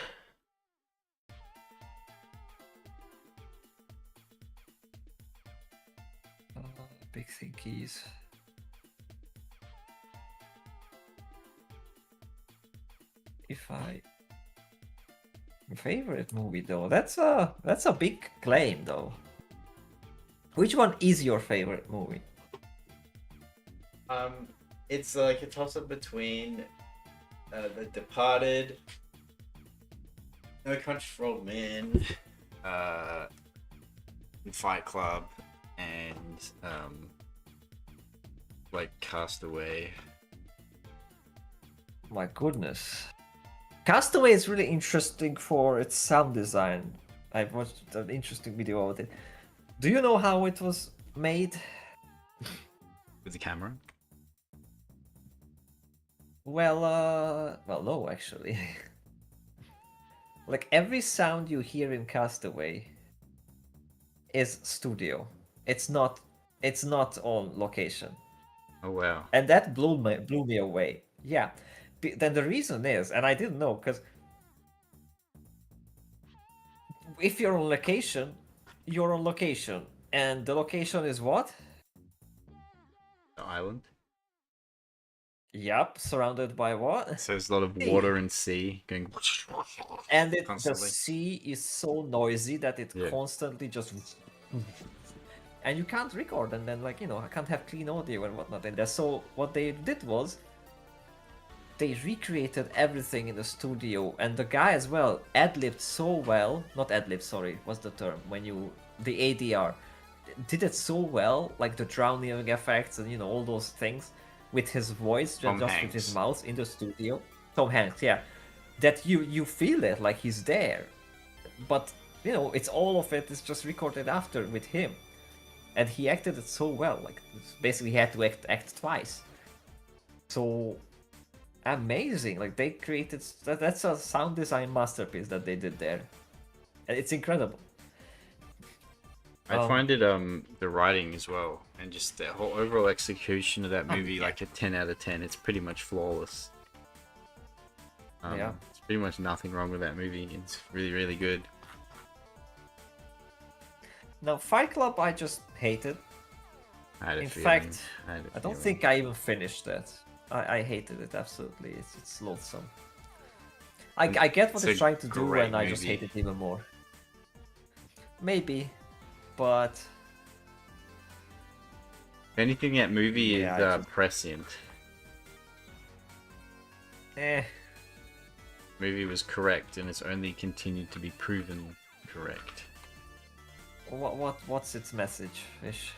Big thinkies. If I favorite movie though, that's a big claim though. Which one is your favorite movie? It's like a toss up between The Departed, No Country for Old Men, Fight Club, and like Castaway. My goodness. Castaway is really interesting for its sound design. I watched an interesting video about it. Do you know how it was made? With the camera. Well, no, actually. Like every sound you hear in Castaway is studio. It's not. It's not on location, Oh wow. and that blew me away. Yeah. Then the reason is, and I didn't know, because if you're on location, and the location is what? The island. Yup, surrounded by what? So there's a lot of Sea. water and sea going. And the Constantly. sea is so noisy that it Yeah. constantly just. And you can't record, and then, like, I can't have clean audio and whatnot in there. So what they did was they recreated everything in the studio, and the guy as well ad-libbed so well. Not ad-lib, sorry, what's the term? When you the ADR did it so well, like the drowning effects and all those things with his voice, Tom just with his Hanks. mouth in the studio. Tom Hanks, yeah, that you feel it like he's there, but it's all of it is just recorded after with him, and he acted it so well. Like basically, he had to act twice. So amazing! Like they created that's a sound design masterpiece that they did there, and it's incredible. I find it the writing as well, and just the whole overall execution of that movie, yeah. like a 10 out of 10. It's pretty much flawless. Yeah. There's pretty much nothing wrong with that movie. It's really, really good. Now, Fight Club, I just hated. I had a In feeling. fact, had a I don't feeling. think I even finished that. I hated it absolutely. It's loathsome. I get what It's it's a trying to do, great and I just movie. hate it even more. Maybe, but If anything, that movie Yeah, is I just- prescient. Movie was correct, and it's only continued to be proven correct. What's its message, Ish?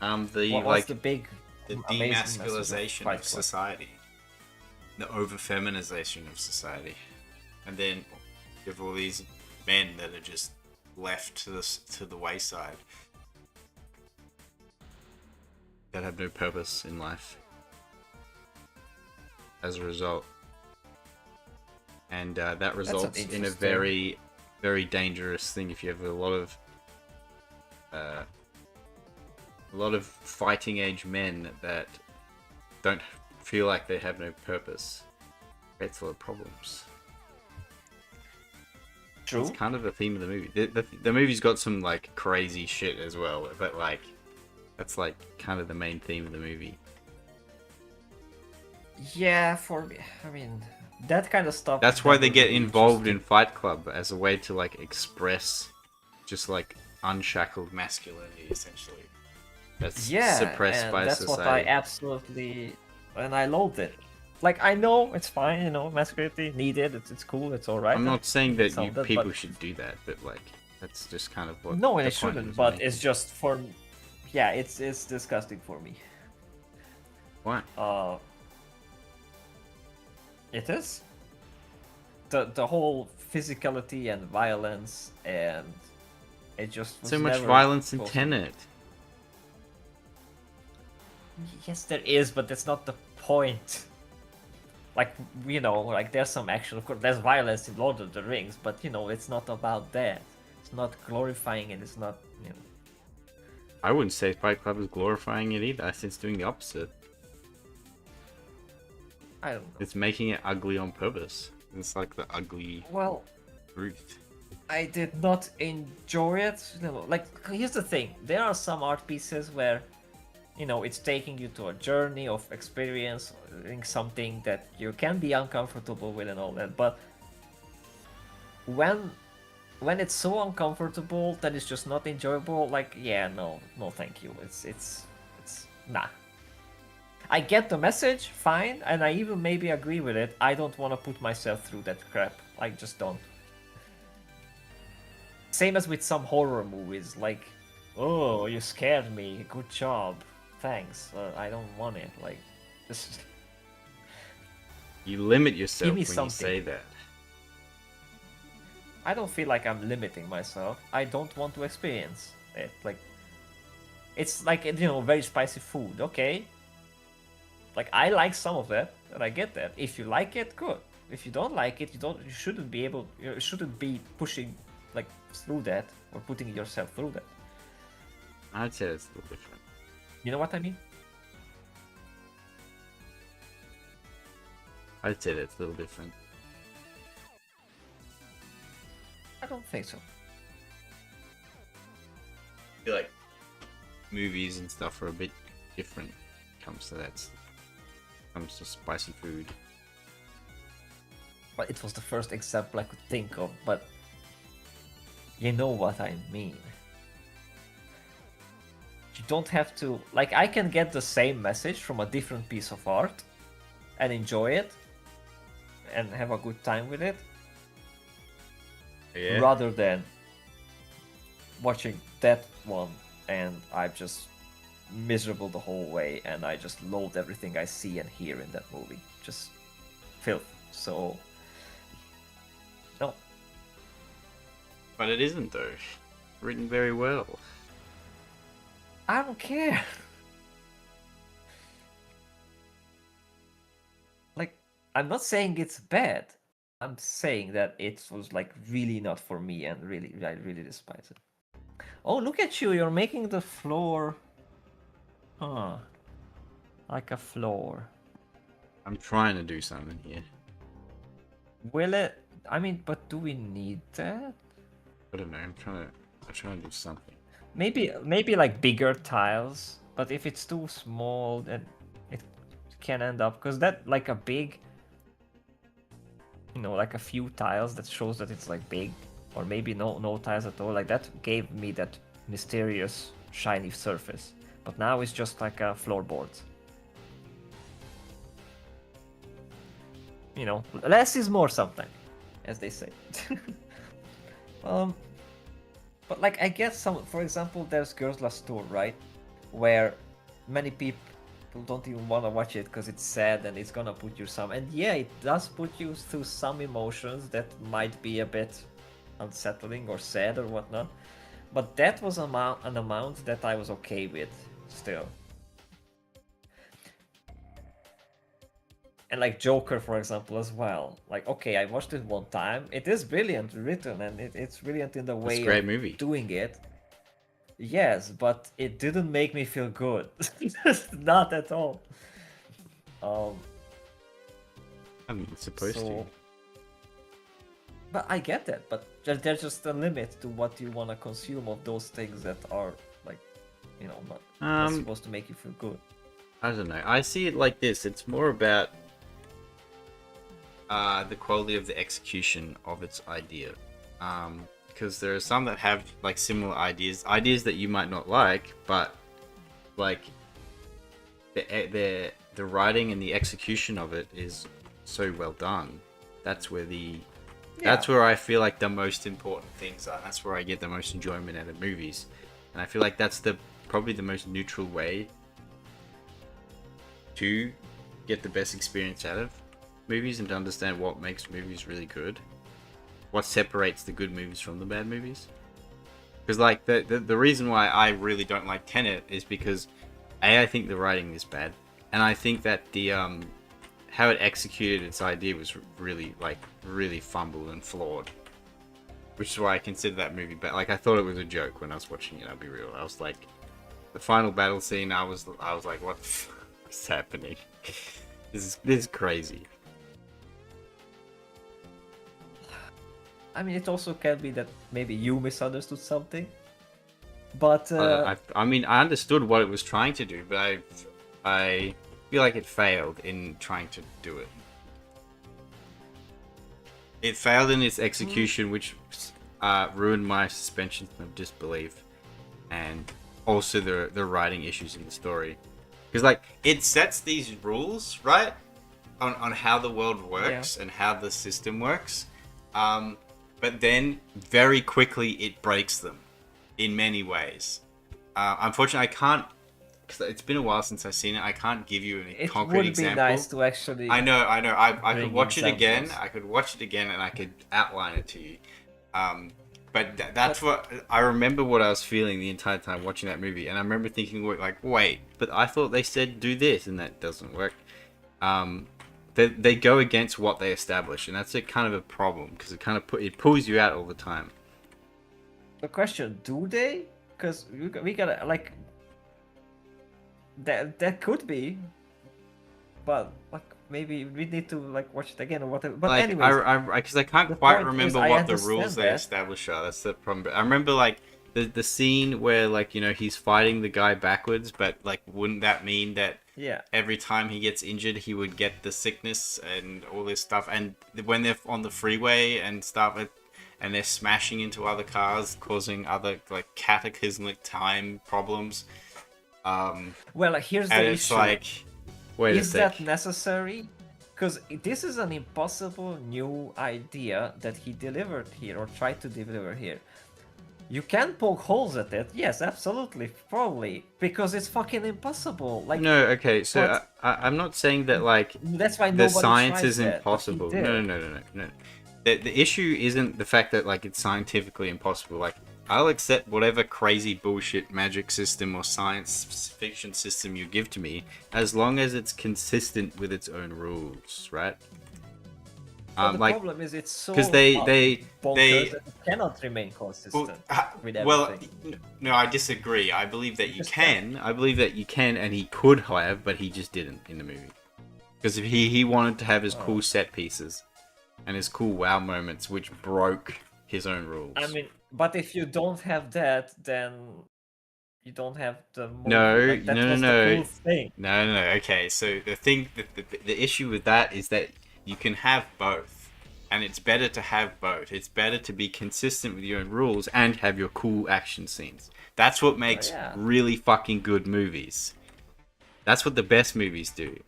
The What's like the big the amazing message of demasculization Fight of Club? society, the over-feminization of society, and then you have all these men that are just left to the wayside, that have no purpose in life as a result, and that results in a interesting- very, very dangerous thing if you have a lot of fighting age men that don't feel like they have no purpose. Creates a lot of problems. True. It's kind of the theme of the movie. The movie's got some like crazy shit as well, but like that's like kind of the main theme of the movie. Yeah, for me, I mean, that kind of stuff. That's why they never get really involved in interested. Fight Club as a way to like express just like unshackled masculinity, essentially. That's Yeah, suppressed and by that's society. what I absolutely, and I loathe it. Like I know it's fine, masculinity needed. It's cool. It's all right. I'm not saying that you Sounded, people but- should do that, but like that's just kind of what. No, the it point shouldn't. was But making. it's just for, yeah, it's disgusting for me. Why? It is. The whole physicality and violence, and it just was So much never violence in supposed- Tenet. Yes, there is, but that's not the point. Like like there's some action. Of course, there's violence in Lord of the Rings, but it's not about that. It's not glorifying it. It's not. I wouldn't say Fight Club is glorifying it either. I think it's doing the opposite. I don't know. It's making it ugly on purpose. It's like the ugly Well, truth. I did not enjoy it. Like here's the thing: there are some art pieces where, it's taking you to a journey of experiencing something that you can be uncomfortable with and all that. But when it's so uncomfortable that it's just not enjoyable, like yeah, no, thank you. It's nah. I get the message, fine, and I even maybe agree with it. I don't want to put myself through that crap. I just don't. Same as with some horror movies, like, oh, you scared me, good job, thanks. I don't want it. Like, just You limit yourself me when something. you say that. I don't feel like I'm limiting myself. I don't want to experience it. Like, it's like very spicy food. Okay, Like I like some of that, and I get that. If you like it, good. If you don't like it, you shouldn't be able, you shouldn't be pushing like through that or putting yourself through that. I'd say it's a little different. You know what I mean? I'd say that's a little different. I don't think so. I feel like movies and stuff are a bit different when it comes to that. Comes to spicy food. But it was the first example I could think of, but you know what I mean. You don't have to, like, I can get the same message from a different piece of art and enjoy it and have a good time with it, Yeah. rather than watching that one and I'm just miserable the whole way and I just loathe everything I see and hear in that movie. Just filth. So, no. But it isn't though. Written very well. I don't care. Like, I'm not saying it's bad. I'm saying that it was like really not for me and I really despise it. Oh, look at you, you're making the floor. Huh. Like a floor. I'm trying to do something here. Will it? I mean, but do we need that? I don't know. I'm trying to do something. Maybe like bigger tiles, but if it's too small, then it can end up, because that like a big, you know, like a few tiles that shows that it's like big, or maybe no tiles at all. Like that gave me that mysterious shiny surface, but now it's just like a floorboard. You know, less is more sometimes, as they say. But like I guess some, for example, there's Girls Last Tour, right, where many people don't even want to watch it because it's sad and it's gonna put you some, and yeah, it does put you through some emotions that might be a bit unsettling or sad or whatnot, but that was an amount that I was okay with still. And like Joker, for example, as well. Like, okay, I watched it one time. It is brilliant written, and it's brilliant in the way It's a great of movie. doing it. Yes, but it didn't make me feel good. Not at all. I mean, it's supposed to. But I get that. But there's just a limit to what you want to consume of those things that are like, you know, not supposed to make you feel good. I don't know. I see it like this. It's more about the quality of the execution of its idea. Because there are some that have like similar ideas that you might not like, but like the writing and the execution of it is so well done. That's where that's where I feel like the most important things are. That's where I get the most enjoyment out of movies, and I feel like that's probably the most neutral way to get the best experience out of movies and to understand what makes movies really good, what separates the good movies from the bad movies. Because like the reason why I really don't like Tenet is because I think the writing is bad, and I think that the how it executed its idea was really fumbled and flawed, which is why I consider that movie bad. Like I thought it was a joke when I was watching it. I'll be real. I was like, the final battle scene. I was like, what's happening? This is crazy. I mean, it also can be that maybe you misunderstood something. But I mean, I understood what it was trying to do, but I feel like it failed in trying to do it. It failed in its execution, which ruined my suspension of disbelief, and also the writing issues in the story. Because like it sets these rules, right, on how the world works and how the system works, but then very quickly it breaks them in many ways. Unfortunately, I can't, because it's been a while since I've seen it. I can't give you a concrete example. It would be nice to actually. I know. I could watch examples. it again. I could watch it again, and I could outline it to you. But that's what I remember. What I was feeling the entire time watching that movie, and I remember thinking, like, wait, but I thought they said do this, and that doesn't work. they go against what they establish, and that's a kind of a problem because it kind of it pulls you out all the time. The question: do they? Because we gotta like that could be, but like maybe we need to like watch it again or whatever. But Like anyways, because I can't the quite point is, remember I what the understand rules they that. establish are. That's the problem. But I remember like the scene where like he's fighting the guy backwards, but like wouldn't that mean that yeah. every time he gets injured, he would get the sickness and all this stuff? And when they're on the freeway and stuff, and they're smashing into other cars, causing other like cataclysmic time problems. Well, here's the And it's issue. like, wait a Is sec. that necessary? Because this is an impossible new idea that he delivered here or tried to deliver here. You can poke holes at it, yes, absolutely, probably, because it's fucking impossible. Like, No, okay, so but- I'm not saying that like that's why the nobody science tries is that, but he impossible. did. No. The issue isn't the fact that like it's scientifically impossible. Like I'll accept whatever crazy bullshit magic system or science fiction system you give to me as long as it's consistent with its own rules, right? But the Like problem is it's so because they bonkers that it cannot remain consistent with everything. no, I disagree. I believe that you can. I believe that you can, and he could have, but he just didn't in the movie. Because if he wanted to have his cool set pieces and his cool wow moments, which broke his own rules. I mean, but if you don't have that, then you don't have the movie. No, like, that no, was no. the cool thing. No. Okay, so the thing, the issue with that is that you can have both, and it's better to have both. It's better to be consistent with your own rules and have your cool action scenes. That's what makes yeah. really fucking good movies. That's what the best movies do.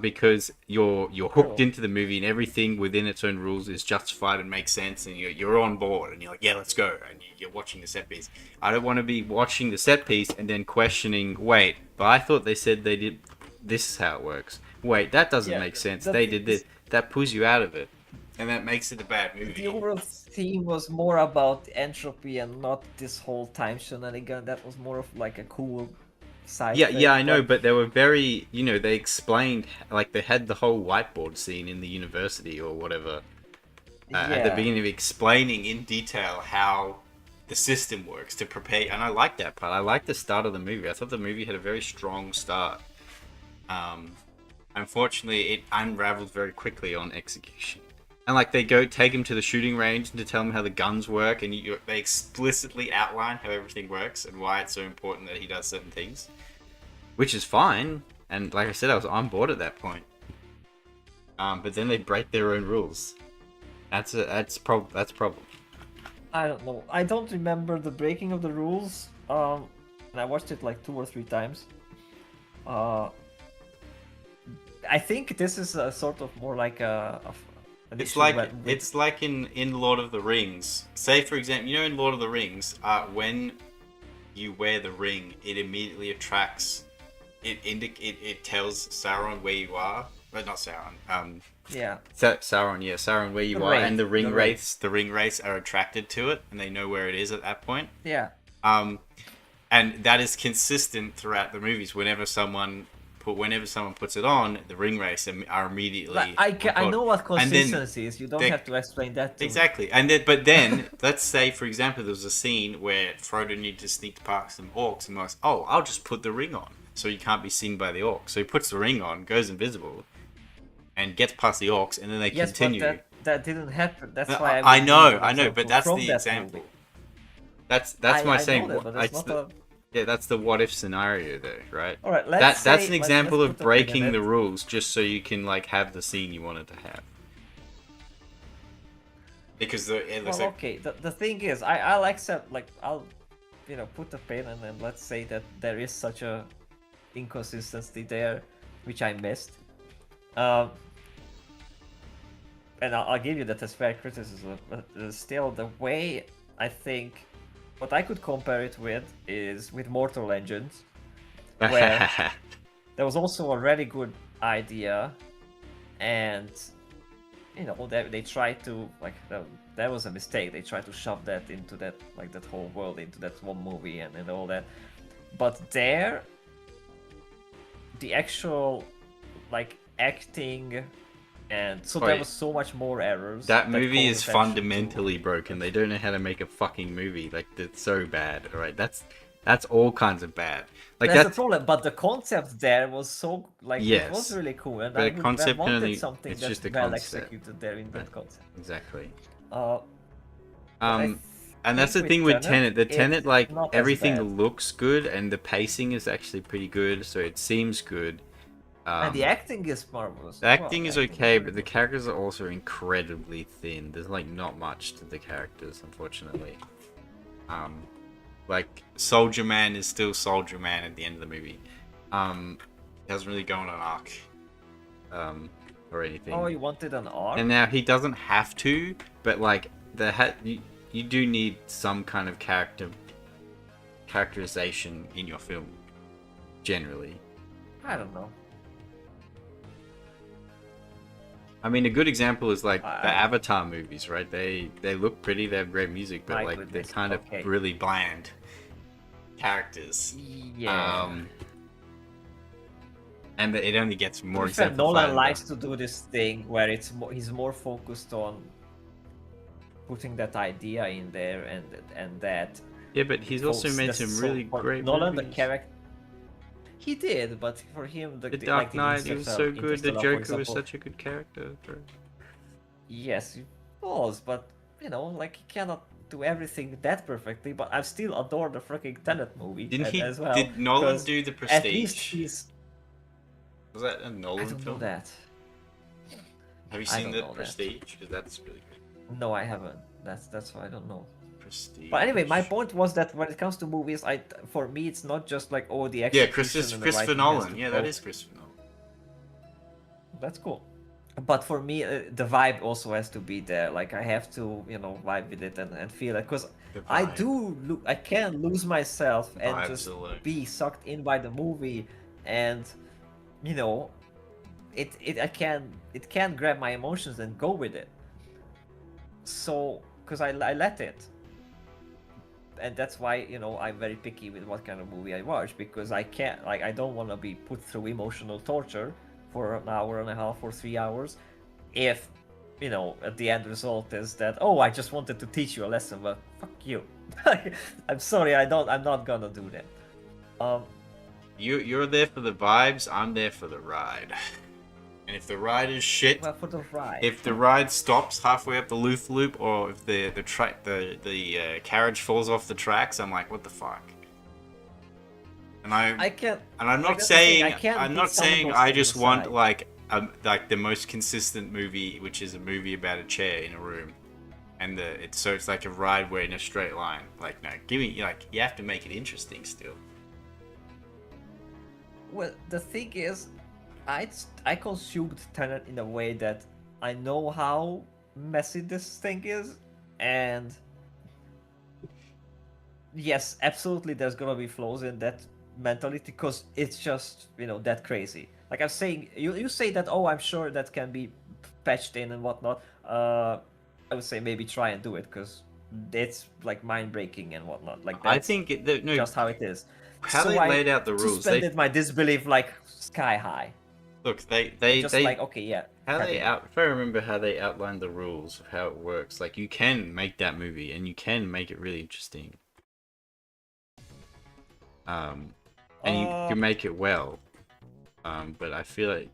Because you're hooked into the movie and everything within its own rules is justified and makes sense, and you're on board and you're like, yeah, let's go, and you're watching the set piece. I don't want to be watching the set piece and then questioning, wait, but I thought they said they did. This is how it works. Wait, that doesn't make sense. They did this. That pulls you out of it, and that makes it a bad movie. The overall theme was more about entropy and not this whole time shenanigan. That was more of like a cool side. Yeah, I know, but they were very, they explained, like they had the whole whiteboard scene in the university or whatever at the beginning of explaining in detail how the system works to prepare, and I like that part. I like the start of the movie. I thought the movie had a very strong start. Unfortunately, it unraveled very quickly on execution. And like they take him to the shooting range to tell him how the guns work, and they explicitly outline how everything works and why it's so important that he does certain things, which is fine. And like I said, I was on board at that point. But then they break their own rules. That's problem. I don't know. I don't remember the breaking of the rules. And I watched it like 2 or 3 times. I think this is a sort of more like it's like in Lord of the Rings. Say for example, in Lord of the Rings, when you wear the ring, it immediately attracts. It tells Sauron where you are, but not Sauron. Yeah. Sauron where you are, and the ring wraiths are attracted to it, and they know where it is at that point. Yeah. And that is consistent throughout the movies. Whenever someone puts it on, the ring wraiths are immediately. I know what consistency is. You don't have to explain that to exactly. Me. But then, let's say, for example, there was a scene where Frodo needed to sneak past some orcs, and was, I'll just put the ring on, so you can't be seen by the orcs. So he puts the ring on, goes invisible, and gets past the orcs, and then they continue. But that didn't happen. That's why I know, but that's the example. That's my saying. Yeah, that's the what if scenario though, right? All right, that's an example of breaking the rules just so you can like have the scene you wanted to have. Because okay, the thing is, I'll accept, like, I'll put the pin, and then let's say that there is such a inconsistency there, which I missed. And I'll give you that as fair criticism, but still the way I think. What I could compare it with is with Mortal Engines, where there was also a really good idea, and they tried to that was a mistake. They tried to shove that into that that whole world into that one movie and all that. But there, the actual like acting, and so there Wait. was so much more errors. That movie Conan is actually fundamentally broken. They don't know how to make a fucking movie. Like, it's so bad. All right, that's all kinds of bad. Like That's the that's problem, but the concept there was so like it was Yes. really cool, and But a I concept can wanted only- something it's that's just a well concept. executed there in that Right. concept. exactly. Uh, I And that's the think thing with Tenet. The it's Tenet, like not as everything bad. looks good, and the pacing is actually pretty good, so it seems good. And the acting is marvelous. The as well. acting is Acting okay, very but the good. characters are also incredibly thin. There's like not much to the characters, unfortunately. Like Soldier Man is still Soldier Man at the end of the movie. He doesn't really go on an arc, or anything. Oh, you wanted an arc? And now he doesn't have to, but like you do need some kind of characterization in your film, generally. I don't know. I mean, a good example is like the I- Avatar movies, right? They look pretty, they have great music, but My like goodness, they're kind okay. of really bland characters. Yeah. And it only gets more To be fair, exemplified. Nolan in likes the- to do this thing where he's more focused on putting that idea in there and that. Yeah, but he's also folks, made that's some so- really for great Nolan, movies. the character. He did, but for him, The like, Dark the Knight, he was so good. The Interstellar, for Joker was example. such a good character. Bro. Yes, he was, but you know, like he cannot do everything that perfectly. But I still adore the freaking Tenet movie Didn't he? as well. Did Nolan 'cause do the At least Prestige? he's. Was that a I Nolan don't know film? that. Have you I seen don't the know that. Prestige? Because that's really good. No, I haven't. That's why I don't know. Prestige. But anyway, my point was that when it comes to movies, for me, it's not just like oh the Yeah, execution Christopher and the writing has Nolan. to Yeah, that go. is Christopher Nolan. That's cool. But for me, the vibe also has to be there. Like I have to, vibe with it and feel it. Because The I vibe. I can lose myself and Vibes just alone. be sucked in by the movie, and it can grab my emotions and go with it. So, because I let it. And that's why, I'm very picky with what kind of movie I watch, because I can't, like, I don't want to be put through emotional torture for an hour and a half or 3 hours if, at the end result is that, oh, I just wanted to teach you a lesson, but fuck you. I'm sorry, I'm not gonna do that. You're there for the vibes. I'm there for the ride. And if the ride is shit, Well, for the ride. if the ride stops halfway up the loop, or if the carriage falls off the tracks, I'm like, what the fuck? And I can't. And I'm like, not that's the thing, saying I can't I'm beat not some of saying those I things just want aside. like the most consistent movie, which is a movie about a chair in a room, and it's like a ride where in a straight line. Like no, give me like you have to make it interesting still. Well, the thing is, I consumed Tenet in a way that I know how messy this thing is, and yes, absolutely, there's gonna be flaws in that mentality because it's just that crazy. Like I'm saying, you say that, oh, I'm sure that can be patched in and whatnot. I would say maybe try and do it because it's like mind breaking and whatnot. Like I that's think no, just how it is. how So they I laid out the rules. suspended my disbelief like sky high. Look, they Just like, okay, yeah. how crack they it. if I remember how they outlined the rules of how it works. Like you can make that movie and you can make it really interesting. And you can make it well. But I feel like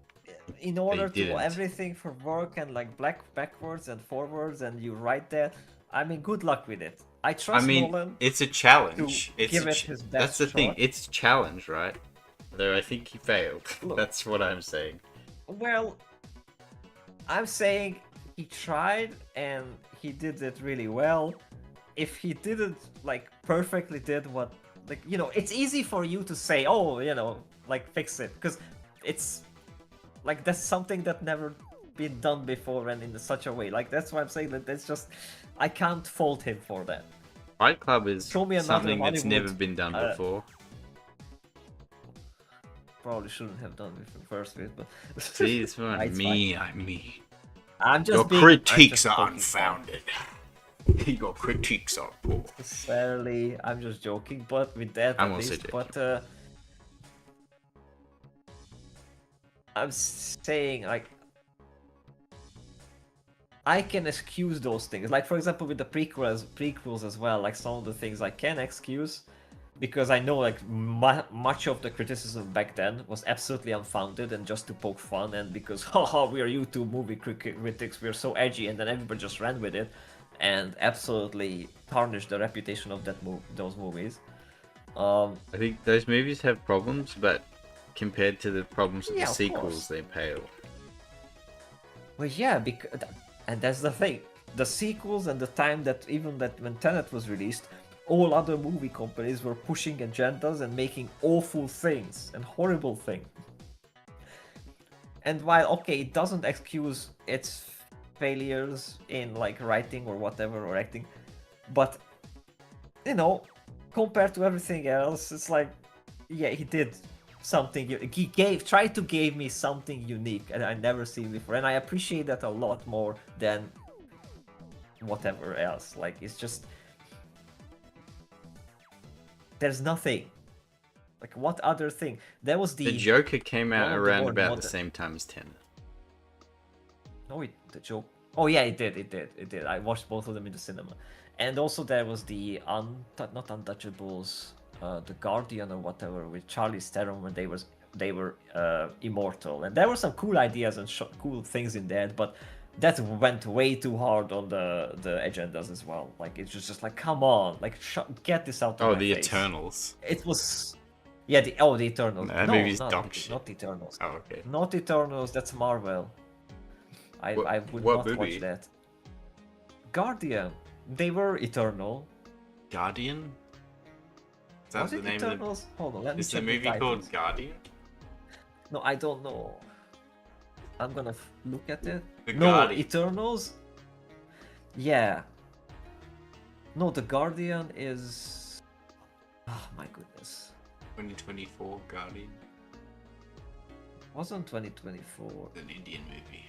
In order to didn't. everything for work and like backwards and forwards and you write that, I mean, good luck with it. I trust I mean, Nolan. it's a challenge. to It's give a it his that's best the thing. shot. It's a challenge, right? Though I think he failed. Look. That's what I'm saying. Well, I'm saying he tried and he did it really well. If he didn't like perfectly did what it's easy for you to say, oh, like fix it, because it's like that's something that never been done before and in such a way. Like that's why I'm saying that that's just I can't fault him for that. Fight Club is Show me another something that's Hollywood, never been done uh, before. Probably shouldn't have done it in the first place, but See, it's not It's me. I'm me. I'm just Your being, critiques I'm just are poking fun. unfounded. Your critiques are poor. Necessarily, I'm just joking, but with that I'm at also least. joking. But I'm saying like I can excuse those things. Like for example with the prequels as well, like some of the things I can excuse because I know like much of the criticism back then was absolutely unfounded and just to poke fun and because haha we are YouTube movie critics, we're so edgy, and then everybody just ran with it and absolutely tarnished the reputation of those movies. I think those movies have problems, but compared to the problems of Yeah, the of sequels, course. they pale. Well, yeah, and that's the thing. The sequels and the time that even that when Tenet was released, all other movie companies were pushing agendas and making awful things and horrible things. And while okay, it doesn't excuse its failures in like writing or whatever or acting, but you know, compared to everything else, it's like, yeah, he did something. He tried to give me something unique and I never seen before, and I appreciate that a lot more than whatever else. Like it's just there's nothing. Like what other thing? There was The Joker came out one of the around more about the modern- same time as Tenet. No, the joke. Oh yeah, it did. I watched both of them in the cinema, and also there was the not Untouchables, the Guardian or whatever with Charlize Theron when they were immortal, and there were some cool ideas and cool things in there, but that went way too hard on the agendas as well. Like it's just like come on, like get this out of Oh, my the face. Eternals. It was. Yeah, the Eternals. That no, movie's not, dog shit. not Eternals. Oh, okay. Not Eternals, that's Marvel. I would what not movie? watch that. Guardian. They were Eternal. Guardian? Is that Was the it name Eternals? Hold on, let of me the... Is the check movie titles. called Guardian? No, I don't know. I'm gonna look at it. The No, Guardian. Eternals? Yeah. No, the Guardian is... Oh my goodness. 2024 Guardian. Wasn't 2024. An Indian movie.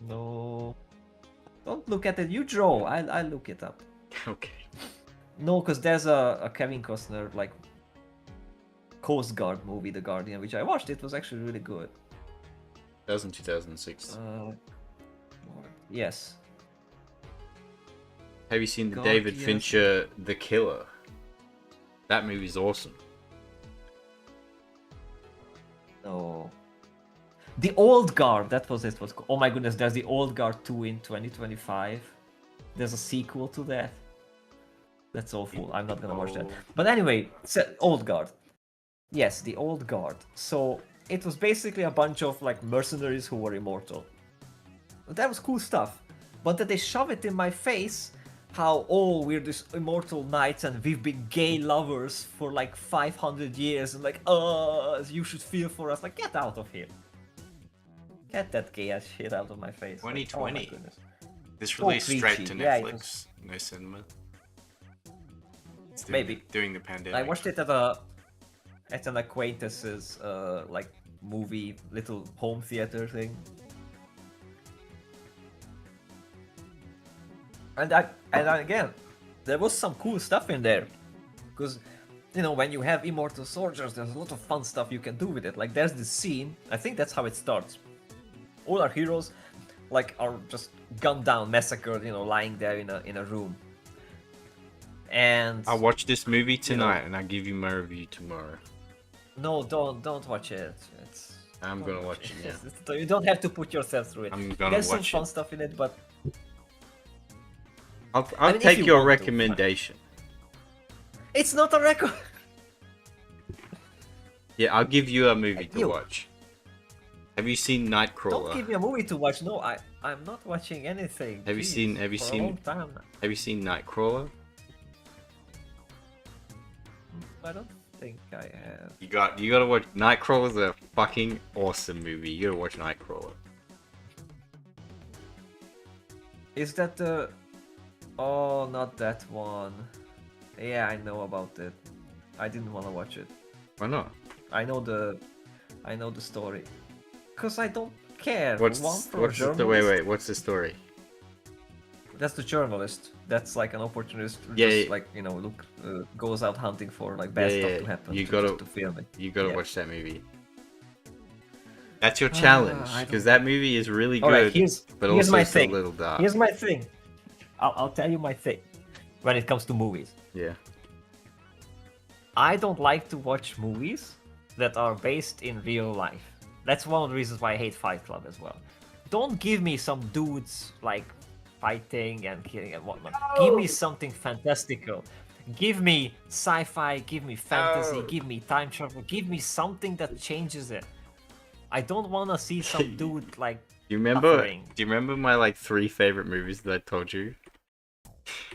No. Don't look at it. You draw. I'll look it up. Okay. No, because there's a Kevin Costner like Coast Guard movie, The Guardian, which I watched. It was actually really good. That was in 2006. Yes. Have you seen the David Guardians. Fincher The Killer? That movie's awesome. No. The Old Guard. That was it. Oh my goodness. There's the Old Guard 2 in 2025. There's a sequel to that. That's awful. I'm not gonna watch that. But anyway, Old Guard. Yes, the Old Guard. So it was basically a bunch of like mercenaries who were immortal. That was cool stuff. But that they shove it in my face, how, oh, we're these immortal knights and we've been gay lovers for like 500 years and like, you should feel for us. Like, get out of here. Get that gay ass shit out of my face. Like, 2020. oh my goodness. This So released straight preachy. to Yeah, it Netflix. was- No cinema. It's Maybe. during the pandemic. I watched it at an acquaintance's like movie little home theater thing. And again, there was some cool stuff in there, because you know when you have immortal soldiers, there's a lot of fun stuff you can do with it. Like there's this scene, I think that's how it starts. All our heroes, like, are just gunned down, massacred, you know, lying there in a room. And I'll watch this movie you know- tonight and I'll give you my review tomorrow. no, don't watch it. It's I'm don't gonna watch it, yeah. You don't have to put yourself through it. I'm gonna There's some watch fun it. stuff in it, but I'll mean, if take you your want to, recommendation. it's not a record. Yeah, I'll give you a movie to You- watch. Have you seen Don't Nightcrawler? give me a movie to watch. No, I'm not watching anything. Have you Jeez, seen- have you for seen- a long time now. Have you seen Nightcrawler? I don't think I have. You gotta watch Nightcrawler's a fucking awesome movie. You gotta watch Nightcrawler. Is that the? Oh, not that one. Yeah, I know about it. I didn't want to watch it. Why not? I know the story. Cause I don't care. What's One for a what's the journalist. wait? What's the story? That's the journalist. That's like an opportunist who Yeah, just yeah. like, you know, goes out hunting for like bad Yeah, stuff yeah, to happen. you to gotta- film it. You gotta Yeah. watch that movie. That's your challenge, I because don't- that movie is really All right, good, here's but here's also my it's a thing. little dark. Here's my thing. I'll tell you my thing. When it comes to movies, Yeah. I don't like to watch movies that are based in real life. That's one of the reasons why I hate Fight Club as well. Don't give me some dudes like fighting and killing and whatnot. Give me something fantastical. Give me sci-fi, give me fantasy, No. give me time travel, give me something that changes it. I don't want to see some dude like Do you remember? suffering. Do you remember my like 3 favorite movies that I told you?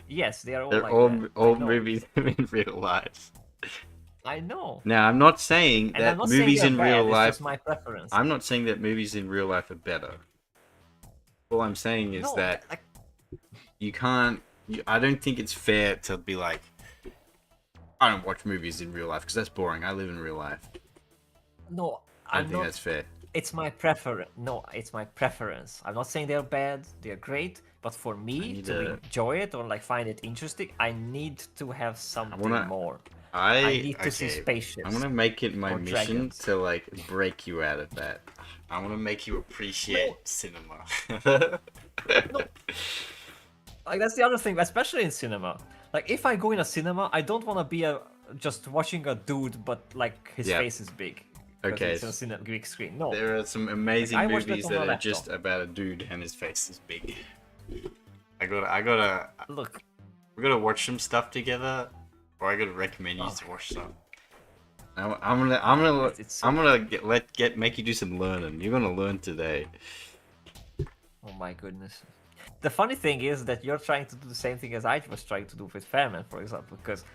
Yes, they are all They're like all that. all I know. movies in real life. I know. Now I'm not saying And that I'm not saying movies they're in bad, real it's life. just my preference. I'm not saying that movies in real life are better. All I'm saying is No, that like, you can't. I don't think it's fair to be like, I don't watch movies in real life because that's boring. I live in real life. no, I don't I'm think not. that's fair. It's my preference. No, it's my preference. I'm not saying they're bad. They're great. But for me need to a- enjoy it or like find it interesting, I need to have something wanna- more. I need to see okay, spaceships I'm gonna make it my or mission dragons. to like break you out of that. I want to make you appreciate No. cinema. Like that's the other thing, especially in cinema. Like if I go in a cinema, I don't want to be just watching a dude, but like his Yeah. face is big. 'cause Okay, It's a big screen. No. There are some amazing Like, I watched that movies on that my are laptop. just about a dude and his face is big. I gotta, Look, we gotta watch some stuff together, or I gotta recommend you to watch some. I'm gonna It's so- I'm gonna make you do some learning. You're gonna learn today. oh my goodness. The funny thing is that you're trying to do the same thing as I was trying to do with Fairman, for example, because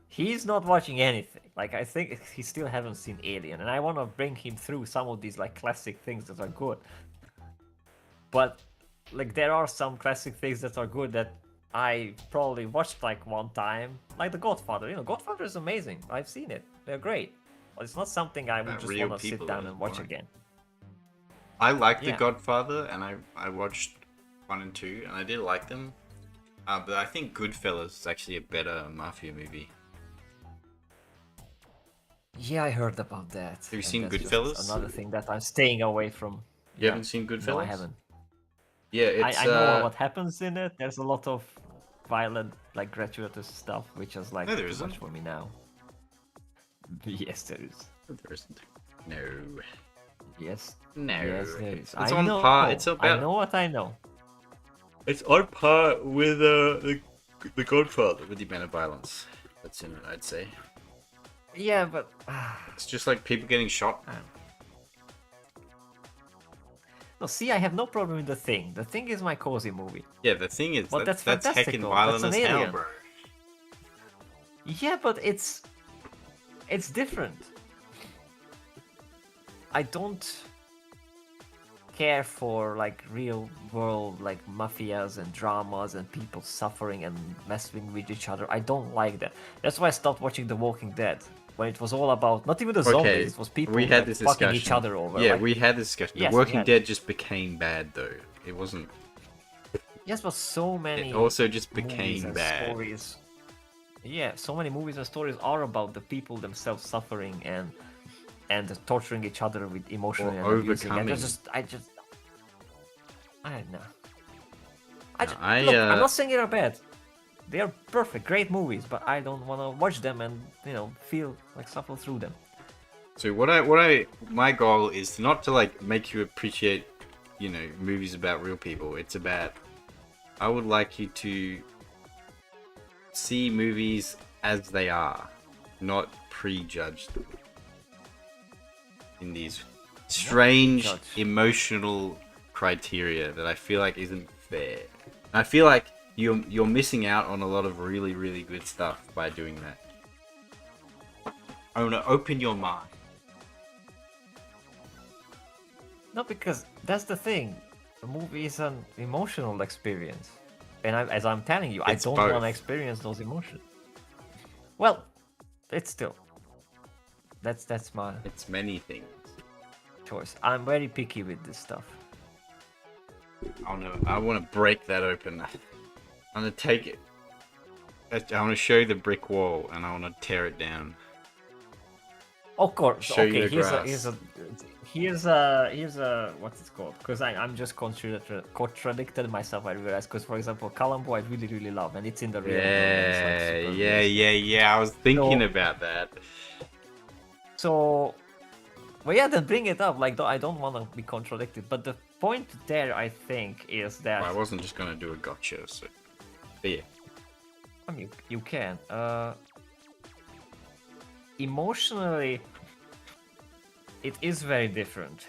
he's not watching anything. Like I think he still haven't seen Alien, and I want to bring him through some of these like classic things that are good. But like there are some classic things that are good that I probably watched like one time, like The Godfather. You know, Godfather is amazing. I've seen it. They're great. But it's not something I would About just real want to sit people down is and watch boring. again. I like The Yeah. Godfather, and I watched 1 and 2, and I did like them. But I think Goodfellas is actually a better mafia movie. Yeah, I heard about that. you and seen that's just Goodfellas? Another thing that I'm staying away from. You haven't seen Goodfellas? No, I haven't. Yeah, it's I know what happens in it. There's a lot of violent, like gratuitous stuff, which is like No, there too isn't. much for me now. Yes, there is. There isn't. No. Yes. No. Yes, there is. It's I on know. par. It's I about. know what I know. It's on par with the Godfather. With the amount of violence that's in it, I'd say. Yeah, but It's just like people getting shot. no. See, I have no problem with the Thing. The Thing is my cozy movie. Yeah, the thing is, Well, that's that's heckin' fantastical. violent That's as an hell, alien. bro. Yeah, but it's different. I don't care for like real world like mafias and dramas and people suffering and messing with each other. I don't like that. That's why I stopped watching The Walking Dead. When it was all about not even the zombies, it was people we had like, this fucking discussion. each other over. Yeah, like, we had this discussion. Yes, The we Walking had. Dead just became bad, though. It wasn't. yes, but so many It also just movies became and bad. stories. Yeah, so many movies and stories are about the people themselves suffering and torturing each other with emotionally Or and abusing. And overcoming. I don't know. Look, I'm not saying they're bad. They are perfect, great movies, but I don't want to watch them and feel like suffer through them. So my goal is not to like make you appreciate, movies about real people. It's about, I would like you to see movies as they are, not prejudge them in these strange prejudge. emotional criteria that I feel like isn't fair. I feel like you're missing out on a lot of really, really good stuff by doing that. I want to open your mind. No, because that's the thing. The movie is an emotional experience, and as I'm telling you, It's I don't both. want to experience those emotions. Well, it's still. That's my It's many things. choice. I'm very picky with this stuff. I want to break that open. I'm gonna take it. I want to show you the brick wall, and I want to tear it down. Of course. Show you Okay, the here's a what's it called? Because I'm just contradicted myself. I realized because for example, Columbo I really love, and it's in the real world. And it's like Yeah, super yeah, realistic. yeah. I was thinking So- about that. So, well, yeah, then bring it up. Like, I don't want to be contradicted, but the point there, I think, is that Well, I wasn't just gonna do a gotcha, so. But yeah. I mean, you can. Emotionally, it is very different.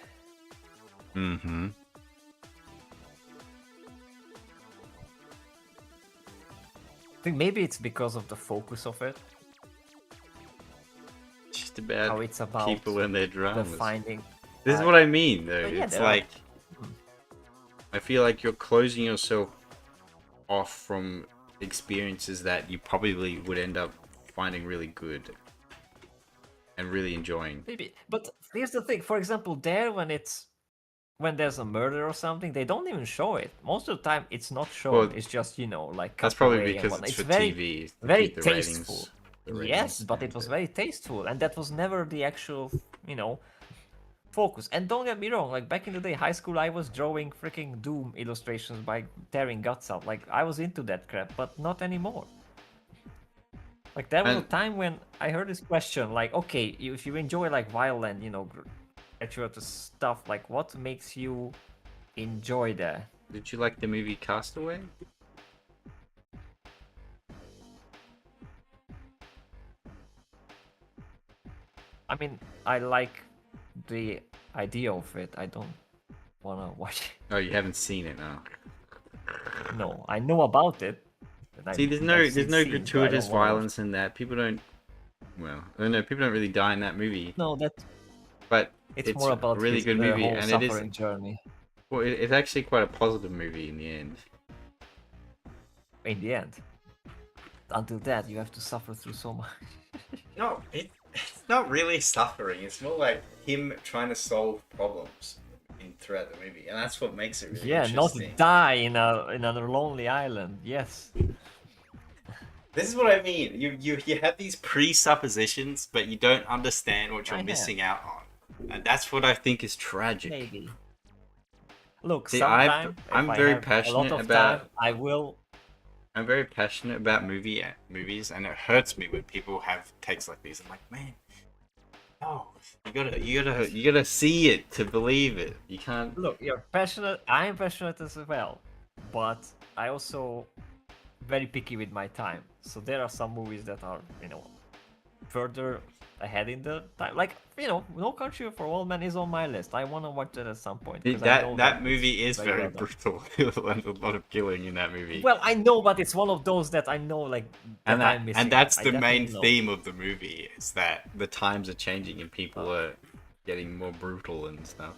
Mm-hmm. I think maybe it's because of the focus of it. Just How about it's about people and their the dramas. finding. This is what I mean, though. But yeah, It's there are- like I feel like you're closing yourself off from experiences that you probably would end up finding really good and really enjoying. Maybe, but here's the thing. For example, there when there's a murder or something, they don't even show it. Most of the time, it's not shown. Well, it's just like That's cut probably away and because whatnot. it's for very, TV. To very keep the tasteful. ratings, the Yes, ratings but it down, was very tasteful, and that was never the actual, focus. And don't get me wrong, like back in the day, high school, I was drawing freaking Doom illustrations by tearing guts out. Like I was into that crap, but not anymore. Like there was a And- time when I heard this question, like, okay, if you enjoy like violent, gratuitous stuff, like what makes you enjoy that? Did you like the movie Castaway? I mean, I like the idea of it. I don't wanna watch Oh, you haven't seen it now. it. No, I know about it. and See, I've there's seen no scenes, but I gratuitous don't wanna watch violence in that. People don't. Well, I don't know. People don't really die in that movie, it. No, but it's it's more about a really his, good the movie, whole and it is. suffering journey. Well, it's actually quite a positive movie in the end. In the end, until that, you have to suffer through so much. No, it's not really suffering. It's more like him trying to solve problems throughout the movie, and that's what makes it really Yeah, not interesting. die in a lonely island. Yes. This is what I mean. You have these presuppositions, but you don't understand what you're I have. missing out on, and that's what I think is tragic. Maybe. Look, See, sometime I'm if I very have a passionate lot of about- time, I will. I'm very passionate about movies, and it hurts me when people have takes like these. I'm like, man, no, you gotta see it to believe it. You can't. Look, you're passionate. I am passionate as well, but I also very picky with my time. So there are some movies that are, further ahead in the time. Like, No Country for Old Men is on my list. I want to watch that at some point. 'cause I know That it's movie is very very well done. brutal. There's a lot of killing in that movie. Well, I know, but it's one of those that I know, like, and that I'm missing. and that's I the main definitely know. theme of the movie is that the times are changing and people are getting more brutal and stuff.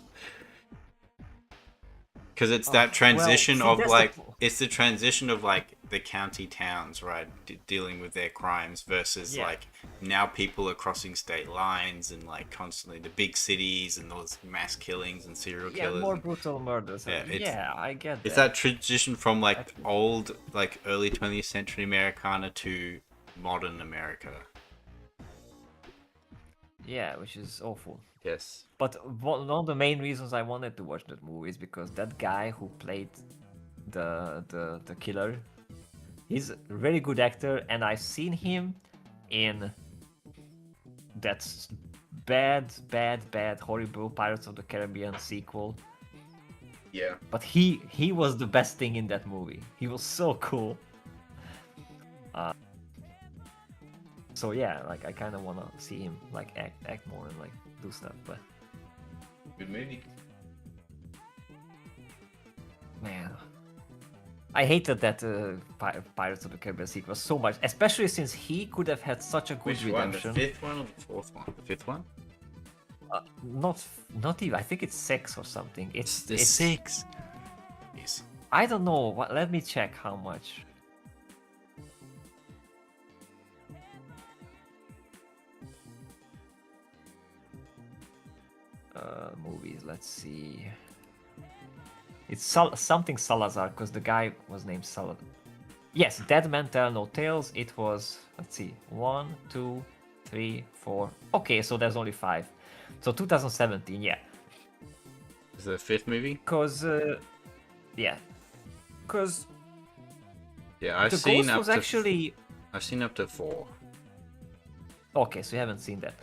Because it's that well, transition see, of that's the like po- it's the transition of like the county towns, right, dealing with their crimes versus Yeah. like now people are crossing state lines and like constantly the big cities and those mass killings and serial Yeah, killers. more and- brutal murders. Yeah, it's- I get It's that. that transition from like Actually. old, like early 20th century Americana to modern America. Yeah, which is awful. Yes. But one of the main reasons I wanted to watch that movie is because that guy who played the killer, he's a very good actor, and I've seen him in that bad, horrible Pirates of the Caribbean sequel. Yeah. But he was the best thing in that movie. He was so cool. So yeah, like I kind of want to see him like act more and like do stuff. But Good movie. man, I hated that Pirates of the Caribbean sequel so much, especially since he could have had such a good Which one? The redemption. fifth one or the fourth one? The fifth one? Not even. I think it's 6 or something. It's six. Yes. I don't know. Let me check how much. Movies. Let's see. It's something Salazar because the guy was named Salazar. Yes, Dead Men Tell No Tales. It was, let's see, 1, 2, 3, 4. Okay, so there's only 5. So 2017, yeah. Is it the fifth movie? Cause, yeah. Cause Yeah, I've the seen Ghost up was to. actually. I've seen up to 4. Okay, so you haven't seen that.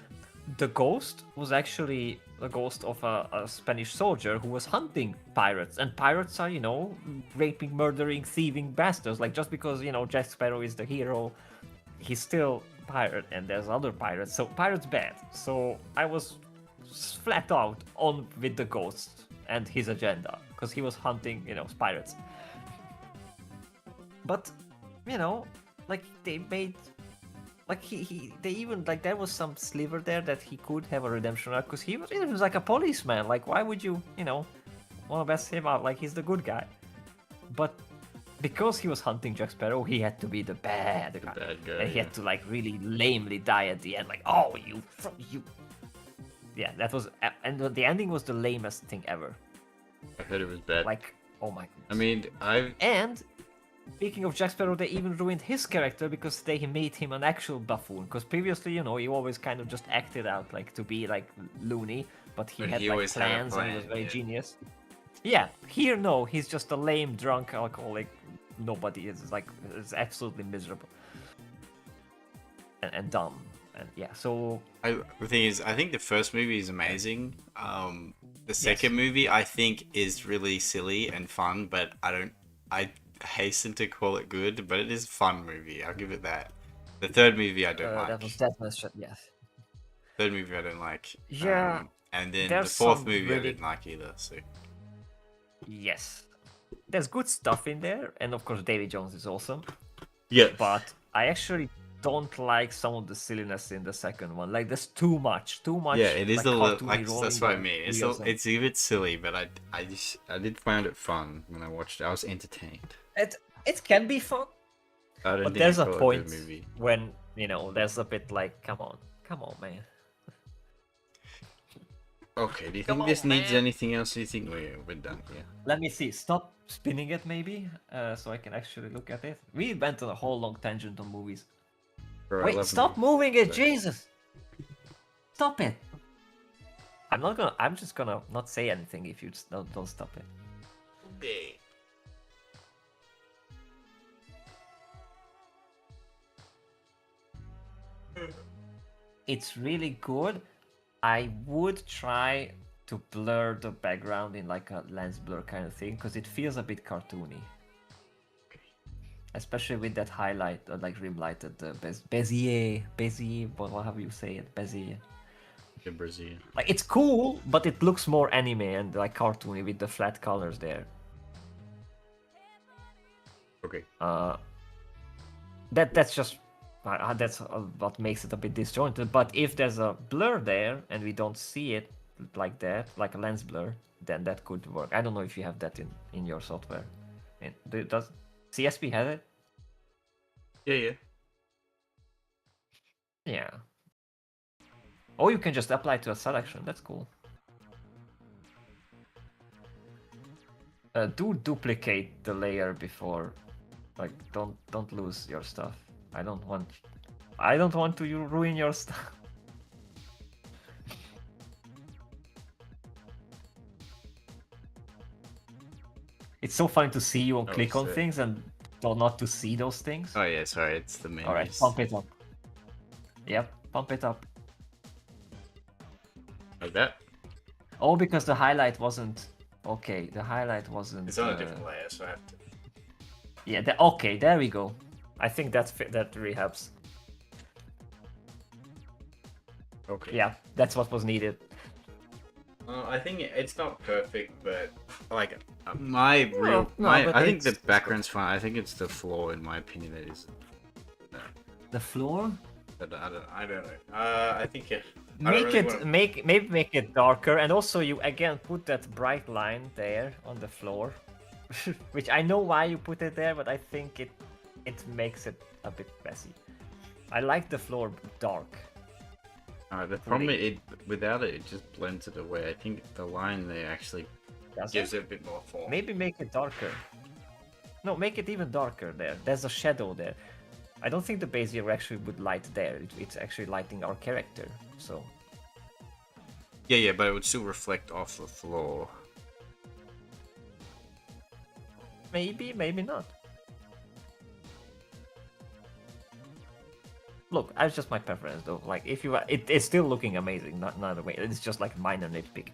The Ghost was actually the ghost of a Spanish soldier who was hunting pirates. And pirates are, raping, murdering, thieving bastards. Like, just because, Jack Sparrow is the hero, he's still pirate, and there's other pirates. So, pirates bad. So, I was flat out on with the Ghost and his agenda. Because he was hunting, pirates. But, like, they made. Like they even like there was some sliver there that he could have a redemption arc because he was like a policeman. Like why would you want to mess him out? Like he's the good guy, but because he was hunting Jack Sparrow, he had to be the bad guy, and he had to like really lamely die at the end. Like oh you. Yeah, that was and the ending was the lamest thing ever. I heard it was bad. Like oh my. Goodness. I mean, And speaking of Jack Sparrow, they even ruined his character because they made him an actual buffoon. Because previously, he always kind of just acted out like to be like loony, but he had like always had a plans and he was plan, very yeah. genius. Yeah, here no, he's just a lame drunk alcoholic. Nobody is absolutely miserable and dumb. And yeah, so the thing is, I think the first movie is amazing. The second movie I think is really silly and fun, but I hasten to call it good, but it is a fun movie. I'll give it that. The third movie I don't like. that was yes. Third movie I don't like. Yeah, and then the there's fourth some movie I really- didn't like either. So Yes, there's good stuff in there, and of course Davy Jones is awesome. yeah, But I actually don't like some of the silliness in the second one. Like there's too much. yeah, it is like, a like cartoony that's what I rolling mean. wheels and- It's a bit silly, but I did find it fun when I watched it. I was entertained. It can be fun, I don't but think there's I a call it point good movie. when there's a bit like, come on, man. Okay, do you Come think this on, needs man. anything else? Do you think we're done? Yeah. Let me see. Stop spinning it, maybe, so I can actually look at it. We went on a whole long tangent on movies. For Wait, 11 stop minutes. moving it, Sorry. Jesus! Stop it! I'm just gonna not say anything if you just don't stop it. It's really good. I would try to blur the background in like a lens blur kind of thing because it feels a bit cartoony. Especially with that highlight, like rim lighted Bezier, whatever you say it, Bezier. The Brazil. Like it's cool, but it looks more anime and like cartoony with the flat colors there. Okay. That's just that's what makes it a bit disjointed. But if there's a blur there and we don't see it like that, like a lens blur, then that could work. I don't know if you have that in your software. Does CSP have it? Yeah. Yeah. Or you can just apply to a selection. That's cool. Do duplicate the layer before, like don't lose your stuff. I don't want to ruin your stuff. It's so funny to see you click on sick. things and not to see those things. Oh yeah, sorry, it's the menus. All right, pump it up. Yep, pump it up. Like that. Oh, because the highlight wasn't okay. The highlight wasn't. It's on a different layer, so I have to. Yeah. Okay. There we go. I think that really helps. Okay. Yeah, that's what was needed. I think it's not perfect, but like my real, no, but I think the it's background's fine. I think it's the flaw, in my opinion, that is. No, The floor. but I don't know. I think I don't Make really it wanna- maybe make it darker, and also you again put that bright line there on the floor, which I know why you put it there, but I think it makes it a bit messy. I like the floor dark. The problem without it just blends it away. I think the line there actually Does gives it? it a bit more form. Maybe make it darker. No, make it even darker there. There's a shadow there. I don't think the Bezier actually would light there. It's actually lighting our character. So Yeah, but it would still reflect off the floor. maybe, maybe not. Look, that's just my preference though. Like if you, it's still looking amazing. Not a way. It's just like minor nitpick.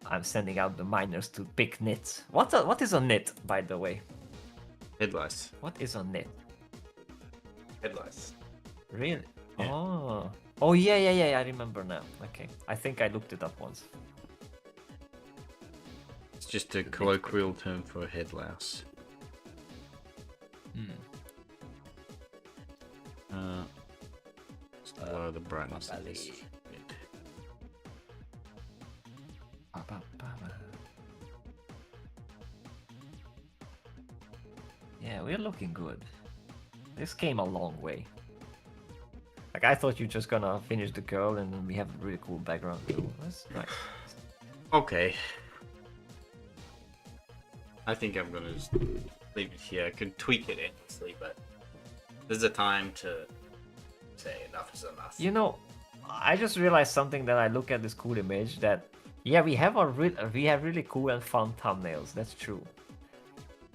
I'm sending out the miners to pick nits. What is a nit, by the way? Headlights. What is a nit? Headlights. Really? Yeah. Oh. Oh yeah. I remember now. Okay. I think I looked it up once. It's just a colloquial term for headlights. Just lower the brightness of this bit. Yeah, we're looking good. This came a long way. Like I thought you're just gonna finish the girl and then we have a really cool background too. That's nice. Okay. I think I'm gonna just leave it here. I could tweak it endlessly, but there's a time to say enough is enough. You know, I just realized something that I look at this cool image that yeah, we have really cool and fun thumbnails. That's true.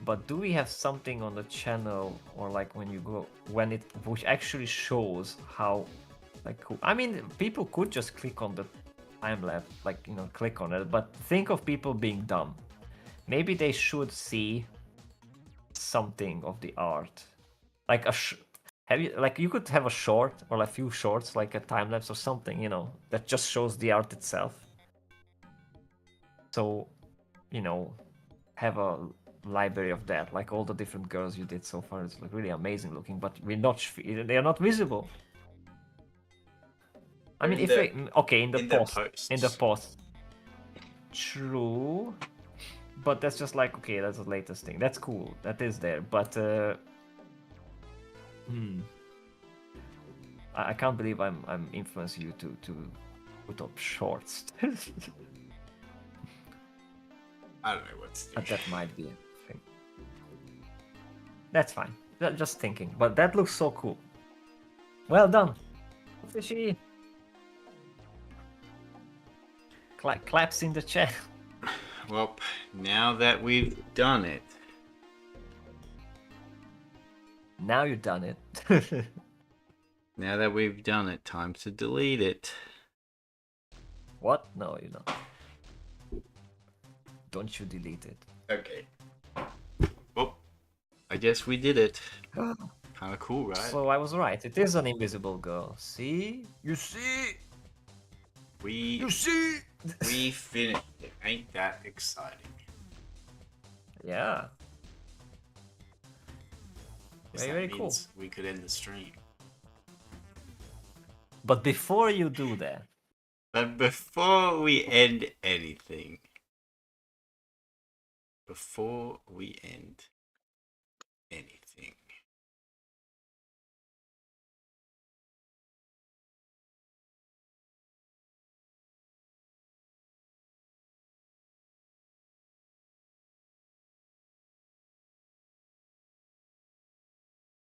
But do we have something on the channel or like when you go which actually shows how like cool? I mean, people could just click on the time lapse, like click on it. But think of people being dumb. Maybe they should see something of the art, like you could have a short or a few shorts, like a time lapse or something, that just shows the art itself. So, have a library of that, like all the different girls you did so far. It's like really amazing looking, but they are not visible. I mean, in the post. True, but that's just like okay, that's the latest thing. That's cool. That is there, but I can't believe I'm influencing you to put up shorts. I don't know what's. But that might be a thing. That's fine. Just thinking, but that looks so cool. Well done, Fishy. Claps in the chat. Well, now that we've done it. Now you've done it. Now that we've done it, time to delete it. What? No, you're not. Don't you delete it. Okay. Well, I guess we did it. Kind of cool, right? So I was right. It is an invisible girl. See? You see? We see? we finished it. Ain't that exciting? Yeah. Guess Very, that very cool. means we could end the stream. But before you do that, But before we end anything,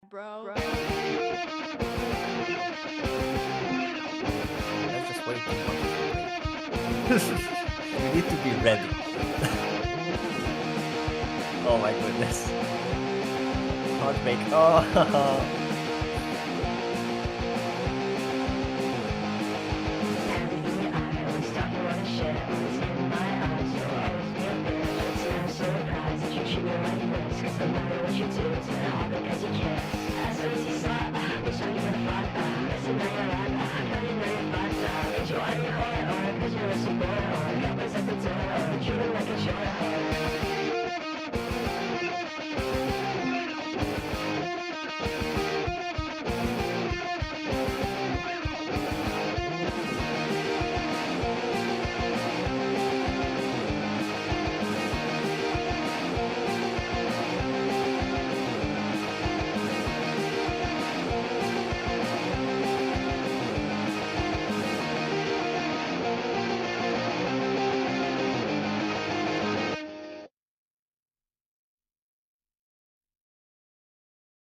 Bro. let's just wait. We need to be ready. Oh my goodness. Heartbreak. Oh. Surprised that you treat me like this, 'cause no matter what you do to